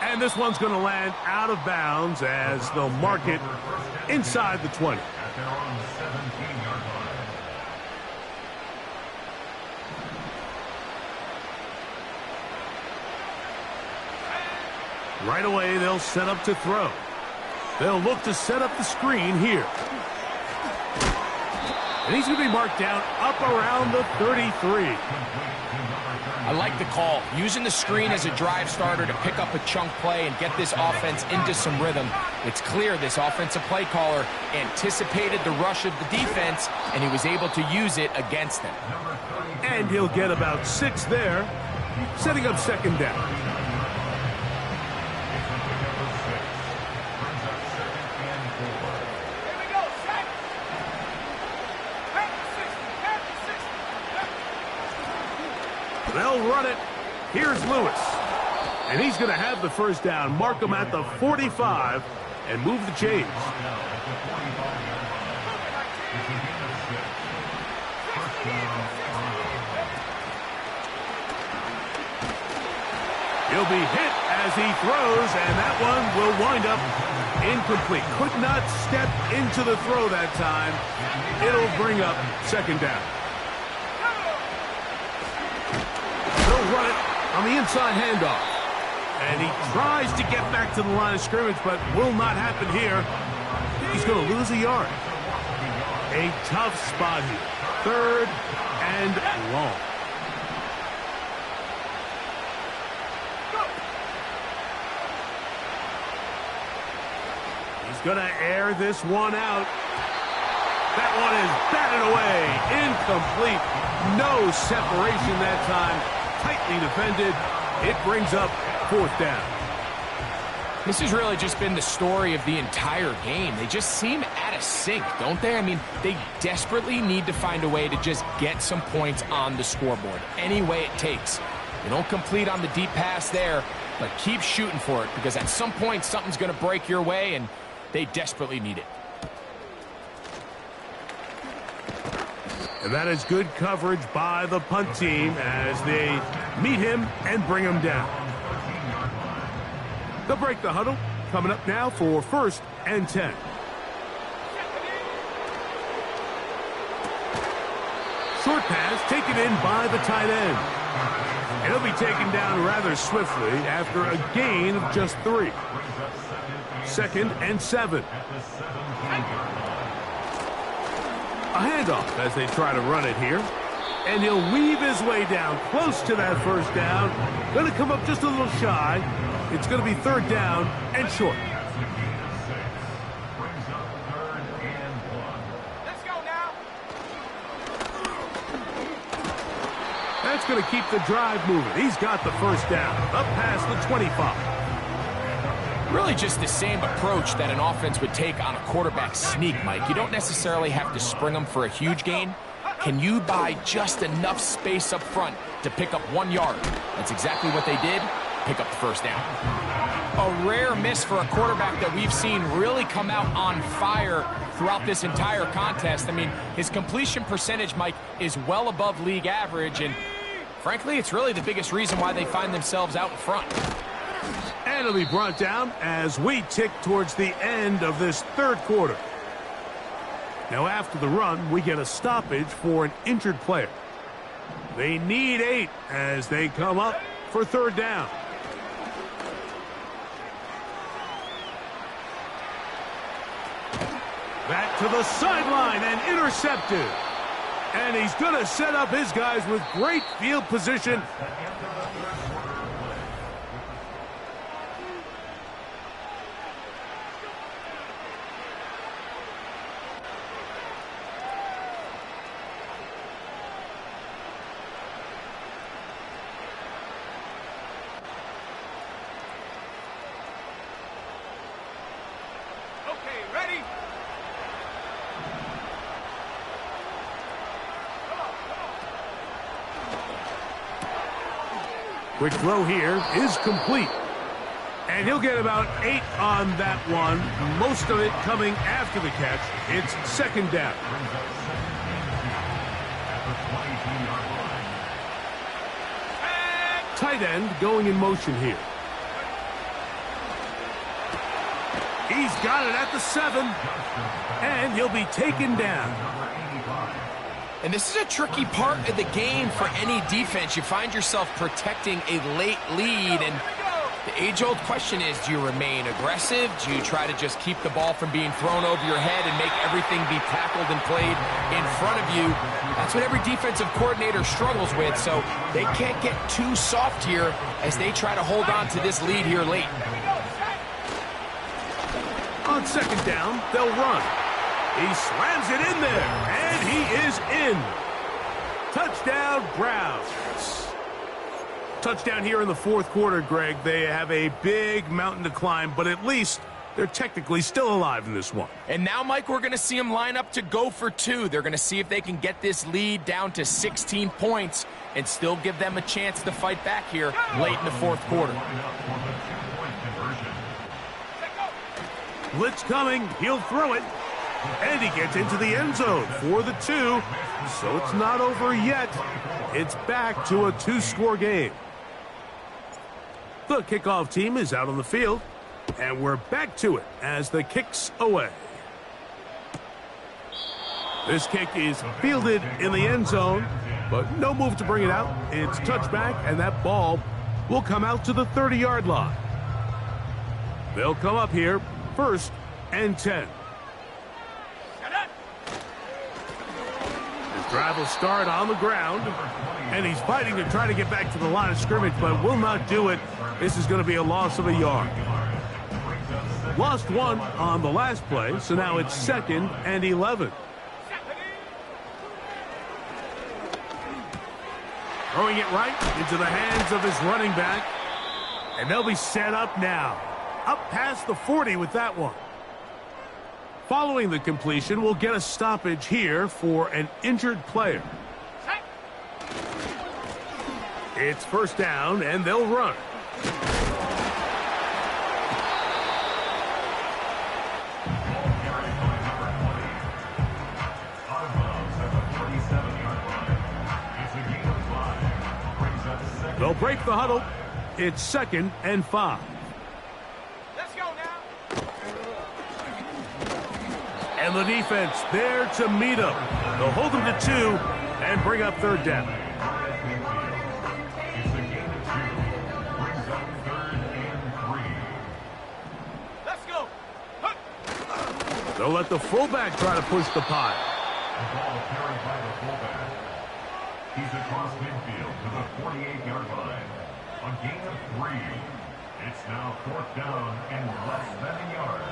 And this one's going to land out of bounds as they'll mark it inside the 20. At their own 17-yard line. Right away, they'll set up to throw. They'll look to set up the screen here. And he's going to be marked down up around the 33. I like the call. Using the screen as a drive starter to pick up a chunk play and get this offense into some rhythm. It's clear this offensive play caller anticipated the rush of the defense, and he was able to use it against them. And he'll get about 6 there, setting up second down. They'll run it. Here's Lewis. And he's going to have the first down. Mark him at the 45 and move the chains. He'll be hit as he throws, and that one will wind up incomplete. Could not step into the throw that time. It'll bring up second down. Run it on the inside handoff. And he tries to get back to the line of scrimmage, but will not happen here. He's going to lose a yard. A tough spot here. Third and long. He's going to air this one out. That one is batted away. Incomplete. No separation that time. Tightly defended. It brings up fourth down. This has really just been the story of the entire game. They just seem out of sync, don't they? I mean, they desperately need to find a way to just get some points on the scoreboard, any way it takes. They don't complete on the deep pass there, but keep shooting for it, because at some point something's going to break your way, and they desperately need it. And that is good coverage by the punt team as they meet him and bring him down. They'll break the huddle. Coming up now for 1st and 10. Short pass taken in by the tight end. And he'll be taken down rather swiftly after a gain of just 3. 2nd and 7. A handoff as they try to run it here. And he'll weave his way down close to that first down. Going to come up just a little shy. It's going to be 3rd down and short. Let's go now. That's going to keep the drive moving. He's got the first down up past the 25. Really just the same approach that an offense would take on a quarterback sneak, Mike. You don't necessarily have to spring them for a huge gain. Can you buy just enough space up front to pick up 1 yard? That's exactly what they did. Pick up the first down. A rare miss for a quarterback that we've seen really come out on fire throughout this entire contest. I mean, his completion percentage, Mike, is well above league average, and frankly, it's really the biggest reason why they find themselves out in front. And it'll be brought down as we tick towards the end of this 3rd quarter. Now after the run, we get a stoppage for an injured player. They need 8 as they come up for 3rd down. Back to the sideline and intercepted. And he's going to set up his guys with great field position. Quick throw here is complete. And he'll get about 8 on that one, most of it coming after the catch. It's second down. Tight end going in motion here. He's got it at the 7, and he'll be taken down. And this is a tricky part of the game for any defense. You find yourself protecting a late lead, and the age-old question is, do you remain aggressive? Do you try to just keep the ball from being thrown over your head and make everything be tackled and played in front of you? That's what every defensive coordinator struggles with, so they can't get too soft here as they try to hold on to this lead here late. On second down, they'll run. He slams it in there, and he is in. Touchdown, Browns. Touchdown here in the fourth quarter, Greg. They have a big mountain to climb, but at least they're technically still alive in this one. And now, Mike, we're going to see them line up to go for 2. They're going to see if they can get this lead down to 16 points and still give them a chance to fight back here late in the fourth quarter. Blitz coming. He'll throw it. And he gets into the end zone for the 2. So it's not over yet. It's back to a 2-score game. The kickoff team is out on the field. And we're back to it as the kick's away. This kick is fielded in the end zone, but no move to bring it out. It's touchback, and that ball will come out to the 30-yard line. They'll come up here, 1st and 10. His drive will start on the ground, and he's fighting to try to get back to the line of scrimmage, but will not do it. This is going to be a loss of a yard. Lost 1 on the last play, so now it's 2nd and 11. Throwing it right into the hands of his running back, and they'll be set up now. Up past the 40 with that one. Following the completion, we'll get a stoppage here for an injured player. It's 1st down, and they'll run. They'll break the huddle. It's 2nd and 5. Let's go now. And the defense there to meet them. They'll hold them to 2 and bring up 3rd down. Let's go. They'll let the fullback try to push the pile. The ball carried by the fullback. He's across midfield to the 48-yard line. A gain of 3. It's now 4th down and less than a yard.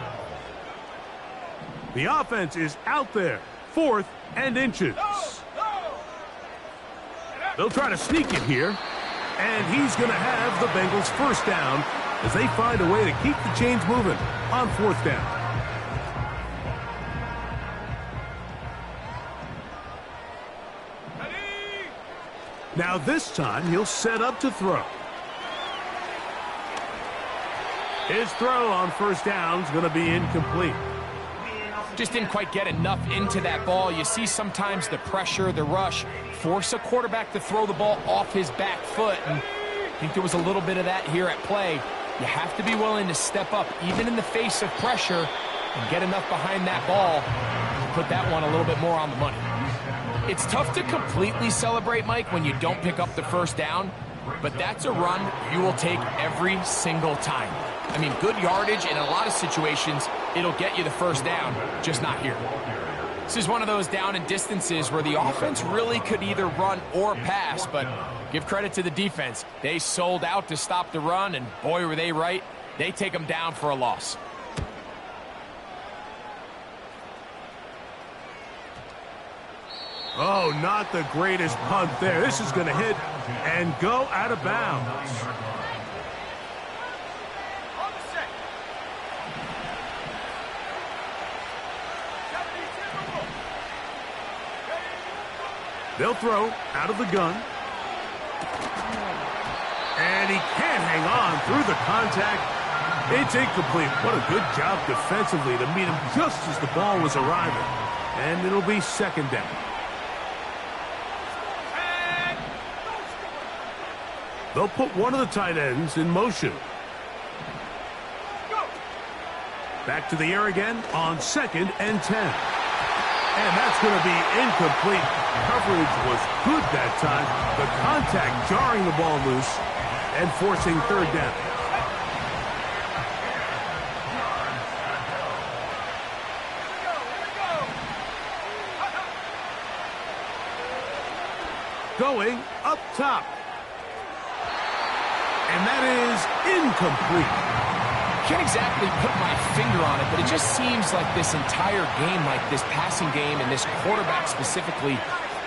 The offense is out there. 4th and inches. They'll try to sneak it here. And he's going to have the Bengals 1st down as they find a way to keep the chains moving on 4th down. Now this time he'll set up to throw. His throw on 1st down is going to be incomplete. Just didn't quite get enough into that ball. You see sometimes the pressure, the rush, force a quarterback to throw the ball off his back foot. And I think there was a little bit of that here at play. You have to be willing to step up, even in the face of pressure, and get enough behind that ball to put that one a little bit more on the money. It's tough to completely celebrate, Mike, when you don't pick up the 1st down, but that's a run you will take every single time. I mean, good yardage in a lot of situations, it'll get you the 1st down, just not here. This is one of those down and distances where the offense really could either run or pass, but give credit to the defense. They sold out to stop the run, and boy, were they right. They take them down for a loss. Oh, not the greatest punt there. This is going to hit and go out of bounds. They'll throw out of the gun. And he can't hang on through the contact. It's incomplete. What a good job defensively to meet him just as the ball was arriving. And it'll be second down. They'll put one of the tight ends in motion. Back to the air again on 2nd and 10. And that's going to be incomplete. Coverage was good that time. The contact jarring the ball loose and forcing third down. Going up top. And that is incomplete. Can't exactly put my finger on it, but it just seems like this entire game, like this passing game and this quarterback specifically,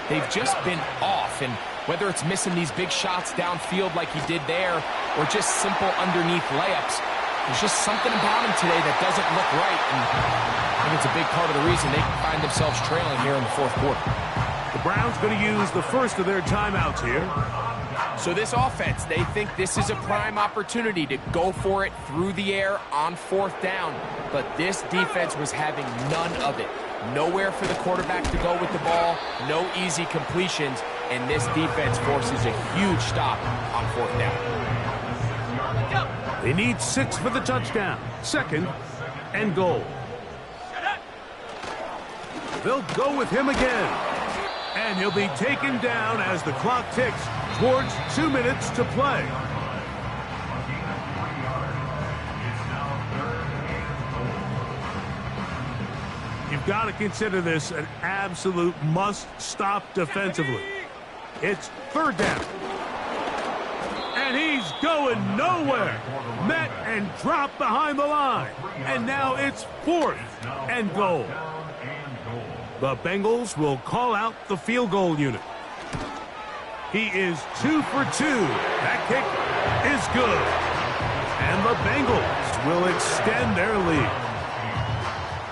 they've just been off. And whether it's missing these big shots downfield like he did there or just simple underneath layups, there's just something about him today that doesn't look right. And I think it's a big part of the reason they find themselves trailing here in the fourth quarter. The Browns going to use the first of their timeouts here. So this offense, they think this is a prime opportunity to go for it through the air on fourth down. But this defense was having none of it. Nowhere for the quarterback to go with the ball, no easy completions, and this defense forces a huge stop on fourth down. They need 6 for the touchdown. 2nd and goal. They'll go with him again. And he'll be taken down as the clock ticks towards 2 minutes to play. You've got to consider this an absolute must-stop defensively. It's third down. And he's going nowhere. Met and dropped behind the line. And now it's 4th and goal. The Bengals will call out the field goal unit. He is 2 for 2. That kick is good. And the Bengals will extend their lead.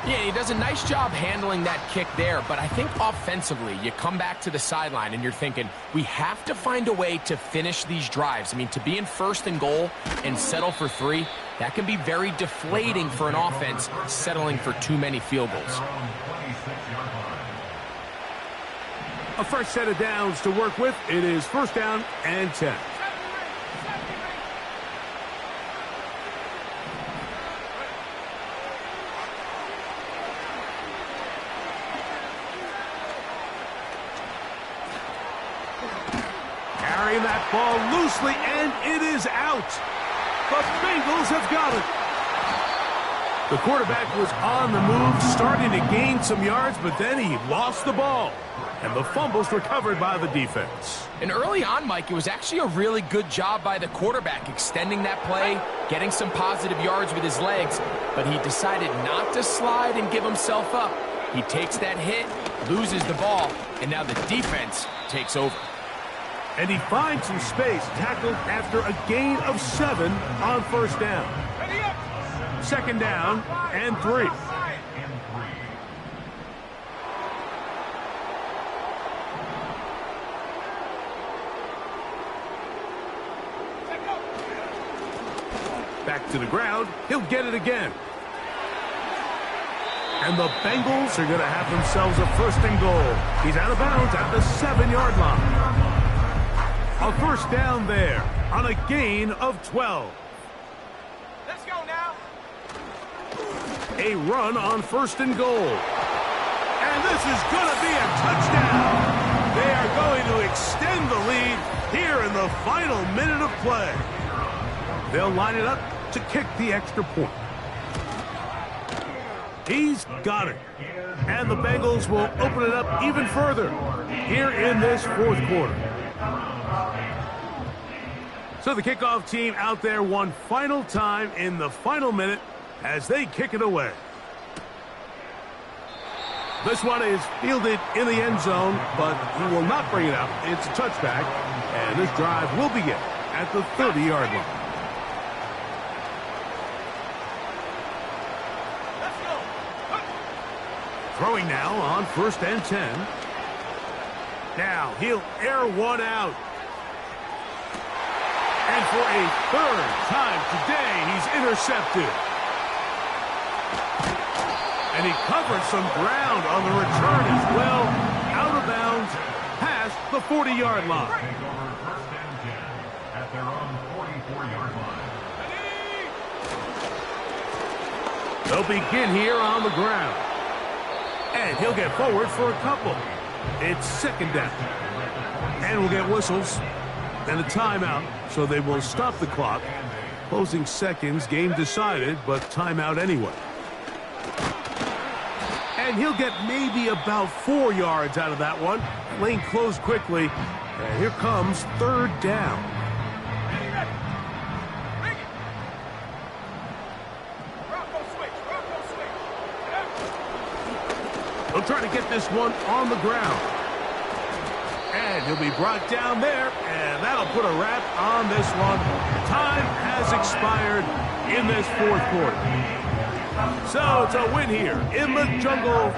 Yeah, he does a nice job handling that kick there, but I think offensively, you come back to the sideline and you're thinking, we have to find a way to finish these drives. I mean, to be in 1st and goal and settle for 3, that can be very deflating for an offense settling for too many field goals. A fresh set of downs to work with. It is 1st down and 10. Carrying that ball loosely, and it is out. The Bengals have got it. The quarterback was on the move, starting to gain some yards, but then he lost the ball. And the fumble's recovered by the defense. And early on, Mike, it was actually a really good job by the quarterback, extending that play, getting some positive yards with his legs, but he decided not to slide and give himself up. He takes that hit, loses the ball, and now the defense takes over. And he finds some space, tackled after a gain of 7 on 1st down. 2nd down and 3. Back to the ground. He'll get it again. And the Bengals are going to have themselves a 1st and goal. He's out of bounds at the 7-yard line. A 1st down there on a gain of 12. Let's go now. A run on 1st and goal. And this is going to be a touchdown. They are going to extend the lead here in the final minute of play. They'll line it up to kick the extra point. He's got it. And the Bengals will open it up even further here in this 4th quarter. So the kickoff team out there one final time in the final minute as they kick it away. This one is fielded in the end zone, but he will not bring it out. It's a touchback, and this drive will begin at the 30-yard line. Throwing now on 1st and 10. Now he'll air one out. And for a third time today, he's intercepted. And he covered some ground on the return as well. Out of bounds, past the 40-yard line. Take over first and 10 at their own 44-yard line. They'll begin here on the ground. And he'll get forward for a couple. It's second down. And we'll get whistles and a timeout, so they will stop the clock. Closing seconds, game decided, but timeout anyway. And he'll get maybe about 4 yards out of that one. Lane closed quickly. And here comes third down. He'll try to get this one on the ground. And he'll be brought down there, and that'll put a wrap on this one. Time has expired in this fourth quarter. So it's a win here in the jungle.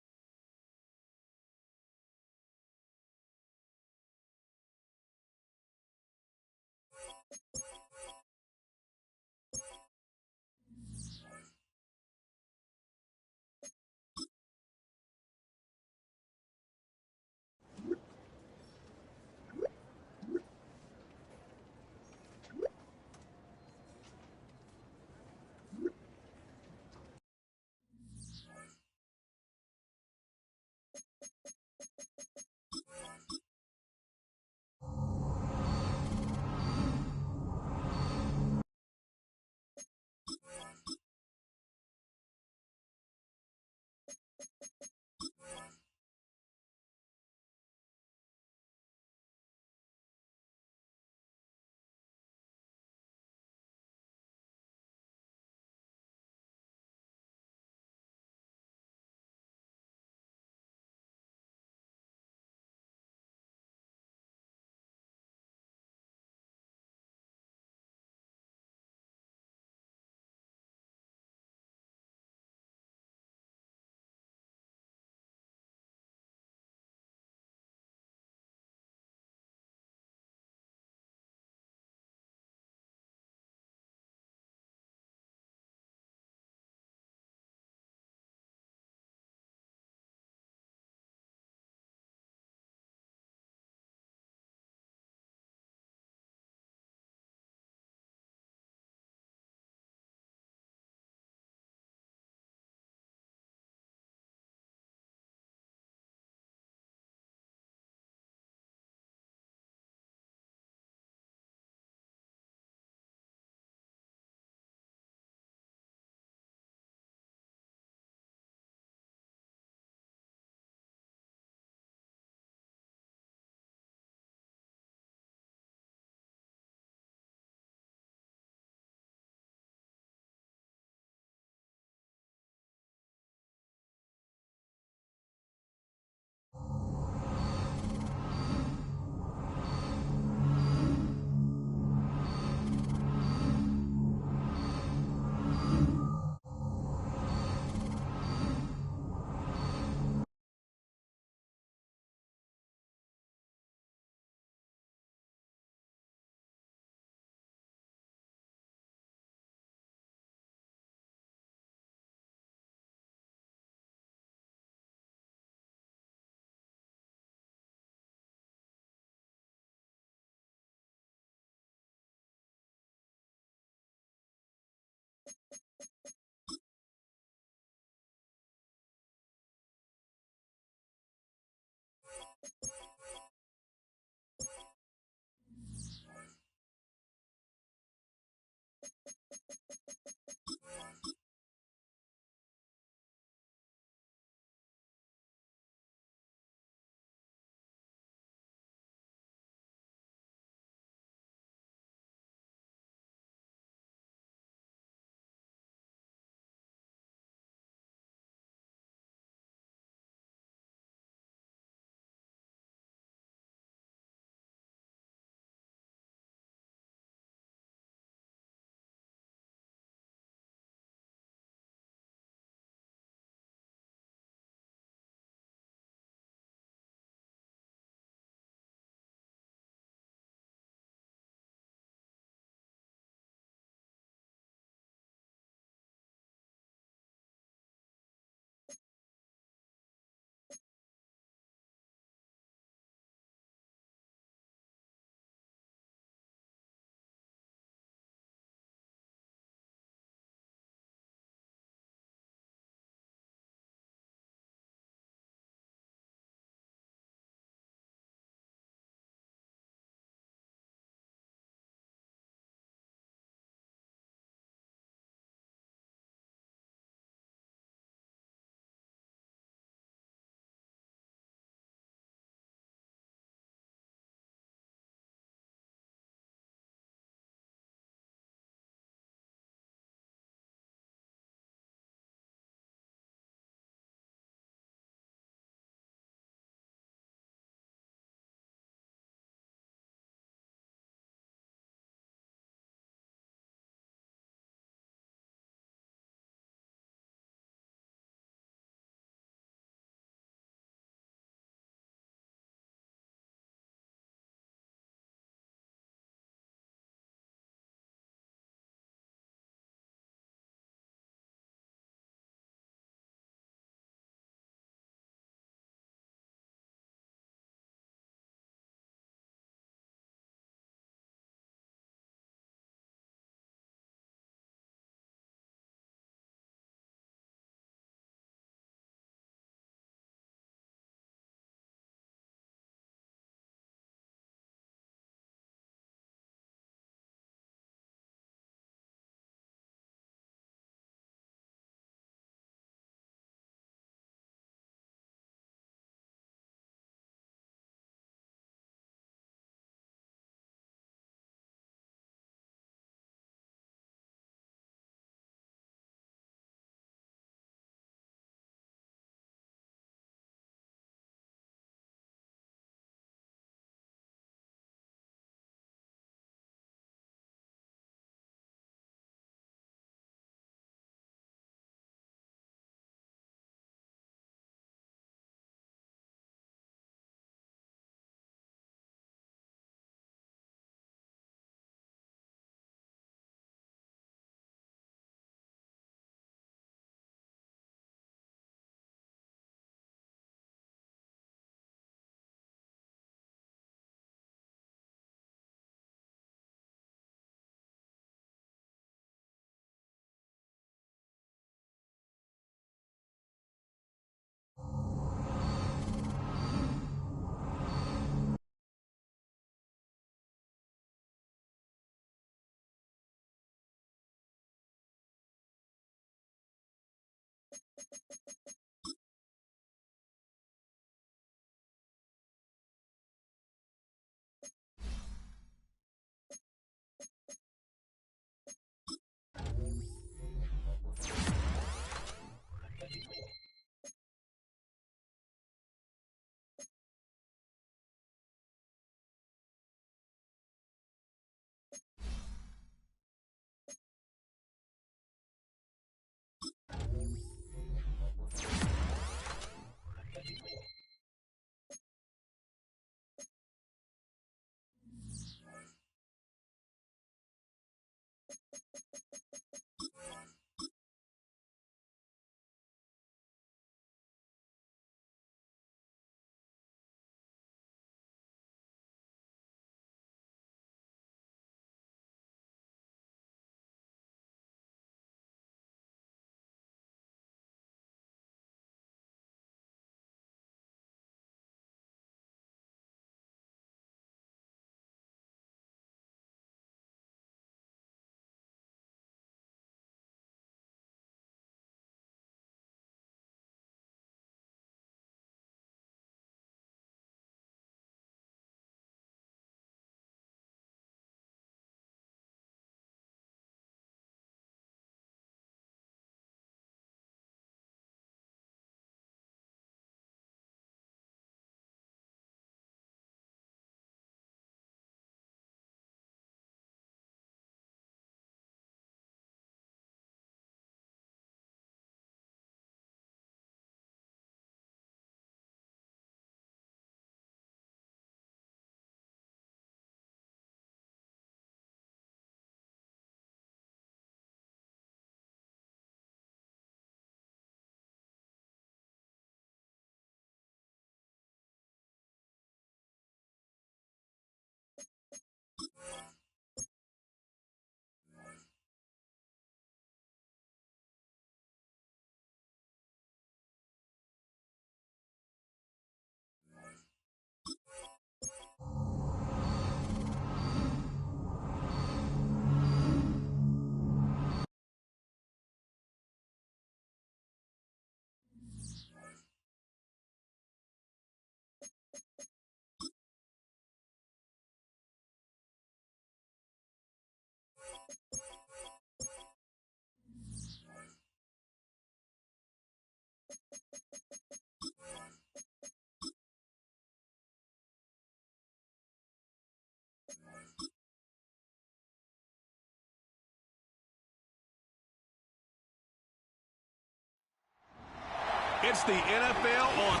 It's the NFL on.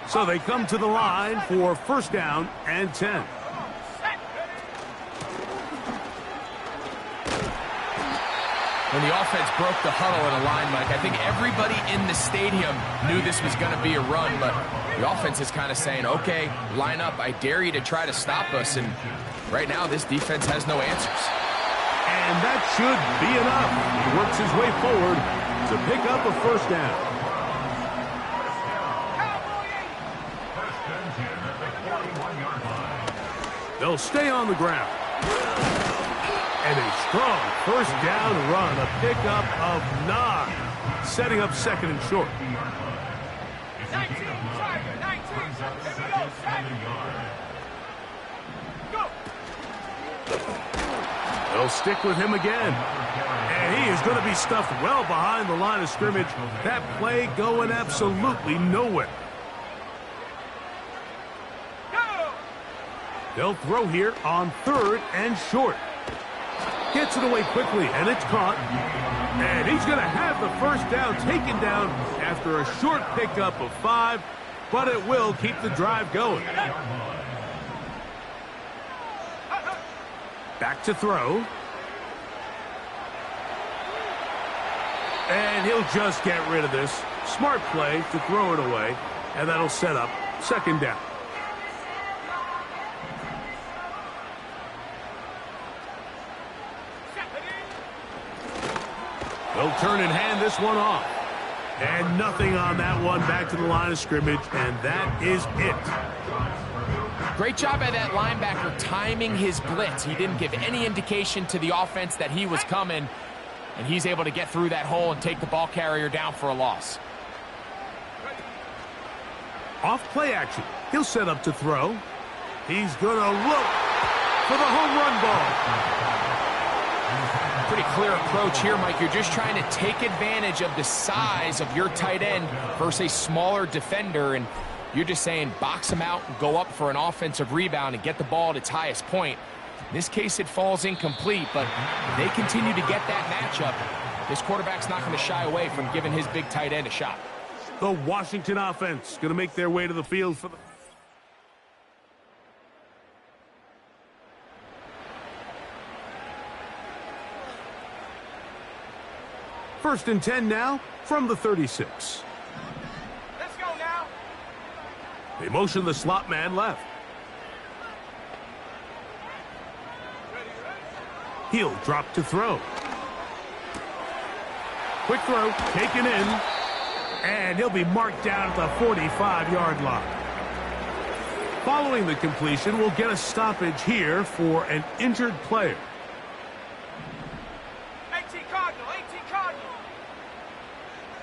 So they come to the line for first down and 10. When the offense broke the huddle in a line, Mike, I think everybody in the stadium knew this was going to be a run, but the offense is kind of saying, okay, line up. I dare you to try to stop us, and right now this defense has no answers. And that should be enough. He works his way forward to pick up a first down. They'll stay on the ground. And a strong first down run, a pickup of 9, setting up second and short. 19, Tiger, 19. Here we go, Go. They'll stick with him again. And he is going to be stuffed well behind the line of scrimmage. That play going absolutely nowhere. Go. They'll throw here on 3rd and short. Gets it away quickly, and it's caught. And he's going to have the first down taken down after a short pickup of 5, but it will keep the drive going. Back to throw. And he'll just get rid of this. Smart play to throw it away, and that'll set up second down. They'll turn and hand this one off. And nothing on that one, back to the line of scrimmage, and that is it. Great job by that linebacker timing his blitz. He didn't give any indication to the offense that he was coming, and he's able to get through that hole and take the ball carrier down for a loss. Off play action. He'll set up to throw. He's going to look for the home run ball. Pretty clear approach here, Mike. You're just trying to take advantage of the size of your tight end versus a smaller defender, and you're just saying box him out and go up for an offensive rebound and get the ball at its highest point. In this case, it falls incomplete, but they continue to get that matchup. This quarterback's not going to shy away from giving his big tight end a shot. The Washington offense going to make their way to the field for the... First and 10 now from the 36. Let's go now. They motion the slot man left. He'll drop to throw. Quick throw, taken in, and he'll be marked down at the 45-yard line. Following the completion, we'll get a stoppage here for an injured player. 18 Cardinal, 18 Cardinal.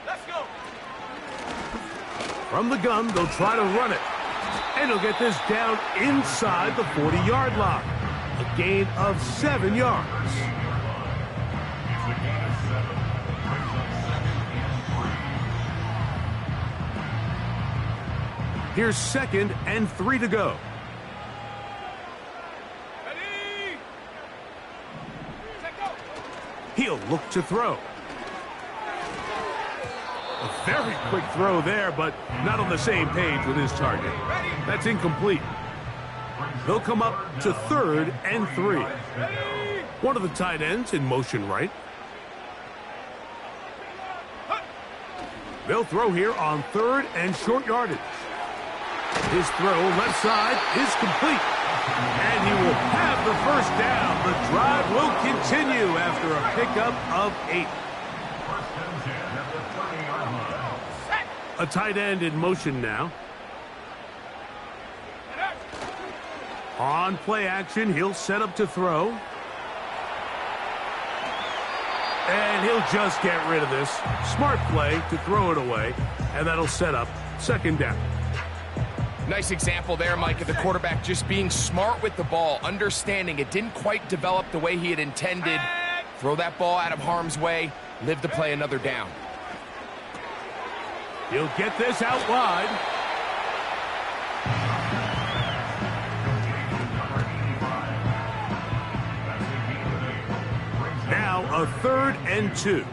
Let's go. From the gun, they'll try to run it. And he'll get this down inside the 40-yard line. A gain of 7 yards. Here's 2nd and 3 to go. Ready. Set go. He'll look to throw. A very quick throw there, but not on the same page with his target. That's incomplete. They'll come up to 3rd and 3. One of the tight ends in motion right. They'll throw here on 3rd and short yardage. His throw left side is complete. And he will have the first down. The drive will continue after a pickup of 8. A tight end in motion now. On play action, he'll set up to throw. And he'll just get rid of this. Smart play to throw it away. And that'll set up second down. Nice example there, Mike, of the quarterback just being smart with the ball, understanding it didn't quite develop the way he had intended. Throw that ball out of harm's way, live to play another down. He'll get this out wide. Now a 3rd and 2. Here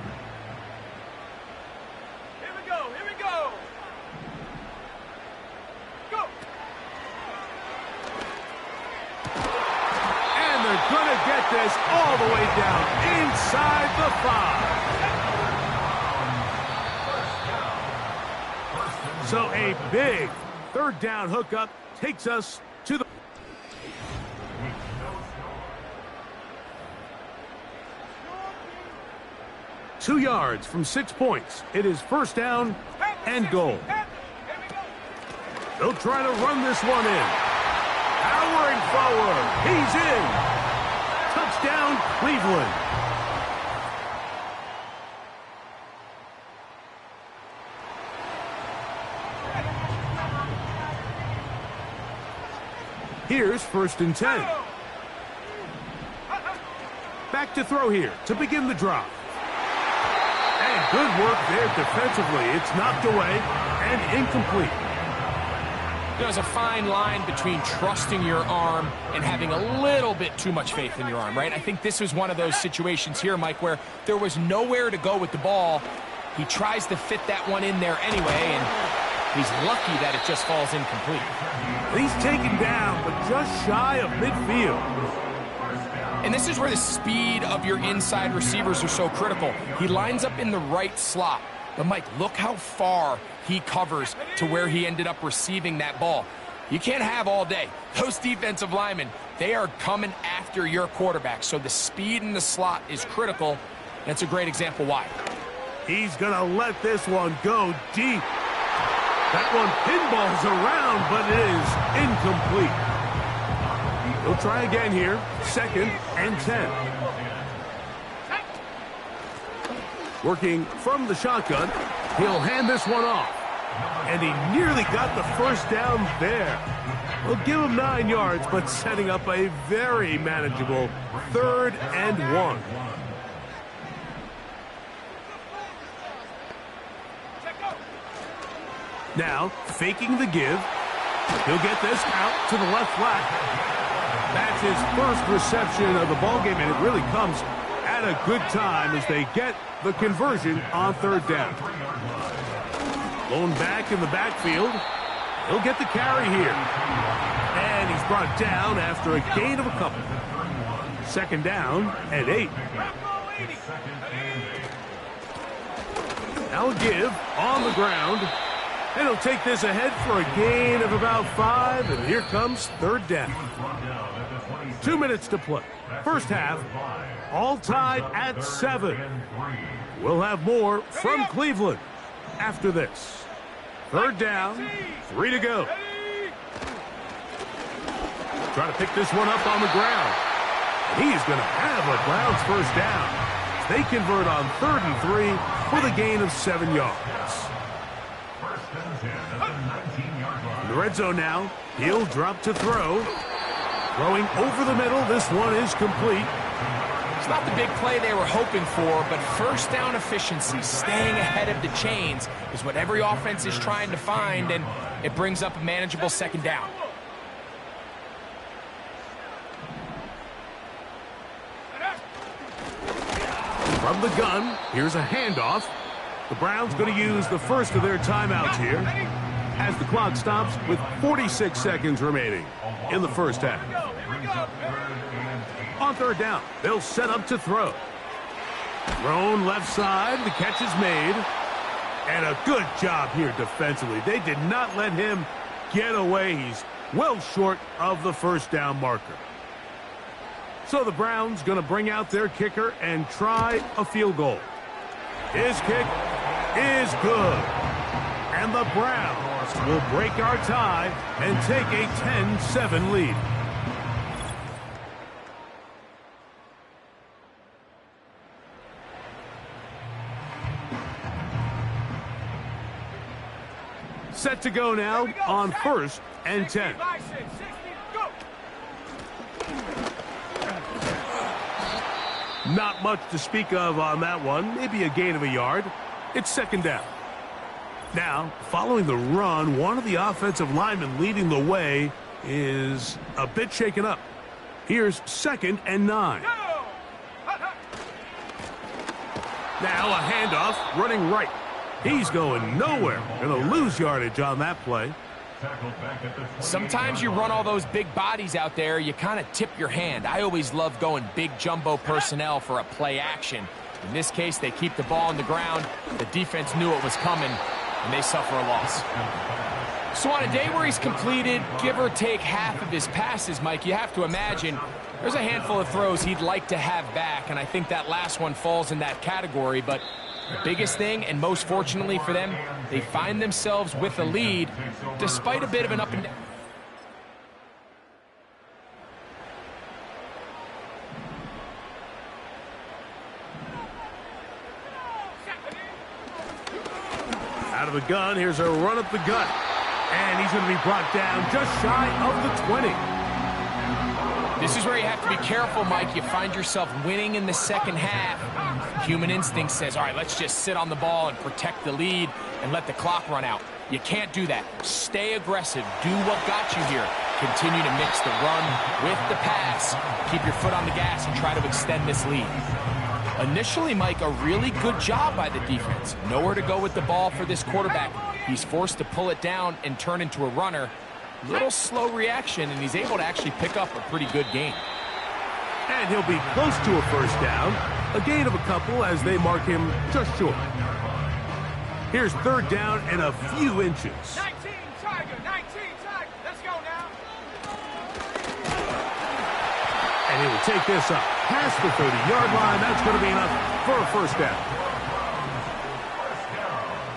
we go. Here we go. Go. And they're going to get this all the way down inside the 5. So a big 3rd down hookup takes us to the 2 yards from 6 points. It is 1st down and goal. They'll try to run this one in. Powering forward. He's in. Touchdown, Cleveland. Here's 1st and 10. Back to throw here to begin the drive. And good work there defensively. It's knocked away and incomplete. There's a fine line between trusting your arm and having a little bit too much faith in your arm, right? I think this was one of those situations here, Mike, where there was nowhere to go with the ball. He tries to fit that one in there anyway, and he's lucky that it just falls incomplete. He's taken down, but just shy of midfield. And this is where the speed of your inside receivers are so critical. He lines up in the right slot. But, Mike, look how far he covers to where he ended up receiving that ball. You can't have all day. Those defensive linemen, they are coming after your quarterback. So the speed in the slot is critical. That's a great example why. He's going to let this one go deep. That one pinballs around, but it is incomplete. He'll try again here. 2nd and 10. Working from the shotgun, he'll hand this one off. And he nearly got the 1st down there. We'll give him 9 yards, but setting up a very manageable 3rd and 1. Now, faking the give. He'll get this out to the left flat. That's his first reception of the ballgame, and it really comes at a good time as they get the conversion on 3rd down. Blown back in the backfield. He'll get the carry here. And he's brought down after a gain of a couple. 2nd down and 8. Now a give on the ground. And he'll take this ahead for a gain of about 5. And here comes 3rd down. 2 minutes to play. First half, all tied at 7. We'll have more from Cleveland after this. 3rd down, 3 to go. Try to pick this one up on the ground. He's going to have a Browns 1st down. They convert on 3rd and 3 with a gain of 7 yards. In the red zone now, he'll drop to throw. Throwing over the middle, this one is complete. It's not the big play they were hoping for, but 1st down efficiency, staying ahead of the chains, is what every offense is trying to find, and it brings up a manageable 2nd down. From the gun, here's a handoff. The Browns going to use the first of their timeouts here as the clock stops with 46 seconds remaining in the first half. On 3rd down, they'll set up to throw. Thrown left side, the catch is made. And a good job here defensively. They did not let him get away. He's well short of the 1st down marker. So the Browns going to bring out their kicker and try a field goal. His kick is good. And the Browns will break our tie and take a 10-7 lead. Set to go now on 1st and 10. Not much to speak of on that one. Maybe a gain of a yard. It's second down. Now, following the run, one of the offensive linemen leading the way is a bit shaken up. Here's 2nd and 9. Now a handoff running right. He's going nowhere. Going to lose yardage on that play. Sometimes you run all those big bodies out there, you kind of tip your hand. I always love going big jumbo personnel for a play action. In this case, they keep the ball on the ground. The defense knew it was coming, and they suffer a loss. So on a day where he's completed, give or take half of his passes, Mike, you have to imagine there's a handful of throws he'd like to have back, and I think that last one falls in that category. But the biggest thing, and most fortunately for them, they find themselves with a lead despite a bit of an up and down. Out of the gun, here's a run up the gut. And he's going to be brought down just shy of the 20. This is where you have to be careful, Mike. You find yourself winning in the second half. Human instinct says, all right, let's just sit on the ball and protect the lead and let the clock run out. You can't do that. Stay aggressive. Do what got you here. Continue to mix the run with the pass. Keep your foot on the gas and try to extend this lead. Initially, Mike, a really good job by the defense. Nowhere to go with the ball for this quarterback. He's forced to pull it down and turn into a runner. Little slow reaction, and he's able to actually pick up a pretty good gain. And he'll be close to a first down. A gain of a couple as they mark him just short. Here's 3rd down and a few inches. 19 Tiger, 19 Tiger. Let's go now. And he will take this up past the 30-yard line. That's going to be enough for a first down.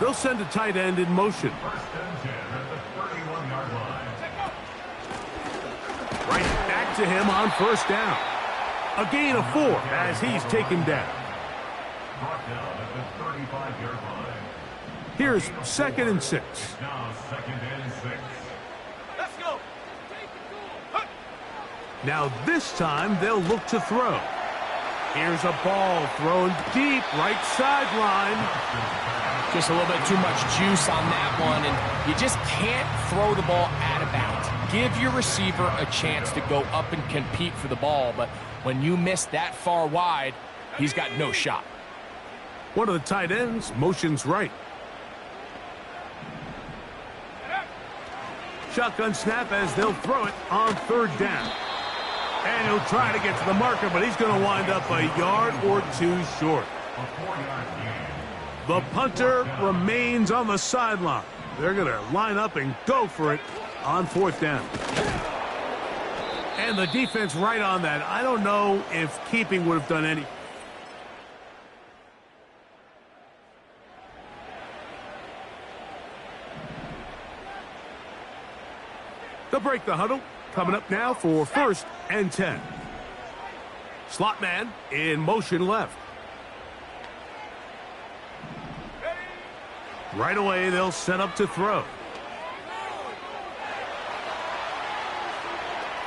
They'll send a tight end in motion. Right back to him on first down. A gain of 4 as he's taken down. Here's 2nd and 6. Let's go. Now this time they'll look to throw. Here's a ball thrown deep right sideline. Just a little bit too much juice on that one, and you just can't throw the ball out of bounds. Give your receiver a chance to go up and compete for the ball, but when you miss that far wide, he's got no shot. One of the tight ends motions right. Shotgun snap as they'll throw it on 3rd down. And he'll try to get to the marker, but he's going to wind up a yard or 2 short. The punter remains on the sideline. They're going to line up and go for it on 4th down. And the defense right on that. I don't know if keeping would have done any. They'll break the huddle. Coming up now for 1st and 10. Slot man in motion left. Right away, they'll set up to throw.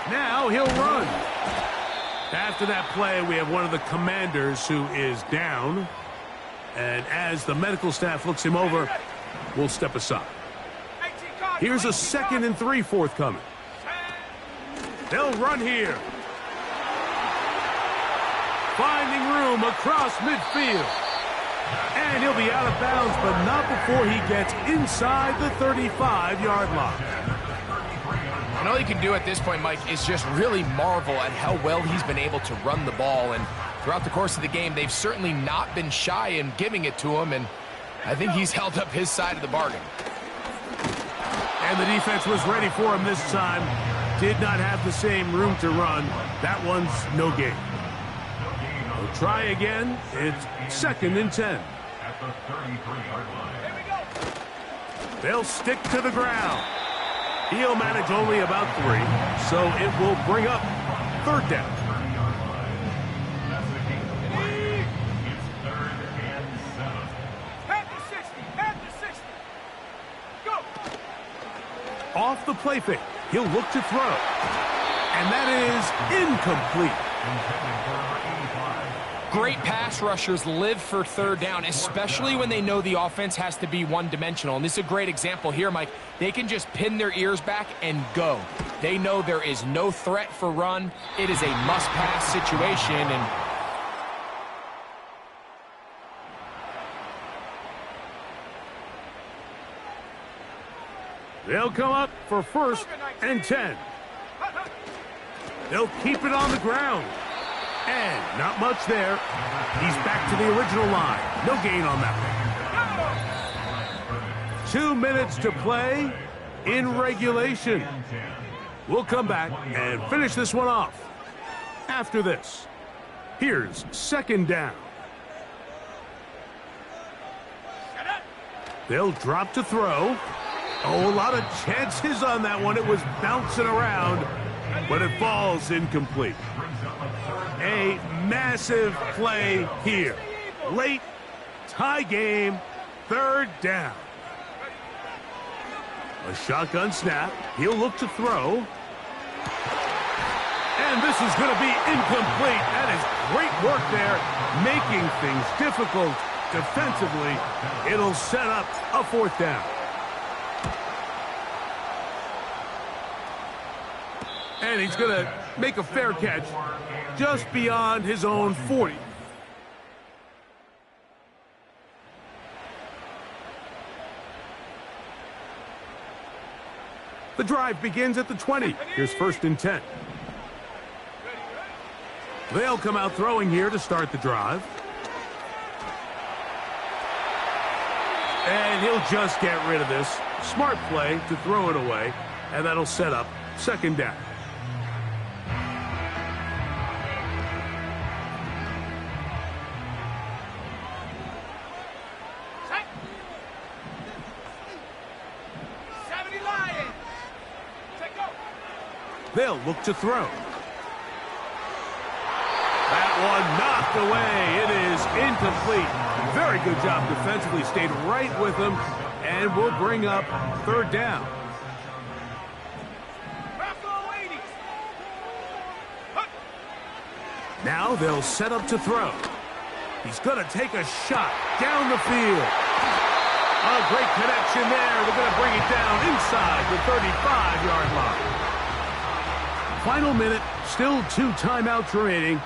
Now he'll run. After that play, we have one of the commanders who is down. And as the medical staff looks him over, we'll step aside. Here's a 2nd and 3 forthcoming. They'll run here. Finding room across midfield. And he'll be out of bounds, but not before he gets inside the 35-yard line. And all you can do at this point, Mike, is just really marvel at how well he's been able to run the ball. And throughout the course of the game, they've certainly not been shy in giving it to him, and I think he's held up his side of the bargain. And the defense was ready for him this time. Did not have the same room to run. That one's no gain. We'll try again. It's 2nd and 10. At the 33-yard line. They'll stick to the ground. He'll manage only about 3, so it will bring up 3rd down. That's the game. It's 3rd and 7. Head to 60. Head to 60. Go. Off the play fake. He'll look to throw. And that is incomplete. Great pass rushers live for third down, especially when they know the offense has to be one-dimensional. And this is a great example here, Mike. They can just pin their ears back and go. They know there is no threat for run. It is a must-pass situation, and they'll come up for 1st and 10. They'll keep it on the ground. And not much there. He's back to the original line. No gain on that one. 2 minutes to play in regulation. We'll come back and finish this one off. After this, here's 2nd down. They'll drop to throw. Oh, a lot of chances on that one. It was bouncing around, but it falls incomplete. A massive play here. Late, tie game, 3rd down. A shotgun snap. He'll look to throw. And this is going to be incomplete. That is great work there, making things difficult defensively. It'll set up a 4th down. And he's going to make a fair catch just beyond his own 40. The drive begins at the 20. Here's 1st and 10. They'll come out throwing here to start the drive. And he'll just get rid of this. Smart play to throw it away, and that'll set up 2nd down. They'll look to throw. That one knocked away. It is incomplete. Very good job defensively. Stayed right with him, and will bring up 3rd down. Now they'll set up to throw. He's going to take a shot down the field. A great connection there. They're going to bring it down inside the 35-yard line. Final minute, still 2 timeouts remaining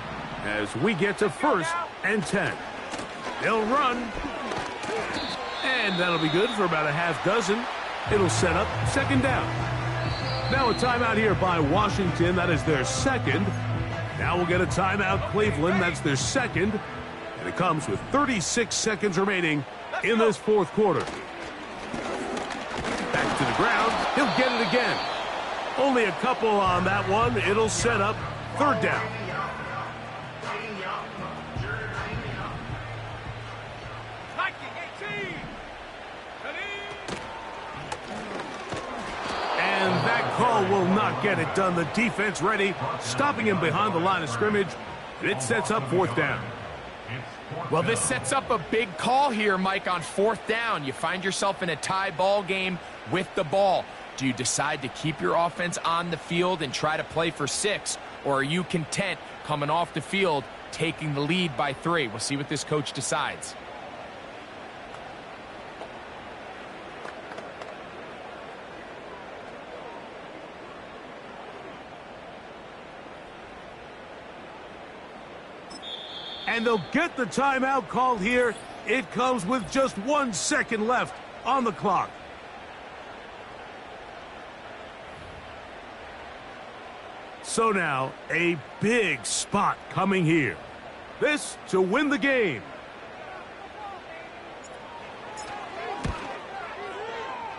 as we get to 1st and 10. They'll run, and that'll be good for about a half dozen. It'll set up 2nd down. Now a timeout here by Washington. That is their 2nd. Now we'll get a timeout, Cleveland. That's their 2nd. And it comes with 36 seconds remaining in this 4th quarter. Back to the ground. He'll get it again. Only a couple on that one. It'll set up 3rd down. And that call will not get it done. The defense ready, stopping him behind the line of scrimmage. It sets up 4th down. Well, this sets up a big call here, Mike, on 4th down. You find yourself in a tie ball game with the ball. Do you decide to keep your offense on the field and try to play for 6? Or are you content coming off the field, taking the lead by 3? We'll see what this coach decides. And they'll get the timeout called here. It comes with just 1 second left on the clock. So now, a big spot coming here. This to win the game.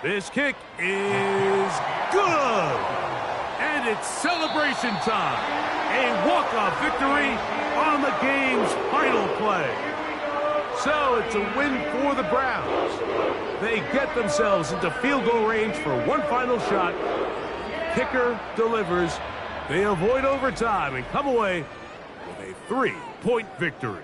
This kick is good. And it's celebration time. A walk-off victory on the game's final play. So it's a win for the Browns. They get themselves into field goal range for one final shot. Kicker delivers. They avoid overtime and come away with a 3-point victory.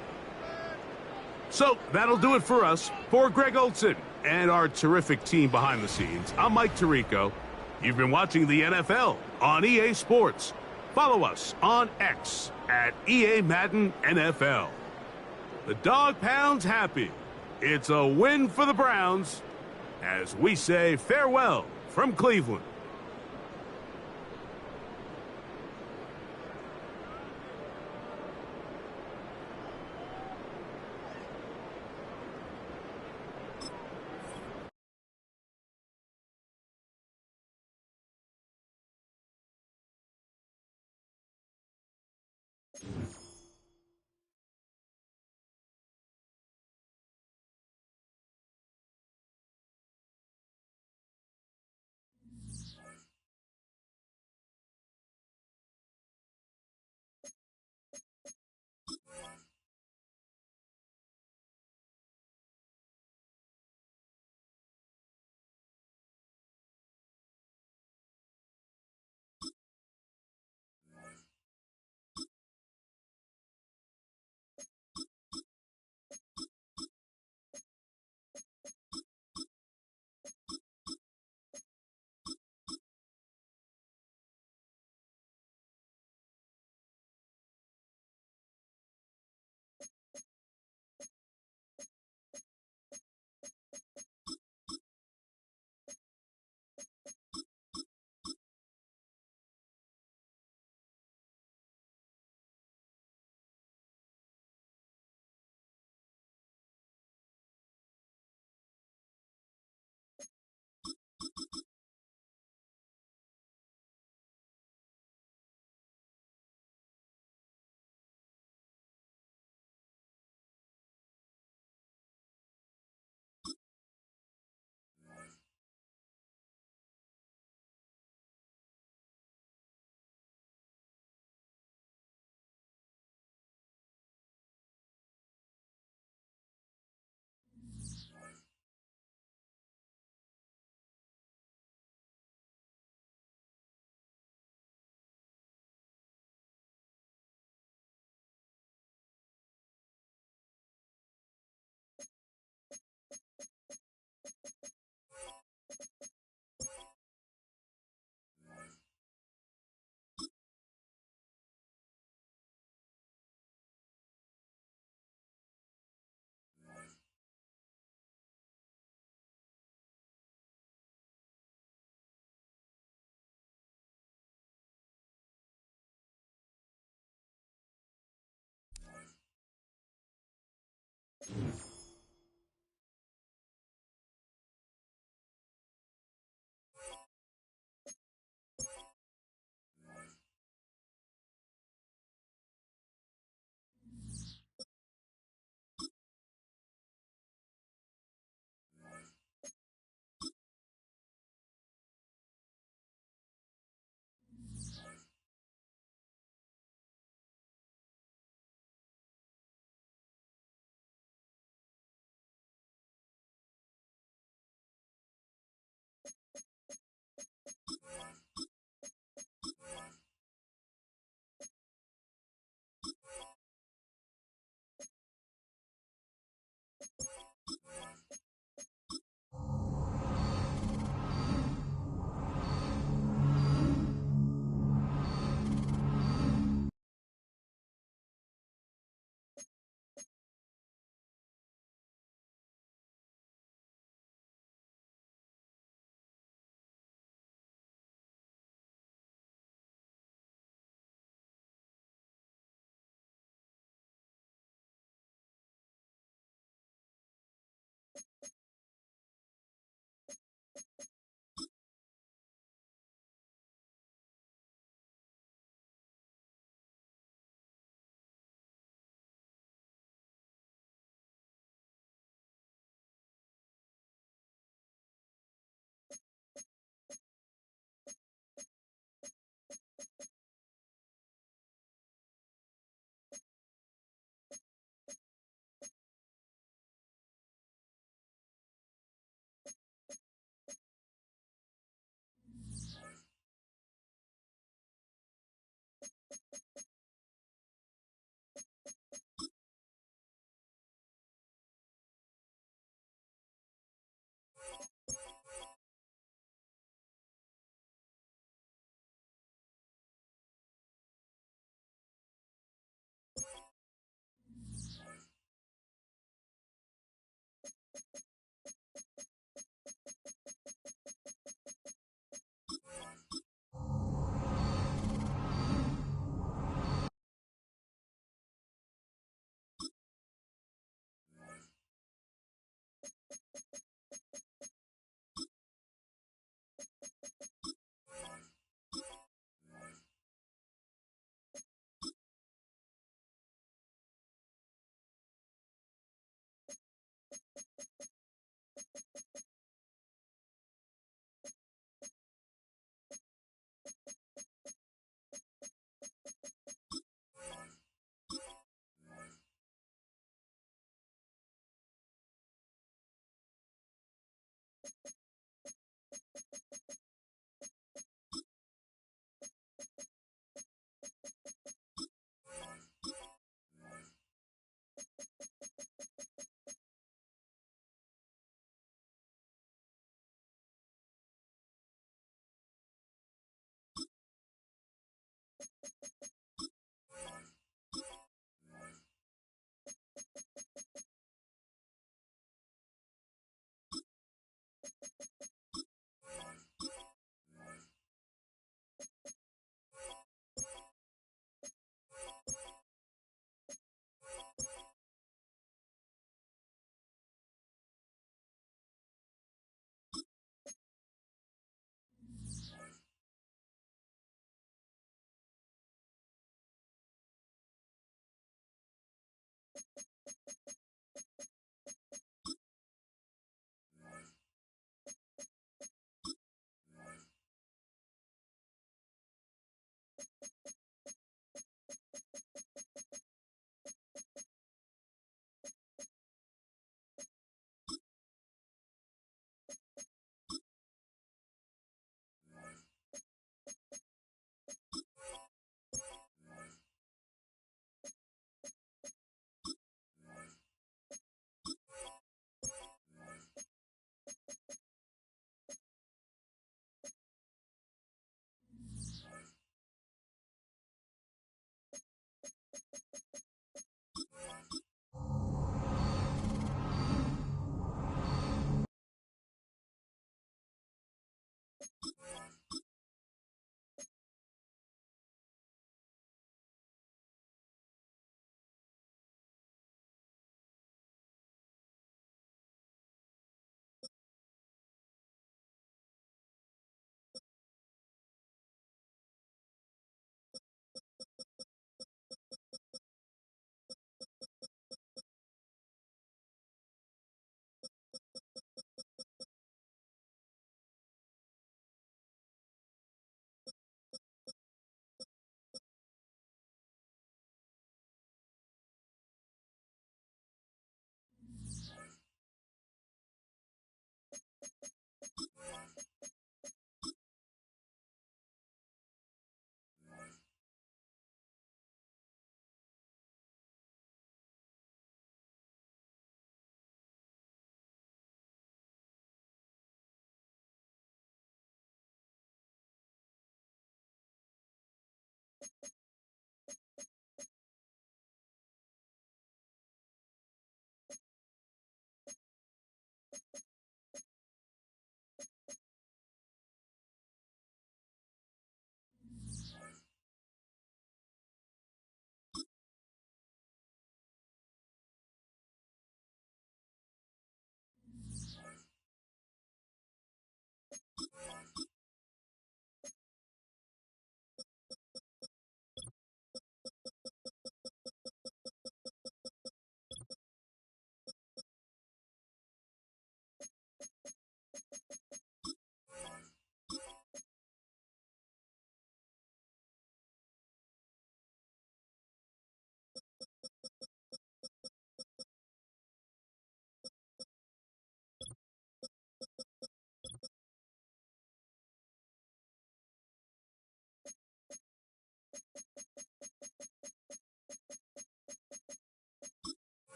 So that'll do it for us. For Greg Olsen and our terrific team behind the scenes, I'm Mike Tirico. You've been watching the NFL on EA Sports. Follow us on X at EA Madden NFL. The Dog Pound's happy. It's a win for the Browns as we say farewell from Cleveland.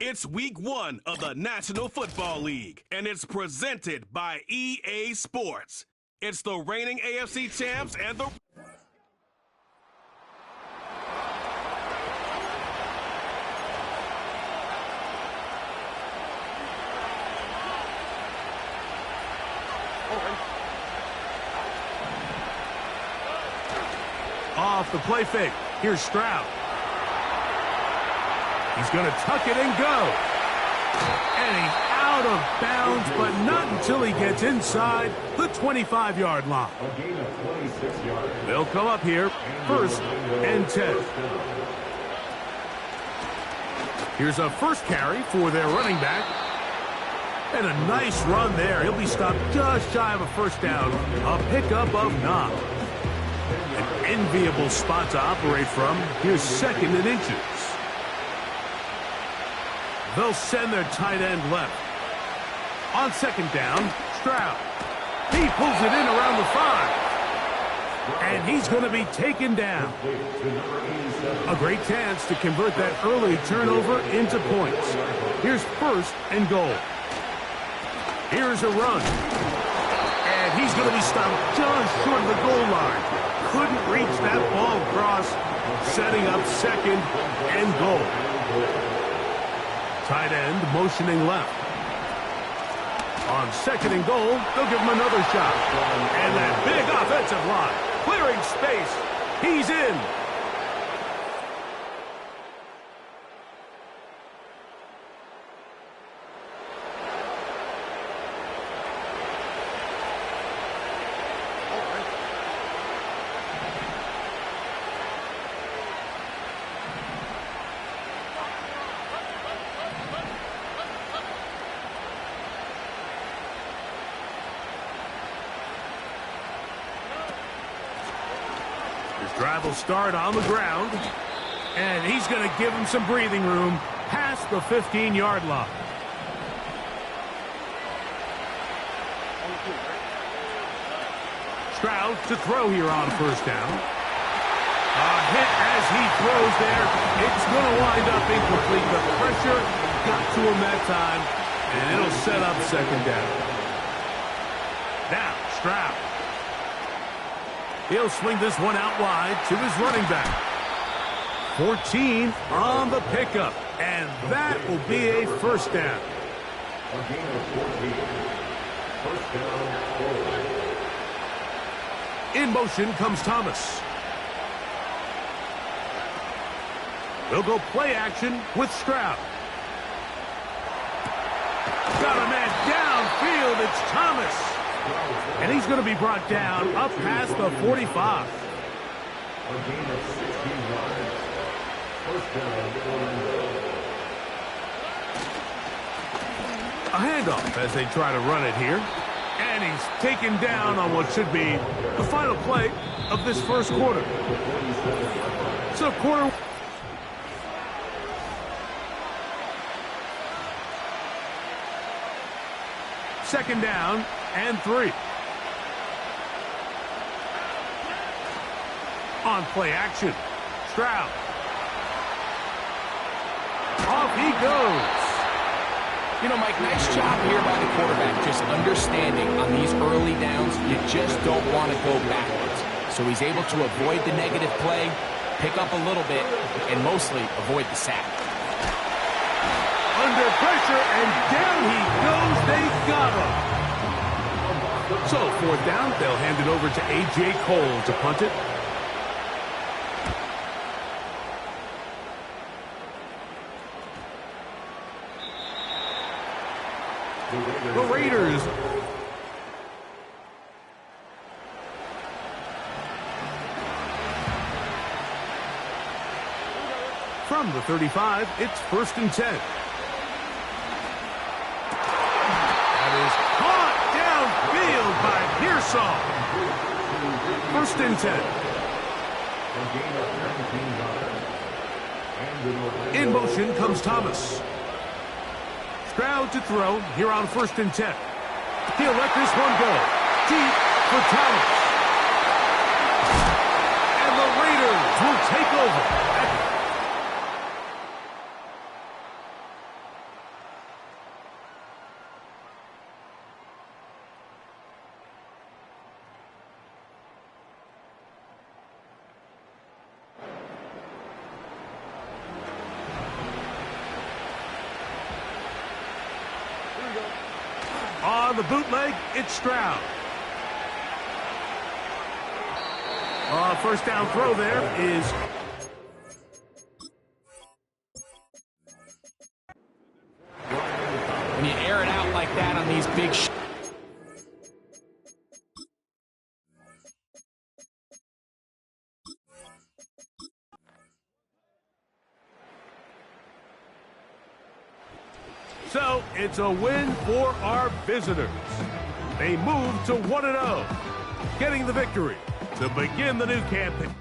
It's week 1 of the National Football League, and it's presented by EA Sports. It's the reigning AFC champs and the... Off the play fake. Here's Stroud. He's going to tuck it and go. And he's out of bounds, but not until he gets inside the 25-yard line. They'll come up here, 1st and 10. Here's a first carry for their running back. And a nice run there. He'll be stopped just shy of a first down. A pickup of 9. An enviable spot to operate from. Here's 2nd and inches. They'll send their tight end left. On 2nd down, Stroud. He pulls it in around the 5. And he's going to be taken down. A great chance to convert that early turnover into points. Here's 1st and goal. Here's a run. And he's going to be stopped just short of the goal line. Couldn't reach that ball across, setting up 2nd and goal. Tight end motioning left. On 2nd and goal, they'll give him another shot. And that big offensive line, clearing space. He's in. Drive will start on the ground, and he's going to give him some breathing room past the 15-yard line. Stroud to throw here on 1st down. A hit as he throws there. It's going to wind up incomplete. The pressure got to him that time, and it'll set up 2nd down. Now, Stroud. He'll swing this one out wide to his running back. 14 on the pickup, and that will be a 1st down. A gain of 14. 1st down, 4. In motion comes Thomas. They'll go play action with Stroud. Got a man downfield. It's Thomas. And he's going to be brought down up past the 45. A gain of 16 yards. 1st down, 4. A handoff as they try to run it here. And he's taken down on what should be the final play of this 1st quarter. So quarter... Second down and 3. On play action, Stroud. Off he goes. You know, Mike, nice job here by the quarterback, just understanding on these early downs, you just don't want to go backwards. So he's able to avoid the negative play, pick up a little bit, and mostly avoid the sack. Under pressure, and down he goes. They got him. So, 4th down, they'll hand it over to A.J. Cole to punt it. The Raiders. From the 35, it's 1st and 10. That is caught downfield by Pearsall. 1st and 10. In motion comes Thomas. Stroud to throw here on 1st and 10. He'll let this one go. Deep for Thomas. And the Raiders will take over. On the bootleg, it's Stroud. 1st down throw there is... When you air it out like that on these big So, it's a win for our visitors. They move to 1-0, getting the victory to begin the new campaign.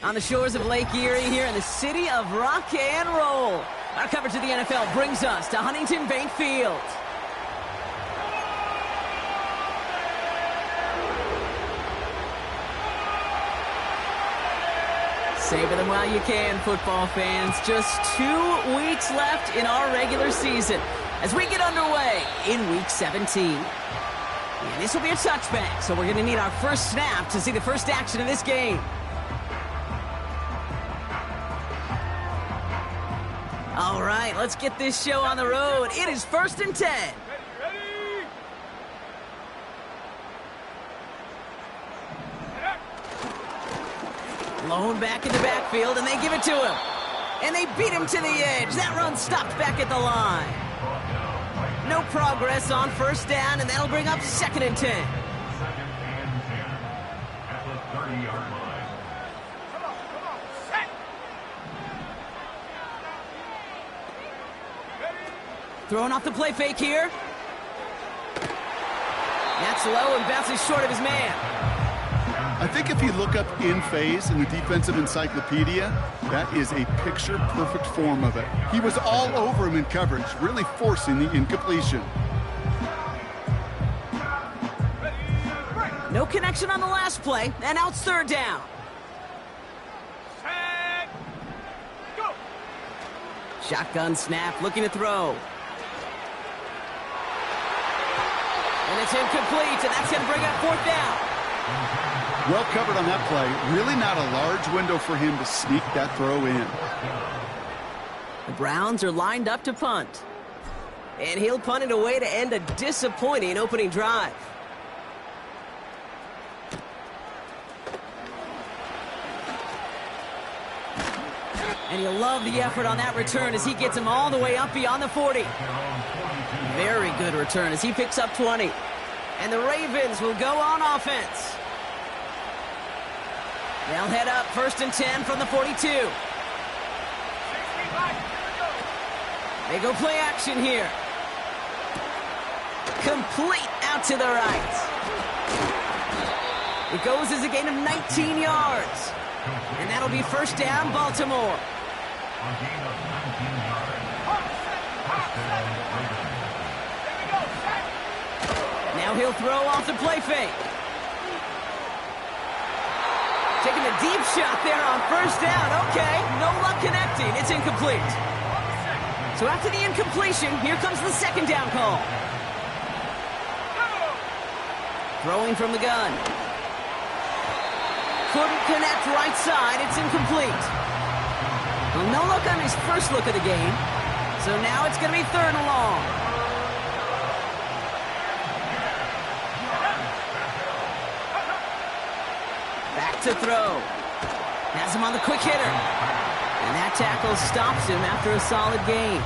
On the shores of Lake Erie here in the city of rock and roll. Our coverage of the NFL brings us to Huntington Bank Field. Savor them while you can, football fans. Just 2 weeks left in our regular season as we get underway in Week 17. And this will be a touchback, so we're going to need our first snap to see the first action of this game. All right, let's get this show on the road. It is 1st and 10. Lone back in the backfield, and they give it to him. And they beat him to the edge. That run stopped back at the line. No progress on 1st down, and that'll bring up 2nd and 10. 2nd and 10 at the 30-yard line. Come on, set. Throwing off the play fake here. That's low and bounces short of his man. I think if you look up in phase in the defensive encyclopedia, that is a picture-perfect form of it. He was all over him in coverage, really forcing the incompletion. No connection on the last play, and now it's 3rd down. Set. Go. Shotgun snap, looking to throw. And it's incomplete, and that's going to bring up 4th down. Well covered on that play. Really not a large window for him to sneak that throw in. The Browns are lined up to punt. And he'll punt it away to end a disappointing opening drive. And you'll love the effort on that return as he gets him all the way up beyond the 40. Very good return as he picks up 20. And the Ravens will go on offense. They'll head up 1st and 10 from the 42. They go play action here. Complete out to the right. It goes as a gain of 19 yards. And that'll be 1st down, Baltimore. A gain of 19 yards. 1st down, Ravens. Now he'll throw off the play fake. Taking a deep shot there on 1st down. Okay, no luck connecting. It's incomplete. So after the incompletion, here comes the 2nd down call. Throwing from the gun. Couldn't connect right side. It's incomplete. Well, no look on his first look of the game. So now it's going to be 3rd and long. Back to throw. Has him on the quick hitter. And that tackle stops him after a solid gain.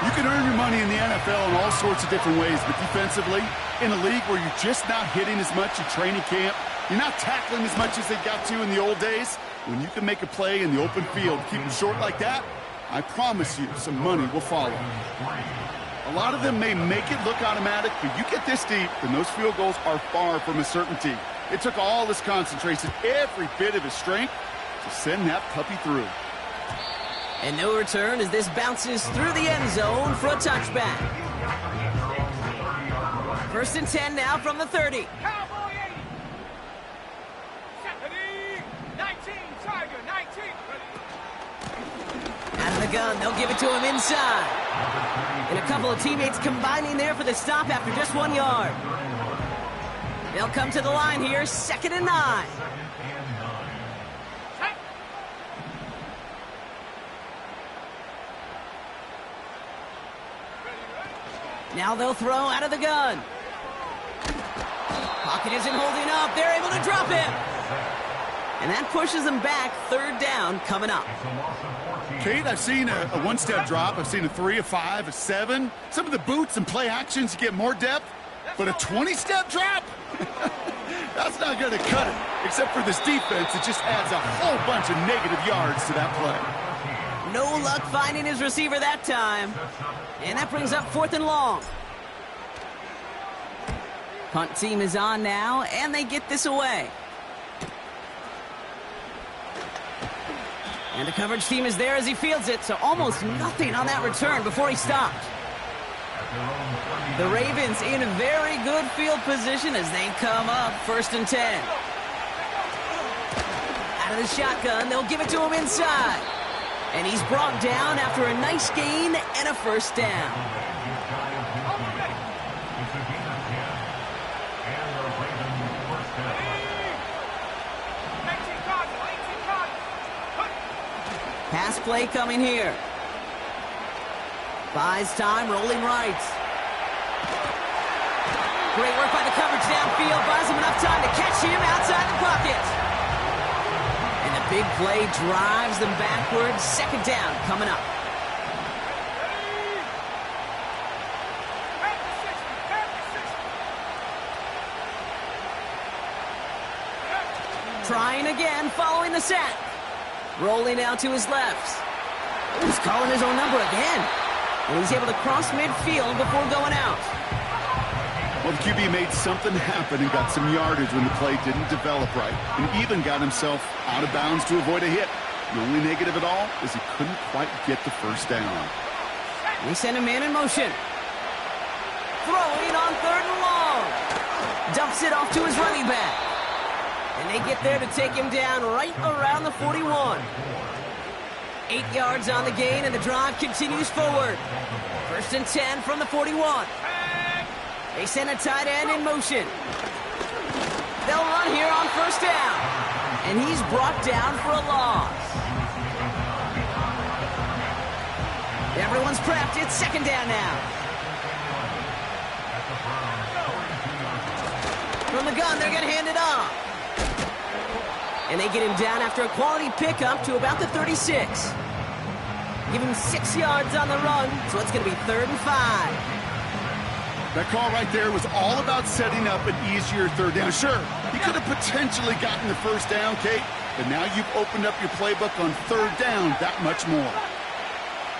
You can earn your money in the NFL in all sorts of different ways, but defensively, in a league where you're just not hitting as much in training camp, you're not tackling as much as they got to in the old days, when you can make a play in the open field, keep them short like that, I promise you some money will follow. A lot of them may make it look automatic, but you get this deep, and those field goals are far from a certainty. It took all his concentration, every bit of his strength, to send that puppy through. And no return as this bounces through the end zone for a touchback. 1st and 10 now from the 30. Cowboy 80. 19, Tiger, 19. Out of the gun, they'll give it to him inside. And a couple of teammates combining there for the stop after just 1 yard. They'll come to the line here, 2nd and 9. Now they'll throw out of the gun. Pocket isn't holding up. They're able to drop him. And that pushes them back. 3rd down coming up. Kate, I've seen a one-step drop. I've seen a 3, a 5, a 7. Some of the boots and play actions get more depth. But a 20-step drop? That's not going to cut it. Except for this defense, it just adds a whole bunch of negative yards to that play. No luck finding his receiver that time. And that brings up 4th and long. Punt team is on now, and they get this away. And the coverage team is there as he fields it, so almost nothing on that return before he stopped. The Ravens in a very good field position as they come up 1st and 10. Out of the shotgun, they'll give it to him inside. And he's brought down after a nice gain and a 1st down. Pass play coming here. Buys time, rolling right. Great work by the coverage downfield. Buys him enough time to catch him outside the pocket. And the big play drives them backwards. 2nd down coming up. Trying again, following the sack. Rolling out to his left. He's calling his own number again. And he's able to cross midfield before going out. Well, the QB made something happen and got some yardage when the play didn't develop right. And even got himself out of bounds to avoid a hit. The only negative at all is he couldn't quite get the 1st down. They send a man in motion. Throwing on 3rd and long. Dumps it off to his running back. And they get there to take him down right around the 41. 8 yards on the gain, and the drive continues forward. 1st and 10 from the 41. They send a tight end in motion. They'll run here on 1st down. And he's brought down for a loss. Everyone's prepped. It's 2nd down now. From the gun, they're going to hand it off. And they get him down after a quality pickup to about the 36. Give him 6 yards on the run, so it's going to be 3rd and 5. That call right there was all about setting up an easier 3rd down. Sure, he could have potentially gotten the 1st down, Kate, but now you've opened up your playbook on 3rd down that much more.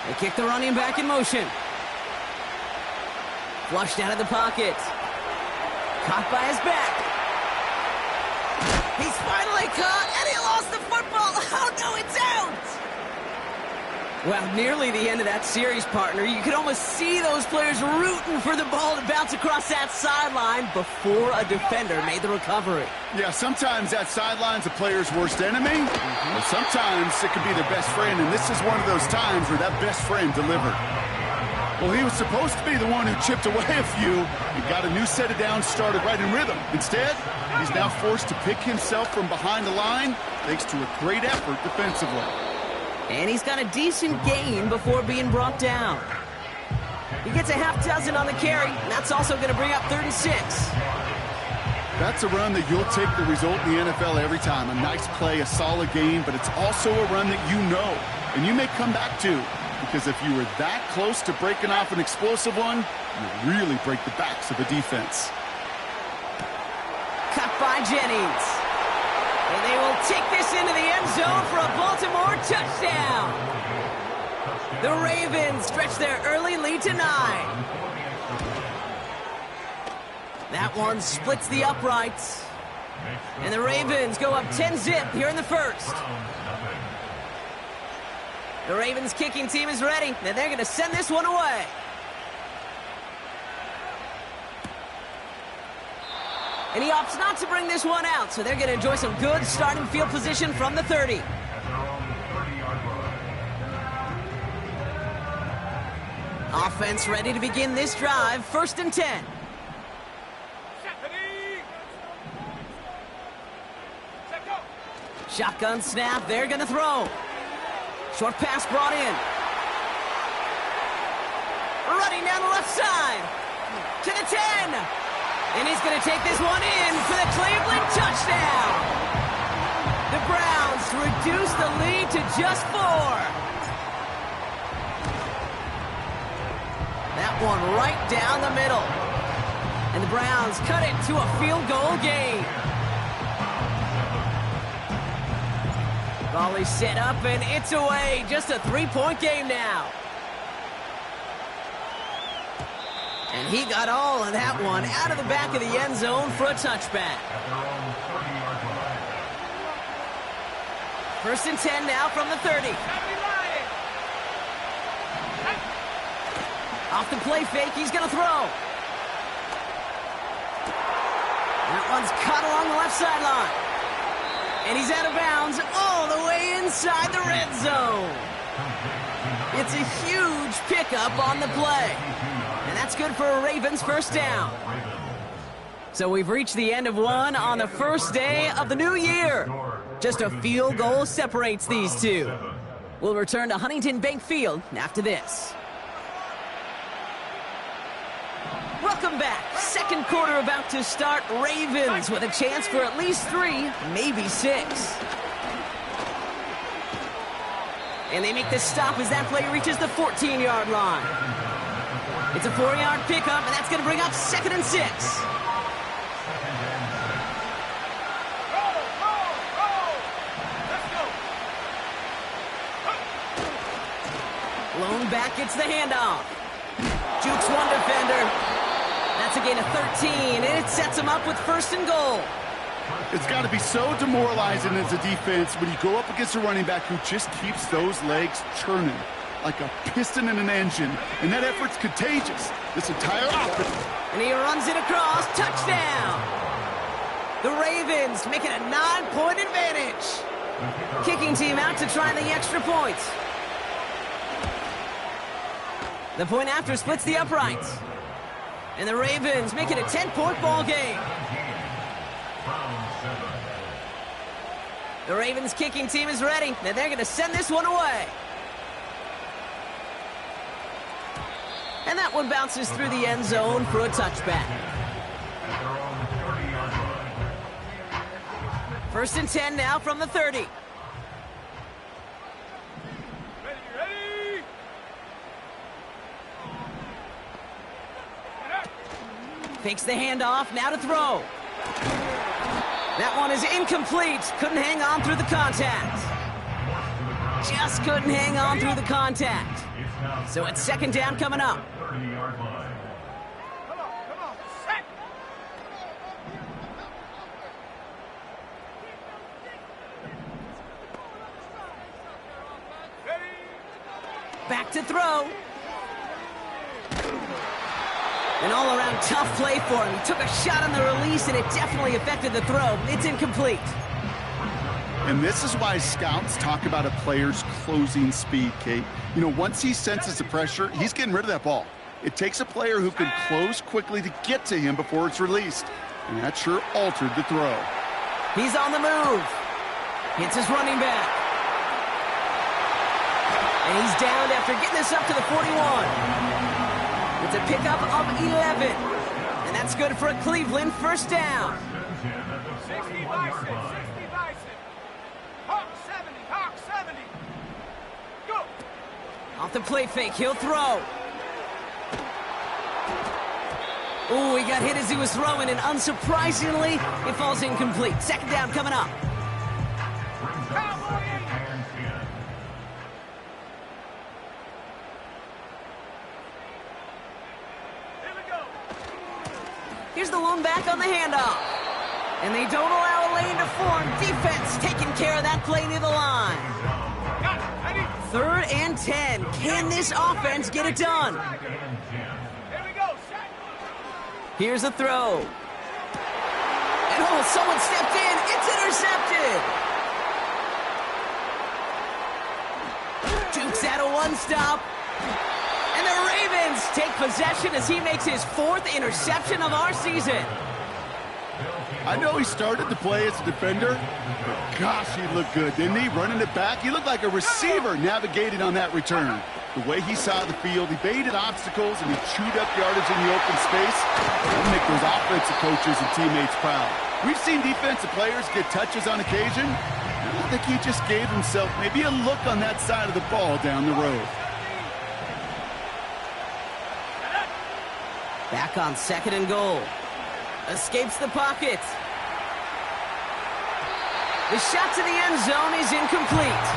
They kick the running back in motion. Flushed out of the pocket. Caught by his back. He's finally caught, and he lost the football. Oh, no, it's out! Well, nearly the end of that series, partner. You could almost see those players rooting for the ball to bounce across that sideline before a defender made the recovery. Yeah, sometimes that sideline's a player's worst enemy, or sometimes it could be their best friend, and this is one of those times where that best friend delivered. Well, he was supposed to be the one who chipped away a few and got a new set of downs started right in rhythm. Instead, he's now forced to pick himself from behind the line thanks to a great effort defensively. And he's got a decent gain before being brought down. He gets a half dozen on the carry, and that's also going to bring up 3rd and 6. That's a run that you'll take the result in the NFL every time. A nice play, a solid game, but it's also a run that you know, and you may come back to. Because if you were that close to breaking off an explosive one, you really break the backs of a defense. Cut by Jennings. And they will take this into the end zone for a Baltimore touchdown. The Ravens stretch their early lead to 9. That one splits the uprights. And the Ravens go up 10-zip here in the 1st. The Ravens kicking team is ready, and they're going to send this one away. And he opts not to bring this one out, so they're going to enjoy some good starting field position from the 30. Offense ready to begin this drive, 1st and 10. Shotgun snap, they're going to throw. Short pass brought in. Running down the left side. To the 10. And he's going to take this one in for the Cleveland touchdown. The Browns reduce the lead to just 4. That one right down the middle. And the Browns cut it to a field goal game. Volley set up, and it's away. Just a 3-point game now. And he got all of that one out of the back of the end zone for a touchback. First and 10 now from the 30. Off the play fake, he's going to throw. That one's caught along the left sideline. And he's out of bounds all the way inside the red zone. It's a huge pickup on the play. And that's good for a Ravens first down. So we've reached the end of one on the first day of the new year. Just a field goal separates these two. We'll return to Huntington Bank Field after this. Welcome back. Second quarter about to start. Ravens with a chance for at least 3, maybe 6. And they make the stop as that play reaches the 14-yard line. It's a 4-yard pickup, and that's going to bring up 2nd and 6. Lone back gets the handoff. Jukes one defender. That's a gain of 13, and it sets him up with 1st and goal. It's got to be so demoralizing as a defense when you go up against a running back who just keeps those legs churning like a piston in an engine, and that effort's contagious. This entire offense. And he runs it across. Touchdown! The Ravens making a 9-point advantage. Kicking team out to try the extra points. The point after splits the uprights. And the Ravens make it a 10-point ball game. The Ravens kicking team is ready, and they're going to send this one away. And that one bounces through the end zone for a touchback. 1st and 10 now from the 30. Fakes the handoff, now to throw. That one is incomplete. Couldn't hang on through the contact. Just couldn't hang on through the contact. So it's 2nd down coming up. Back to throw. An all-around tough play for him. He took a shot on the release, and it definitely affected the throw. It's incomplete. And this is why scouts talk about a player's closing speed, Kate. You know, once he senses the pressure, he's getting rid of that ball. It takes a player who can close quickly to get to him before it's released. And that sure altered the throw. He's on the move. Hits his running back. And he's downed after getting this up to the 41. It's a pickup of 11. And that's good for a Cleveland first down. 60 Bison, 60 Bison. Hawk 70, Hawk 70. Go. Off the play fake, he'll throw. Oh, he got hit as he was throwing, and unsurprisingly, it falls incomplete. 2nd down coming up. Here's the lone back on the handoff. And they don't allow a lane to form. Defense taking care of that play near the line. 3rd and 10. Can this offense get it done? Here's a throw. And oh, someone stepped in. It's intercepted. Jukes out of one stop. And the Ravens take possession as he makes his 4th interception of our season. I know he started to play as a defender, but gosh, he looked good, didn't he? Running it back, he looked like a receiver navigating on that return. The way he saw the field, he baited obstacles, and he chewed up yardage in the open space. That'll make those offensive coaches and teammates proud. We've seen defensive players get touches on occasion. I think he just gave himself maybe a look on that side of the ball down the road. Back on 2nd and goal. Escapes the pocket. The shot to the end zone is incomplete.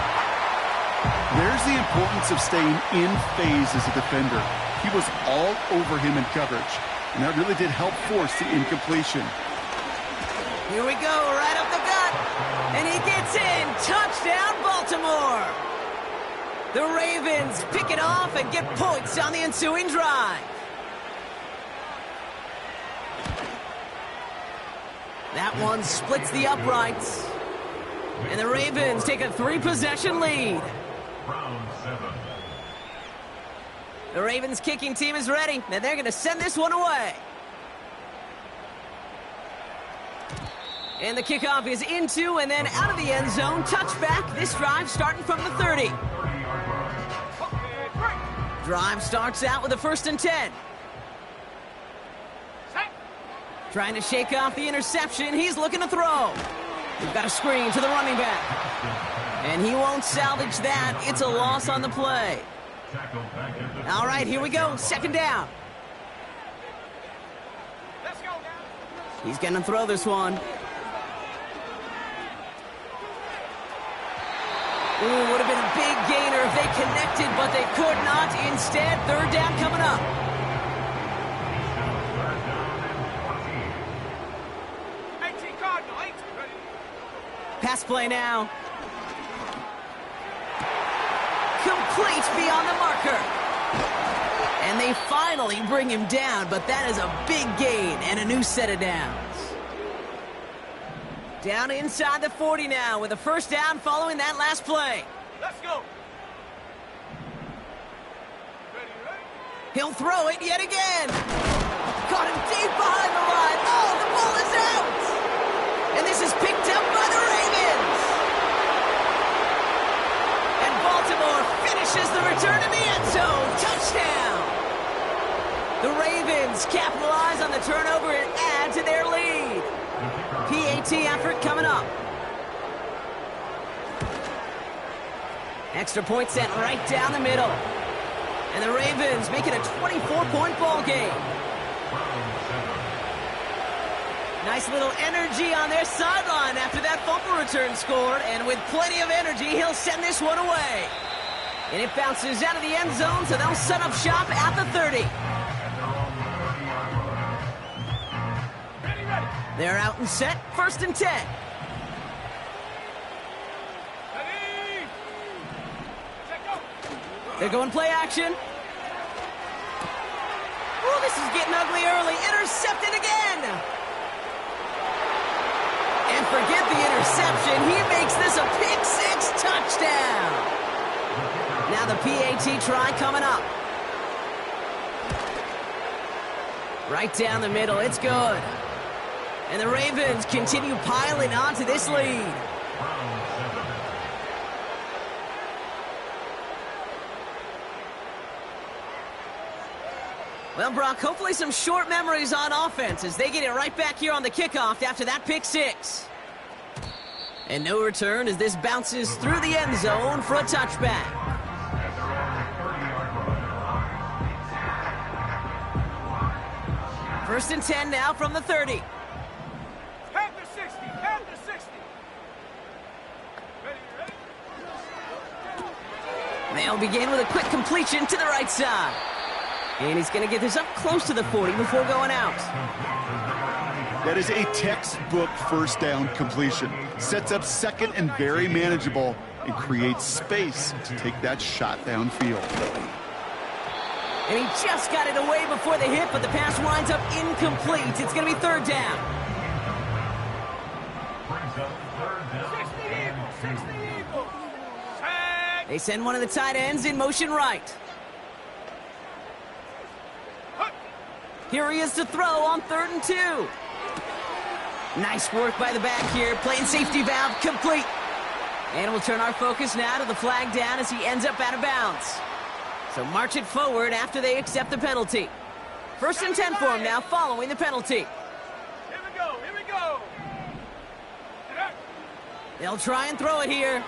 There's the importance of staying in phase as a defender. He was all over him in coverage, and that really did help force the incompletion. Here we go, right up the gut. And he gets in. Touchdown, Baltimore. The Ravens pick it off and get points on the ensuing drive. That one splits the uprights. And the Ravens take a 3-possession lead. Round 7. The Ravens kicking team is ready, and they're going to send this one away. And the kickoff is into and then out of the end zone. Touchback. This drive starting from the 30. Drive starts out with a 1st and 10. Trying to shake off the interception. He's looking to throw. We've got a screen to the running back. And he won't salvage that. It's a loss on the play. All right, here we go. 2nd down. He's going to throw this one. Ooh, would have been a big gainer if they connected, but they could not. Instead, 3rd down coming up. Pass play now. Complete beyond the marker. And they finally bring him down, but that is a big gain and a new set of downs. Down inside the 40 now with a 1st down following that last play. Let's go. He'll throw it yet again. Caught him deep behind the line. Oh, the ball is out. And this is picked up by the Ravens. And Baltimore finishes the return in the end zone. Touchdown. The Ravens capitalize on the turnover and add to their lead. PAT effort coming up. Extra point sent right down the middle. And the Ravens make it a 24-point ball game. Nice little energy on their sideline after that fumble return scored. And with plenty of energy, he'll send this one away. And it bounces out of the end zone, so they'll set up shop at the 30. They're out and set. 1st and 10. They're going play action. Oh, this is getting ugly early. Intercepted again. And forget the interception. He makes this a pick-6 touchdown. Now the PAT try coming up. Right down the middle. It's good. And the Ravens continue piling onto this lead. Well, Brock, hopefully some short memories on offense as they get it right back here on the kickoff after that pick-6. And no return as this bounces through the end zone for a touchback. First and 10 now from the 30. Panther 60, Panther 60. Ready? They'll begin with a quick completion to the right side. And he's going to get this up close to the 40 before going out. That is a textbook 1st down completion. Sets up 2nd and very manageable and creates space to take that shot downfield. And he just got it away before the hit, but the pass winds up incomplete. It's going to be 3rd down. 60 Eagles. They send one of the tight ends in motion right. Here he is to throw on 3rd and 2. Nice work by the back here. Playing safety valve complete. And we'll turn our focus now to the flag down as he ends up out of bounds. So march it forward after they accept the penalty. 1st and 10 for him now following the penalty. Here we go, here we go. They'll try and throw it here.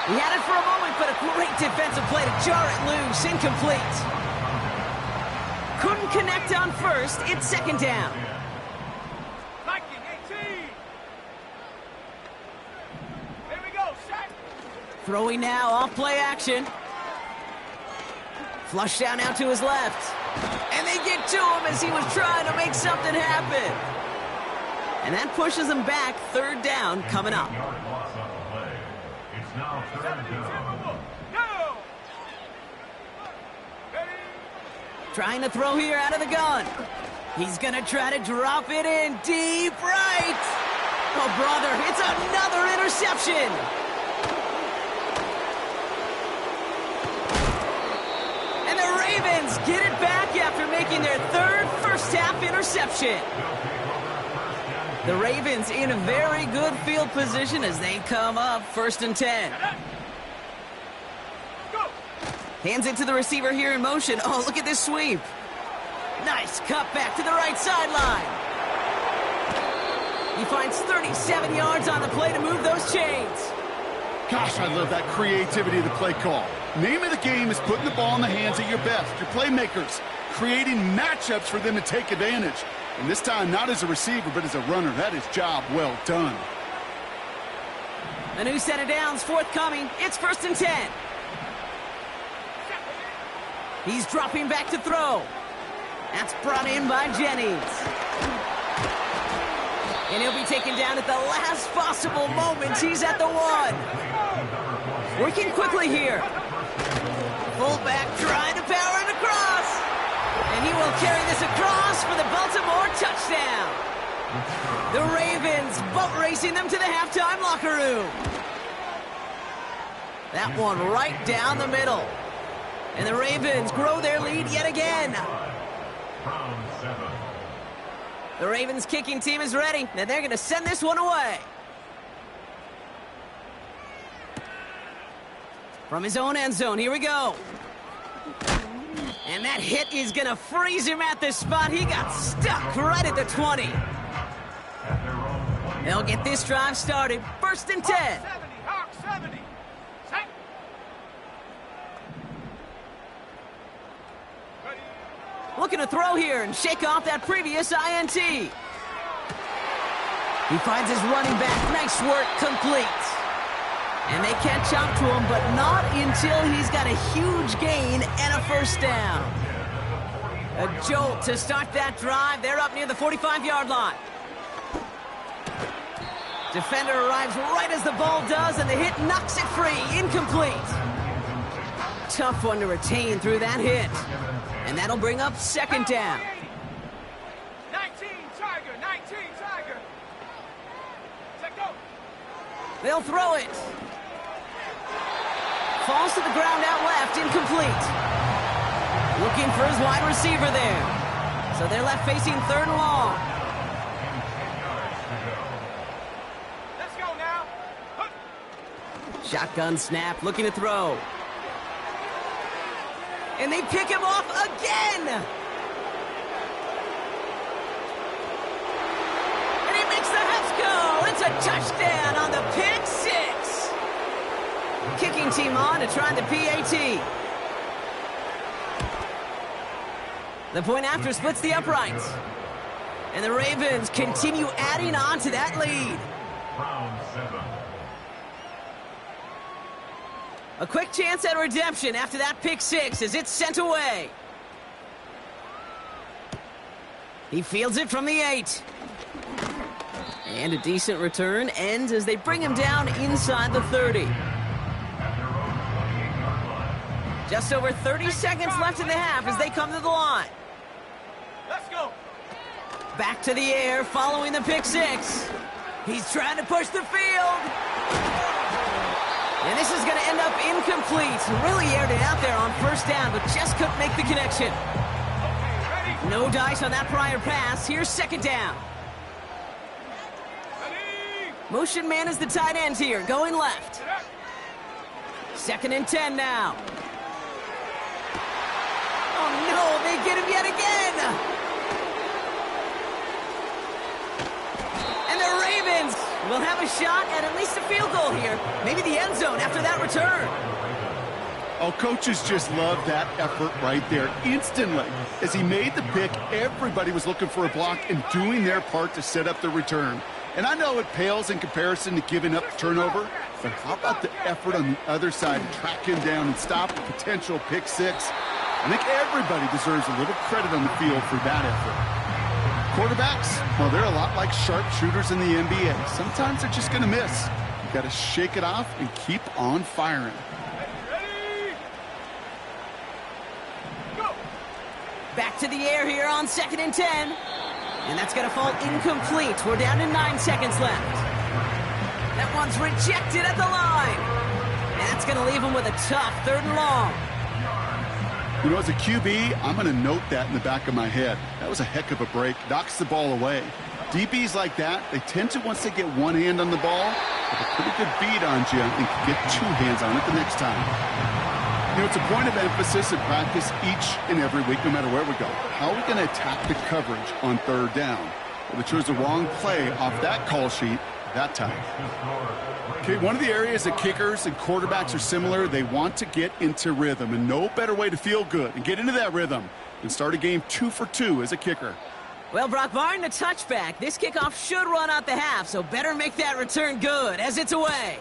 He had it for a moment, but a great defensive play to jar it loose. Incomplete. Couldn't connect on 1st. It's 2nd down. Viking 18. Here we go, Shaq. Throwing now off play action. Flush down out to his left. And they get to him as he was trying to make something happen. And that pushes them back. Third down coming up. It's now third down. Trying to throw here out of the gun. He's going to try to drop it in deep right. Oh, brother, it's another interception. And the Ravens get it back after making their third first-half interception. The Ravens in a very good field position as they come up 1st and 10. Hands it to the receiver here in motion. Oh, look at this sweep. Nice cut back to the right sideline. He finds 37 yards on the play to move those chains. Gosh, I love that creativity of the play call. Name of the game is putting the ball in the hands of your best, your playmakers, creating matchups for them to take advantage. And this time, not as a receiver, but as a runner. That is job well done. A new set of downs forthcoming. It's 1st and 10. He's dropping back to throw. That's brought in by Jennings. And he'll be taken down at the last possible moment. He's at the 1. Working quickly here. Fullback trying to power it across. And he will carry this across for the Baltimore touchdown. The Ravens boat racing them to the halftime locker room. That one right down the middle. And the Ravens grow their lead yet again. The Ravens kicking team is ready, and they're going to send this one away. From his own end zone, here we go. And that hit is going to freeze him at this spot. He got stuck right at the 20. They'll get this drive started. 1st and 10. Hawk 70. Set. Looking to throw here and shake off that previous INT. He finds his running back. Nice work, complete. And they catch up to him, but not until he's got a huge gain and a first down. A jolt to start that drive. They're up near the 45-yard line. Defender arrives right as the ball does, and the hit knocks it free. Incomplete. Tough one to retain through that hit. And that'll bring up 2nd down. 19 Tiger, 19 Tiger. Let go. They'll throw it. Falls to the ground out left, incomplete. Looking for his wide receiver there. So they're left facing 3rd and long. Let's go now. Shotgun snap, looking to throw. And they pick him off again. And he makes the Hets go. It's a touchdown on the pick 6. Kicking team on to try the PAT. The point after splits the uprights. And the Ravens continue adding on to that lead. Round 7. A quick chance at redemption after that pick 6 as it's sent away. He fields it from the 8. And a decent return ends as they bring him down inside the 30. Just over 30 seconds left in the half as they come to the line. Let's go. Back to the air following the pick 6. He's trying to push the field. And this is going to end up incomplete. Really aired it out there on 1st down, but just couldn't make the connection. No dice on that prior pass. Here's 2nd down. Motion man is the tight end here, going left. 2nd and 10 now. Oh no, they get him yet again. And the Ravens will have a shot at least a field goal here. Maybe the end zone after that return. Oh, coaches just love that effort right there. Instantly, as he made the pick, everybody was looking for a block and doing their part to set up the return. And I know it pales in comparison to giving up the turnover, but how about the effort on the other side to track him down and stop a potential pick 6? I think everybody deserves a little credit on the field for that effort. Of quarterbacks, well, they're a lot like sharpshooters in the NBA. Sometimes they're just going to miss. You got to shake it off and keep on firing. Back to the air here on 2nd and 10. And that's going to fall incomplete. We're down to 9 seconds left. That one's rejected at the line. And that's going to leave him with a tough 3rd and long. You know, as a QB, I'm going to note that in the back of my head. That was a heck of a break. Knocks the ball away. DBs like that, they tend to, once they get one hand on the ball, have a pretty good beat on you and can get 2 hands on it the next time. You know, it's a point of emphasis in practice each and every week, no matter where we go. How are we going to attack the coverage on 3rd down? Well, they chose the wrong play off that call sheet that time. Okay, one of the areas that kickers and quarterbacks are similar, they want to get into rhythm, and no better way to feel good and get into that rhythm than start a game 2 for 2 as a kicker. Well, Brock, barring the touchback, this kickoff should run out the half, so better make that return good as it's away.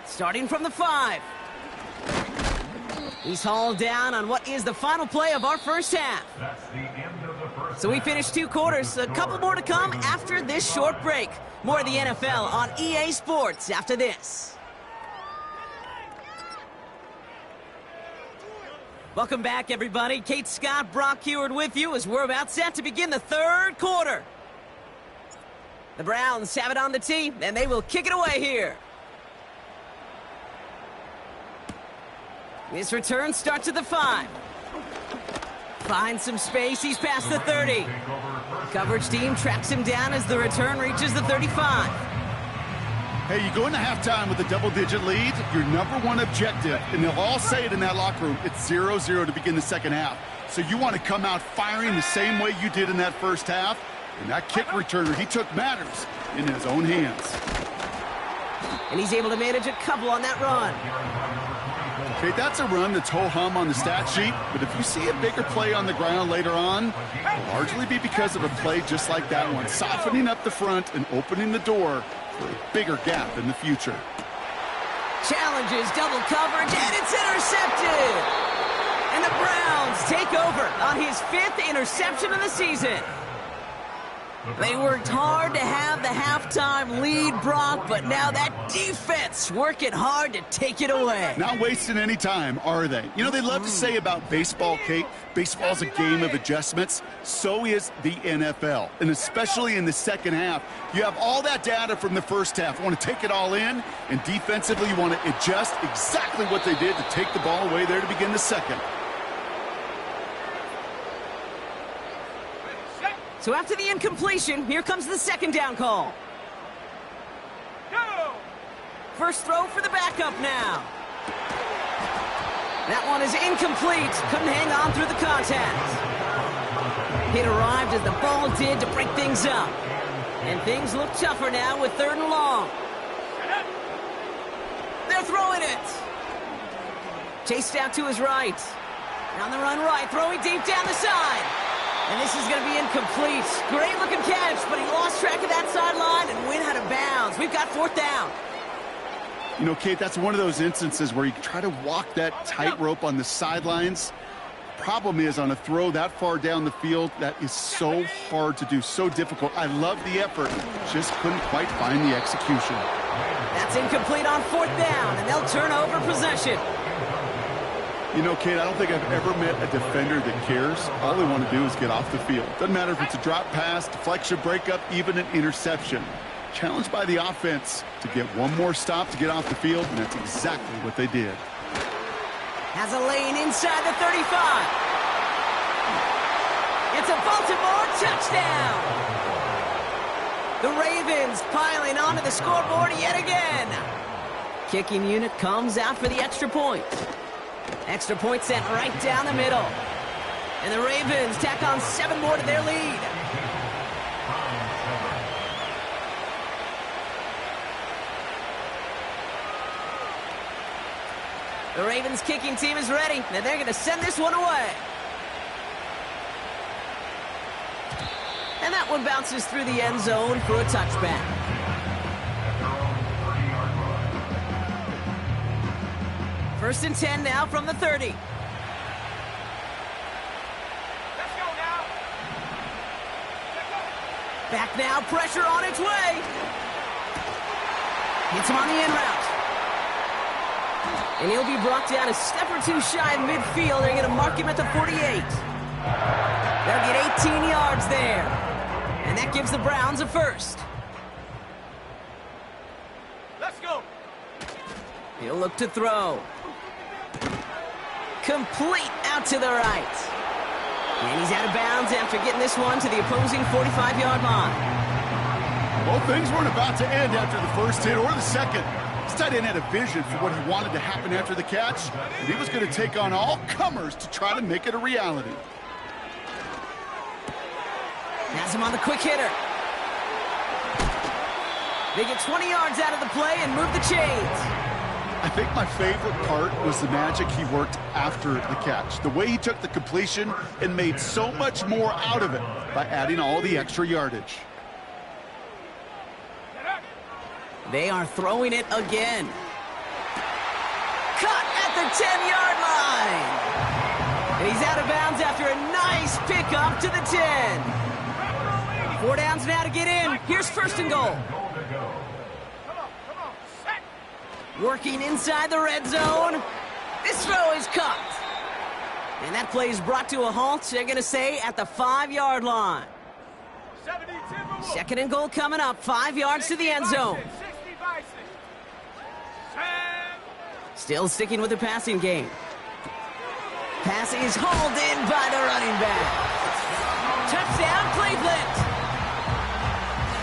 Starting from the 5. He's hauled down on what is the final play of our first half. So we finished 2 quarters. A couple more to come after this short break. More of the NFL on EA Sports after this. Welcome back, everybody. Kate Scott, Brock Huard with you as we're about set to begin the 3rd quarter. The Browns have it on the tee, and they will kick it away here. This return starts at the 5. Finds some space. He's past the 30. Coverage team tracks him down as the return reaches the 35. Hey, you go into halftime with a double-digit lead, your number 1 objective, and they'll all say it in that locker room, it's 0-0 to begin the 2nd half. So you want to come out firing the same way you did in that first half, and that kick returner, he took matters in his own hands. And he's able to manage a couple on that run. Okay, that's a run that's ho-hum on the stat sheet, but if you see a bigger play on the ground later on, it'll largely be because of a play just like that one, softening up the front and opening the door for a bigger gap in the future. Challenges double coverage, and it's intercepted! And the Browns take over on his 5th interception of the season. They worked hard to have the halftime lead, Brock, but now that defense working hard to take it away. Not wasting any time, are they? You know, they love to say about baseball, Kate, baseball's a game of adjustments. So is the NFL, and especially in the 2nd half. You have all that data from the first half. You want to take it all in, and defensively you want to adjust exactly what they did to take the ball away there to begin the 2nd. So after the incompletion, here comes the 2nd down call. Go! First throw for the backup now. That one is incomplete. Couldn't hang on through the contact. It arrived as the ball did to break things up. And things look tougher now with 3rd and long. They're throwing it. Chased out to his right. On the run right, throwing deep down the side. And this is going to be incomplete. Great looking catch, but he lost track of that sideline and went out of bounds. We've got 4th down. You know, Kate, that's one of those instances where you try to walk that tightrope on the sidelines. Problem is, on a throw that far down the field, that is so hard to do, so difficult. I love the effort, just couldn't quite find the execution. That's incomplete on 4th down, and they'll turn over possession. You know, Kate, I don't think I've ever met a defender that cares. All they want to do is get off the field. Doesn't matter if it's a drop pass, deflection, breakup, even an interception. Challenged by the offense to get one more stop to get off the field, and that's exactly what they did. Has a lane inside the 35. It's a Baltimore touchdown. The Ravens piling onto the scoreboard yet again. Kicking unit comes out for the extra point. Extra point sent right down the middle. And the Ravens tack on 7 more to their lead. The Ravens kicking team is ready, and they're going to send this one away. And that one bounces through the end zone for a touchback. First and 10 now from the 30. Let's go now. Let's go. Back now, pressure on its way. Hits him on the in route. And he'll be brought down a step or two shy of midfield. They're going to mark him at the 48. They'll get 18 yards there. And that gives the Browns a first. Let's go. He'll look to throw. Complete out to the right. And he's out of bounds after getting this one to the opposing 45-yard line. Well, things weren't about to end after the first hit or the second. This tight end had a vision for what he wanted to happen after the catch, and he was going to take on all comers to try to make it a reality. Has him on the quick hitter. They get 20 yards out of the play and move the chains. I think my favorite part was the magic he worked after the catch. The way he took the completion and made so much more out of it by adding all the extra yardage. They are throwing it again. Cut at the 10-yard line. And he's out of bounds after a nice pickup to the 10. 4 downs now to get in. Here's first and goal. Working inside the red zone. This throw is caught. And that play is brought to a halt, they're going to say, at the 5-yard line. Second and goal coming up. 5 yards to the end zone. Still sticking with the passing game. Pass is hauled in by the running back. Touchdown, Cleveland.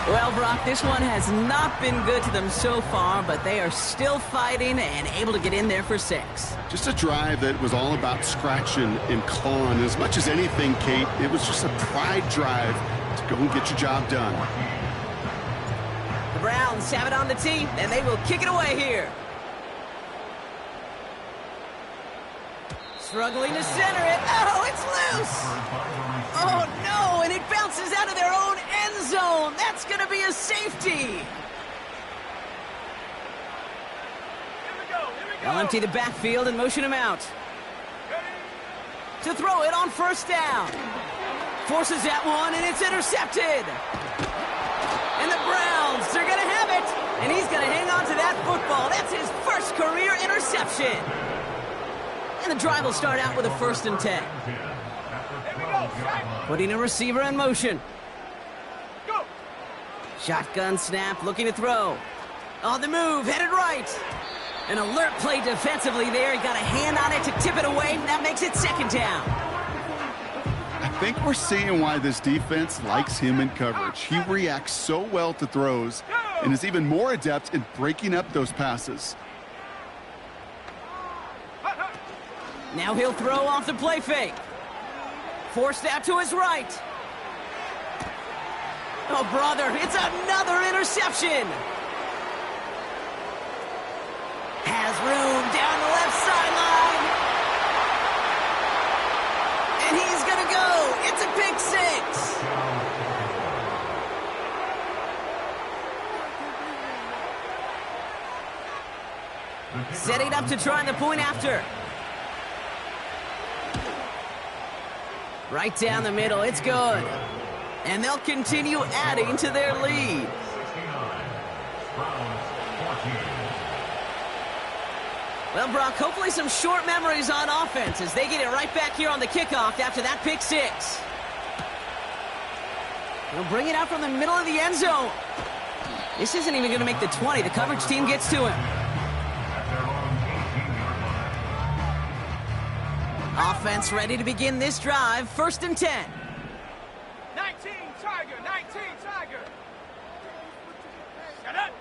Well, Brock, this one has not been good to them so far, but they are still fighting and able to get in there for 6. Just a drive that was all about scratching and clawing. As much as anything, Kate, it was just a pride drive to go and get your job done. The Browns have it on the tee, and they will kick it away here. Struggling to center it. Oh, it's loose. Oh, no, and it bounces out of their own end zone. That's going to be a safety. They'll empty the backfield and motion him out. To throw it on first down. Forces that one, and it's intercepted. And the Browns, they're going to have it. And he's going to hang on to that football. That's his first career interception. And the drive will start out with a 1st and 10. Putting a receiver in motion. Shotgun snap, looking to throw. On the move, headed right. An alert play defensively there. He got a hand on it to tip it away. That makes it 2nd down. I think we're seeing why this defense likes him in coverage. He reacts so well to throws and is even more adept in breaking up those passes. Now he'll throw off the play fake. Forced out to his right. Oh, brother, it's another interception. Has room down the left sideline. And he's going to go. It's a pick 6. Setting up to try the point after. Right down the middle, it's good. And they'll continue adding to their lead. Well, Brock, hopefully some short memories on offense as they get it right back here on the kickoff after that pick 6. They'll bring it out from the middle of the end zone. This isn't even going to make the 20. The coverage team gets to him. Offense ready to begin this drive. 1st and 10. 19 Tiger, 19 Tiger. Shut up.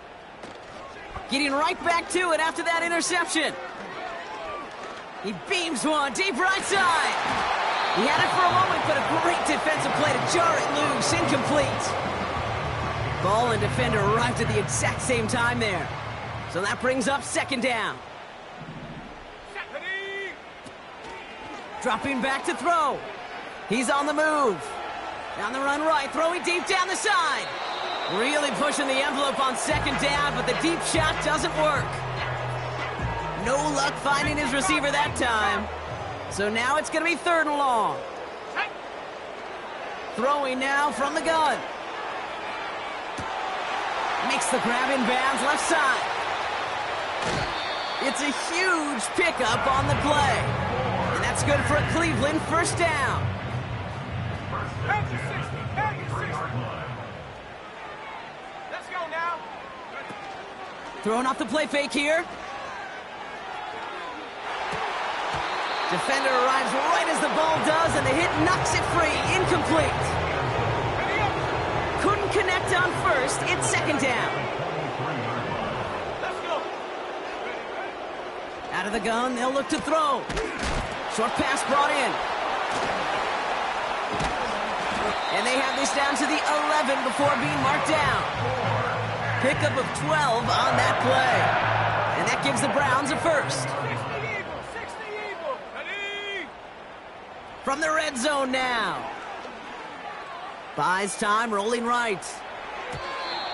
Getting right back to it after that interception. He beams one deep right side. He had it for a moment, but a great defensive play to jar it loose. Incomplete. Ball and defender arrived at the exact same time there. So that brings up 2nd down. Dropping back to throw. He's on the move. Down the run right, throwing deep down the side. Really pushing the envelope on 2nd down, but the deep shot doesn't work. No luck finding his receiver that time. So now it's going to be 3rd and long. Throwing now from the gun. Makes the grab in bounds left side. It's a huge pickup on the play. And that's good for a Cleveland first down. Let's go now. Throwing off the play fake here. Defender arrives right as the ball does, and the hit knocks it free. Incomplete. Couldn't connect on first. It's second down. Let's go. Out of the gun, they'll look to throw. Short pass brought in. And they have this down to the 11 before being marked down. Pickup of 12 on that play. And that gives the Browns a first. 60 Eagle. Ready? From the red zone now. Buys time, rolling right.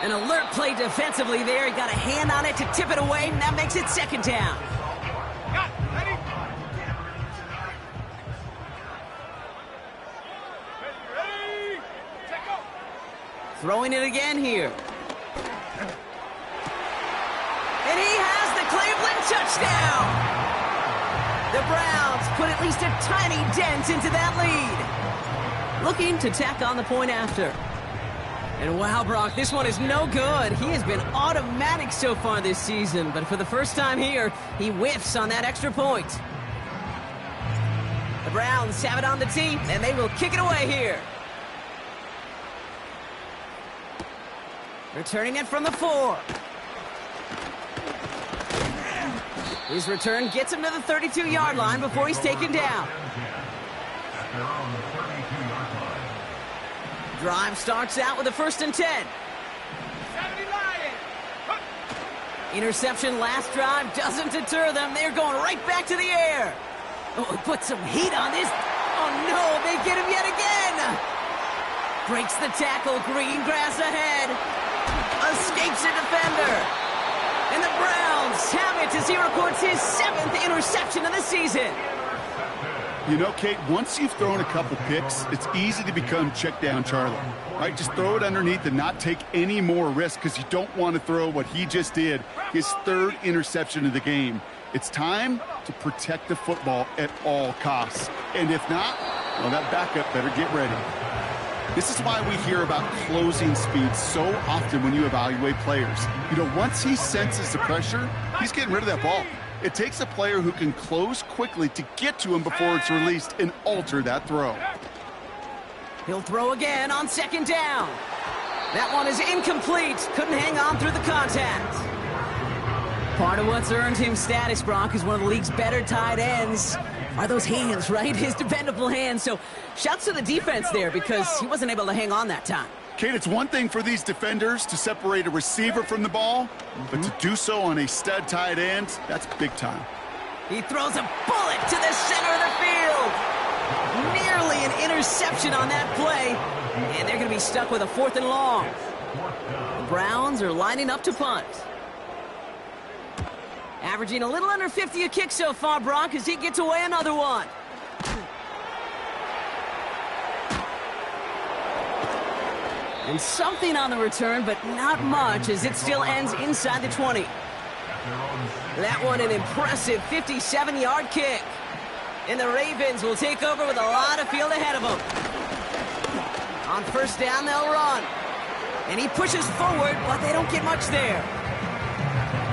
An alert play defensively there. He got a hand on it to tip it away, and that makes it second down. Got it. Ready? Ready? Check go. Throwing it again here. And he has the Cleveland touchdown. The Browns put at least a tiny dent into that lead. Looking to tack on the point after. And wow, Brock, this one is no good. He has been automatic so far this season, but for the first time here, he whiffs on that extra point. The Browns have it on the tee, and they will kick it away here. Returning it from the 4. His return gets him to the 32-yard line before he's taken down. Drive starts out with a 1st and 10. 70 Lions. Interception last drive doesn't deter them. They're going right back to the air. Oh, put some heat on this. Oh, no, they get him yet again. Breaks the tackle. Green grass ahead. Escapes a defender. And the Browns have it as he records his 7th interception of the season. You know, Kate, once you've thrown a couple picks, it's easy to become check down Charlie, right? Just throw it underneath and not take any more risk because you don't want to throw what he just did, his 3rd interception of the game. It's time to protect the football at all costs. And if not, well, that backup better get ready. This is why we hear about closing speed so often when you evaluate players. You know, once he senses the pressure, he's getting rid of that ball. It takes a player who can close quickly to get to him before it's released and alter that throw. He'll throw again on 2nd down. That one is incomplete. Couldn't hang on through the contact. Part of what's earned him status, Brock, is one of the league's better tight ends. Are those hands, right? His dependable hands. So shouts to the defense there because he wasn't able to hang on that time. Kate, it's one thing for these defenders to separate a receiver from the ball, but to do so on a stud tight end, that's big time. He throws a bullet to the center of the field. Nearly an interception on that play, and they're going to be stuck with a 4th and long. The Browns are lining up to punt. Averaging a little under 50 a kick so far, Brock, as he gets away another one. And something on the return, but not much, as it still ends inside the 20. That one an impressive 57-yard kick. And the Ravens will take over with a lot of field ahead of them. On 1st down, they'll run. And he pushes forward, but they don't get much there.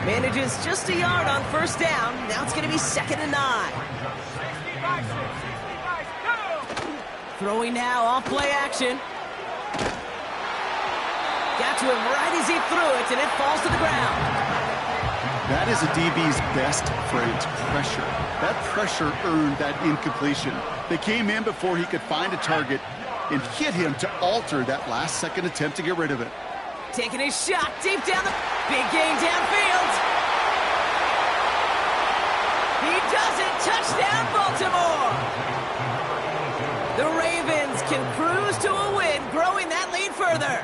Manages just a yard on 1st down. Now it's going to be 2nd and 9. Throwing now off play action. Got to him right as he threw it, and it falls to the ground. That is a DB's best friend, pressure. That pressure earned that incompletion. They came in before he could find a target and hit him to alter that last-second attempt to get rid of it. Taking his shot deep down the big gain downfield. He does it. Touchdown, Baltimore. The Ravens can cruise to a win, growing that lead further.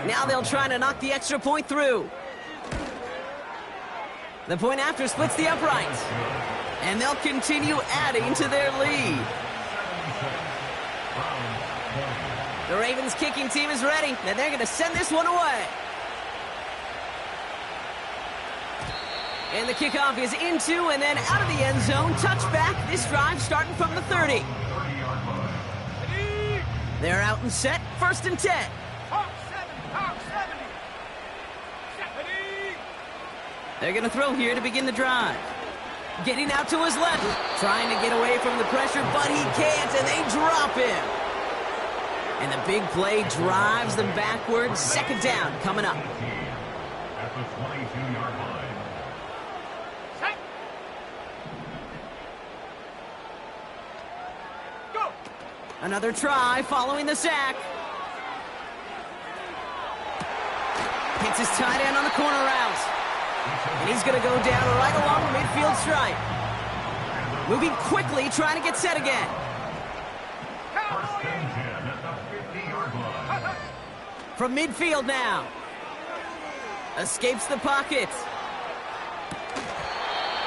Now they'll try to knock the extra point through. The point after splits the uprights. And they'll continue adding to their lead. The Ravens kicking team is ready, and they're going to send this one away. And the kickoff is into and then out of the end zone. Touchback. This drive starting from the 30. They're out and set. 1st and 10. They're going to throw here to begin the drive. Getting out to his left. Trying to get away from the pressure, but he can't, and they drop him. And the big play drives them backwards. 2nd down coming up. At the 22-yard line. Set. Go. Another try following the sack. Hits his tight end on the corner route. And he's going to go down right along the midfield stripe. Moving quickly, trying to get set again. First and 10 at the 50-yard line. From midfield now. Escapes the pocket.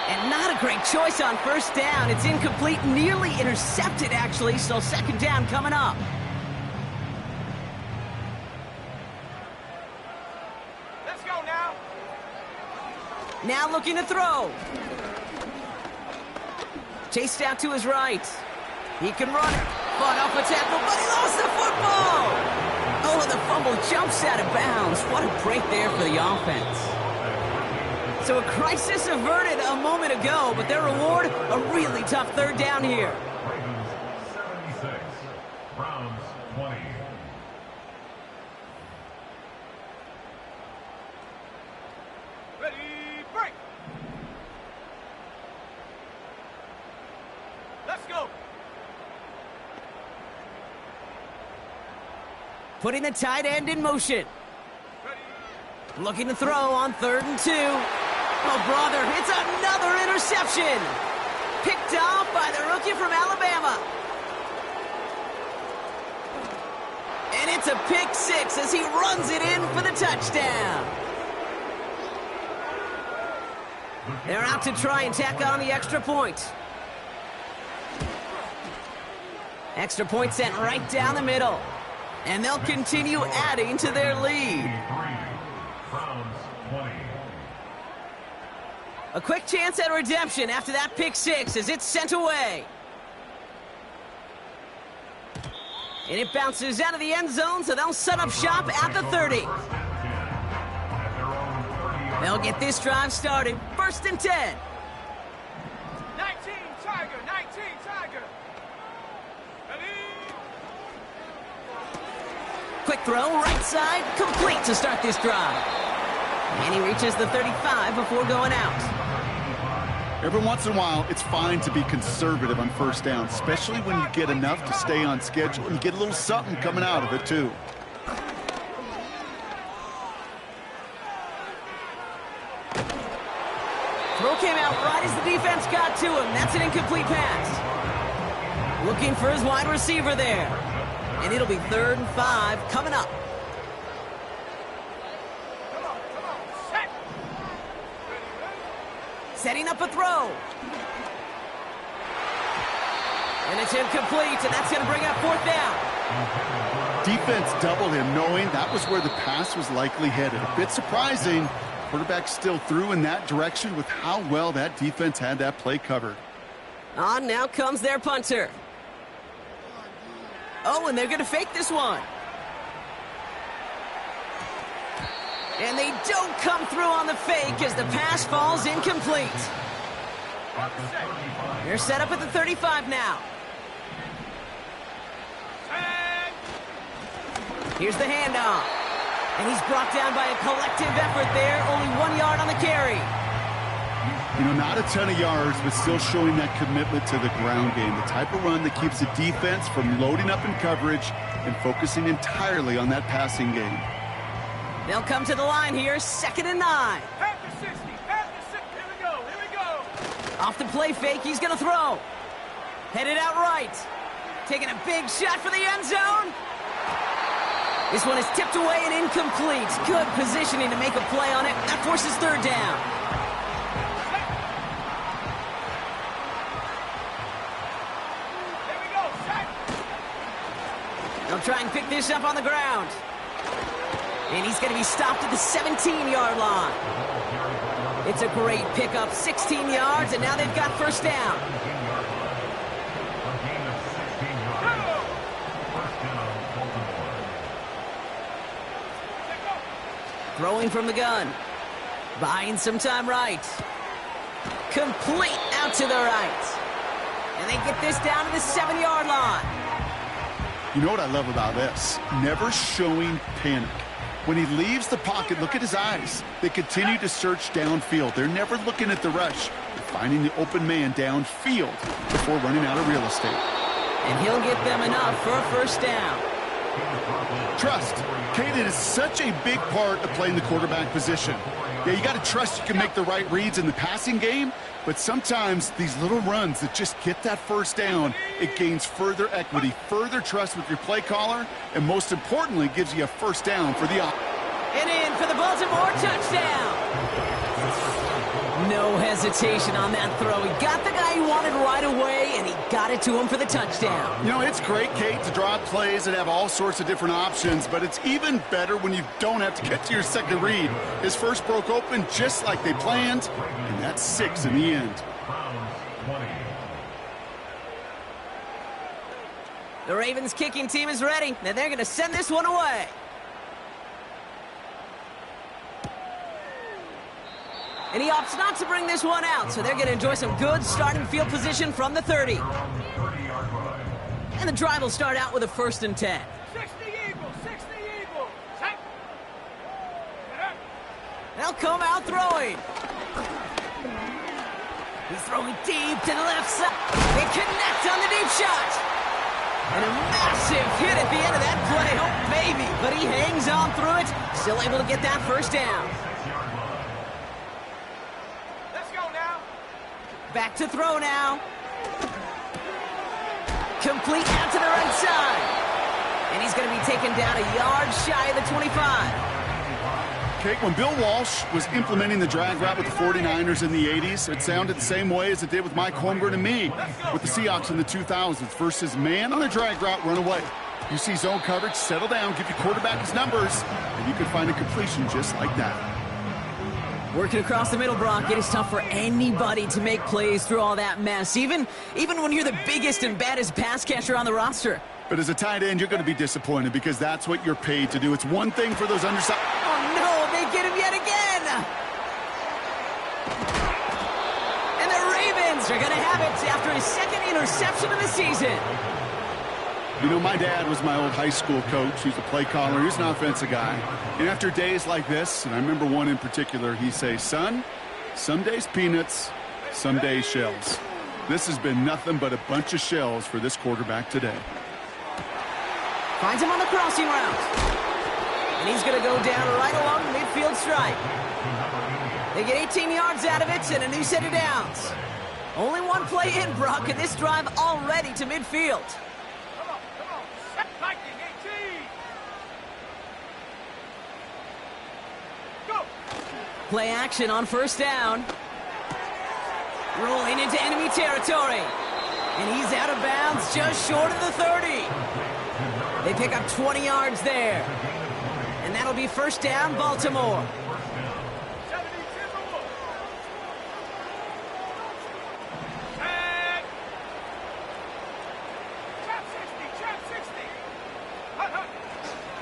And not a great choice on 1st down. It's incomplete, nearly intercepted actually, so 2nd down coming up. Let's go now. Now looking to throw. Chased out to his right. He can run it. Fought off a tackle, but he lost the football. Oh, and the fumble jumps out of bounds. What a break there for the offense. So a crisis averted a moment ago, but their reward, a really tough 3rd down here. Ravens 76, Browns 20. Ready, break. Let's go. Putting the tight end in motion. Ready. Looking to throw on 3rd and 2. Oh, brother, it's another interception. Picked off by the rookie from Alabama. And it's a pick 6 as he runs it in for the touchdown. They're out to try and tack on the extra point. Extra point sent right down the middle. And they'll continue adding to their lead. Browns 20. A quick chance at redemption after that pick 6 as it's sent away. And it bounces out of the end zone, so they'll set up shop at the 30. They'll get this drive started. 1st and 10. 19 Tiger, 19 Tiger. Ready. Quick throw, right side, complete to start this drive. And he reaches the 35 before going out. Every once in a while, it's fine to be conservative on 1st down, especially when you get enough to stay on schedule and get a little something coming out of it, too. Throw came out right as the defense got to him. That's an incomplete pass. Looking for his wide receiver there. And it'll be 3rd and 5 coming up. Come on, set. Setting up a throw. And it's incomplete, and that's going to bring up 4th down. Defense doubled him, knowing that was where the pass was likely headed. A bit surprising. Quarterback still threw in that direction with how well that defense had that play covered. On now comes their punter. Oh, and they're going to fake this one. And they don't come through on the fake as the pass falls incomplete. They're set up at the 35 now. Here's the handoff. And he's brought down by a collective effort there. Only 1 yard on the carry. You know, not a ton of yards, but still showing that commitment to the ground game. The type of run that keeps the defense from loading up in coverage and focusing entirely on that passing game. They'll come to the line here, 2nd and 9. Half the 60, half the 60. Here we go, here we go. Off the play fake, he's going to throw. Headed out right. Taking a big shot for the end zone. This one is tipped away and incomplete. Good positioning to make a play on it. That forces 3rd down. Here we go, set. They'll try and pick this up on the ground. And he's going to be stopped at the 17-yard line. It's a great pickup, 16 yards, and now they've got first down. Throwing from the gun. Buying some time right. Complete out to the right. And they get this down to the 7-yard line. You know what I love about this? Never showing panic. When he leaves the pocket, look at his eyes. They continue to search downfield. They're never looking at the rush. They're finding the open man downfield before running out of real estate. And he'll get them enough for a first down. Trust. Caden is such a big part of playing the quarterback position. Yeah, you got to trust you can make the right reads in the passing game, but sometimes these little runs that just get that first down, it gains further equity, further trust with your play caller, and most importantly, gives you a first down for the And in for the Baltimore touchdown. No hesitation on that throw. He got the guy he wanted right away, and he got it to him for the touchdown. You know, it's great, Kate, to draw up plays and have all sorts of different options, but it's even better when you don't have to get to your second read. His first broke open just like they planned, and that's 6 in the end. The Ravens kicking team is ready, and they're going to send this one away. And he opts not to bring this one out, so they're going to enjoy some good starting field position from the 30. And the drive will start out with a 1st and 10. 60 Eagles, 60 Eagles. Set. They'll come out throwing. He's throwing deep to the left side. They connect on the deep shot. And a massive hit at the end of that play. Oh, baby. But he hangs on through it. Still able to get that first down. Back to throw now. Complete out to the right side. And he's going to be taken down a yard shy of the 25. Okay, when Bill Walsh was implementing the drag route with the 49ers in the 80s, it sounded the same way as it did with Mike Holmgren and me with the Seahawks in the 2000s versus man on a drag route, run away. You see zone coverage, settle down, give your quarterback his numbers, and you can find a completion just like that. Working across the middle, Brock, it is tough for anybody to make plays through all that mess, even when you're the biggest and baddest pass catcher on the roster. But as a tight end, you're going to be disappointed because that's what you're paid to do. It's one thing for those undersized. Oh, no, they get him yet again. And the Ravens are going to have it after his 2nd interception of the season. You know, my dad was my old high school coach. He's a play caller. He's an offensive guy. And after days like this, and I remember one in particular, he'd say, son, some days peanuts, some days shells. This has been nothing but a bunch of shells for this quarterback today. Finds him on the crossing route. And he's going to go down right along the midfield stripe. They get 18 yards out of it and a new set of downs. Only one play in, Brock, and this drive already to midfield. Play action on first down. Rolling into enemy territory. And he's out of bounds just short of the 30. They pick up 20 yards there. And that'll be first down, Baltimore.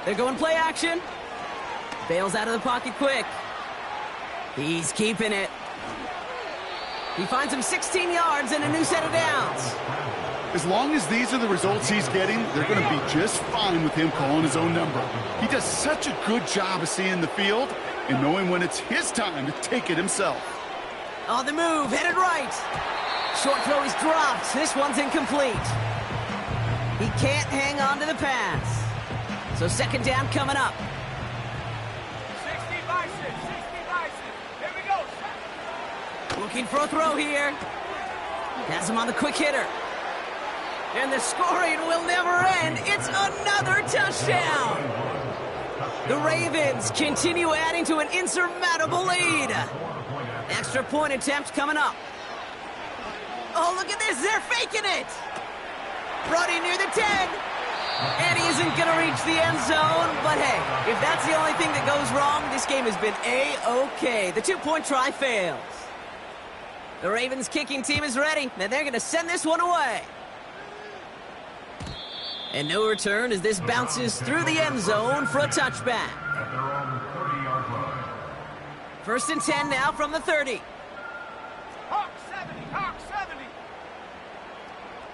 They're going play action. Bails out of the pocket quick. He's keeping it. He finds him 16 yards and a new set of downs. As long as these are the results he's getting, they're going to be just fine with him calling his own number. He does such a good job of seeing the field and knowing when it's his time to take it himself. On the move, headed right. Short throw is dropped. This one's incomplete. He can't hang on to the pass. So 2nd down coming up. 60 bison, 60 bison. Here we go. Looking for a throw here. Has him on the quick hitter. And the scoring will never end. It's another touchdown. The Ravens continue adding to an insurmountable lead. Extra point attempt coming up. Oh, look at this. They're faking it. Running near the 10. And he isn't going to reach the end zone, but hey, if that's the only thing that goes wrong, this game has been A-OK. The two-point try fails. The Ravens kicking team is ready, and they're going to send this one away. And no return as this bounces through the end zone for a touchback. At their own 30-yard line. 1st and 10 now from the 30. Hawk 70, Hawk 70.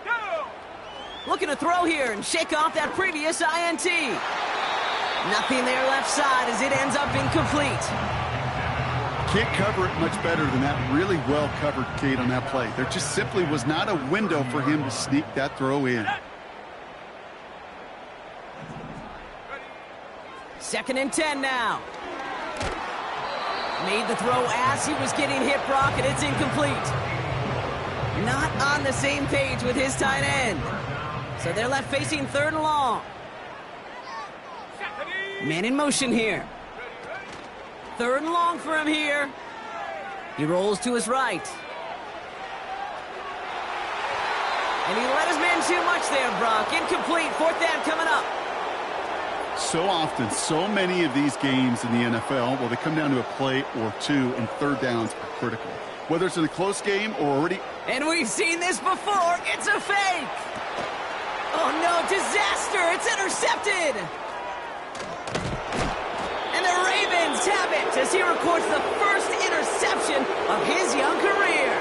Go! Looking to throw here and shake off that previous INT. Nothing there left side as it ends up incomplete. Can't cover it much better than that really well-covered Cade on that play. There just simply was not a window for him to sneak that throw in. 2nd and 10 now. Made the throw as he was getting hit, Brock, and it's incomplete. Not on the same page with his tight end. So they're left facing 3rd and long. Man in motion here. 3rd and long for him here. He rolls to his right. And he let his man too much there, Brock. Incomplete. 4th down coming up. So often, so many of these games in the NFL, well, they come down to a play or two, and 3rd downs are critical. Whether it's in a close game or already... And we've seen this before. It's a fake. Oh, no. Disaster. It's intercepted. And the Ravens have it as he records the first interception of his young career.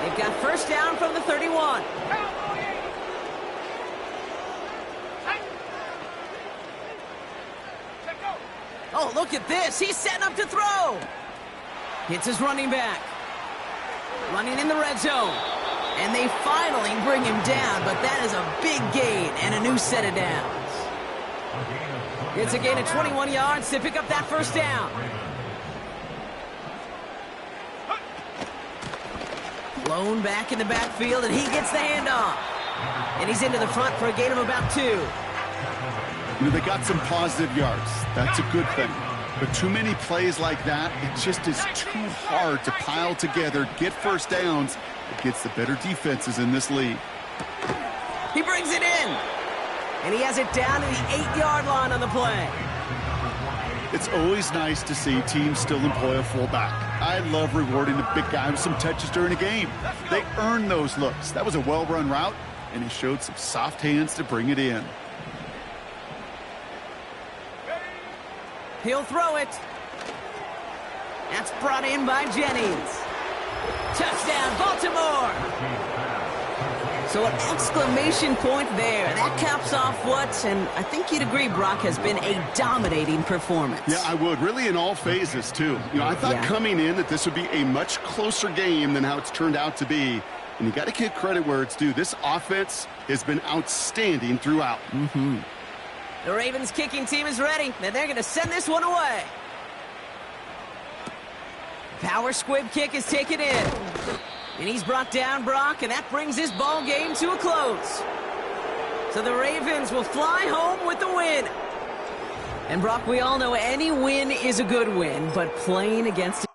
They've got 1st down from the 31. Oh, look at this. He's setting up to throw. Hits his running back. Running in the red zone. And they finally bring him down, but that is a big gain and a new set of downs. It's a gain of 21 yards to pick up that 1st down. Blown back in the backfield, and he gets the handoff. And he's into the front for a gain of about 2. You know, they got some positive yards. That's a good thing. But too many plays like that, it just is too hard to pile together, get 1st downs against the better defenses in this league. He brings it in. And he has it down to the 8-yard line on the play. It's always nice to see teams still employ a fullback. I love rewarding the big guy with some touches during a game. They earn those looks. That was a well-run route, and he showed some soft hands to bring it in. He'll throw it. That's brought in by Jennings. Touchdown, Baltimore. So an exclamation point there. That caps off what, and I think you'd agree, Brock, has been a dominating performance. Yeah, I would. Really in all phases, too. You know, I thought coming in that this would be a much closer game than how it's turned out to be. And you got to give credit where it's due. This offense has been outstanding throughout. The Ravens kicking team is ready, and they're going to send this one away. Power squib kick is taken in. And he's brought down, Brock, and that brings this ball game to a close. So the Ravens will fly home with the win. And Brock, we all know any win is a good win, but playing against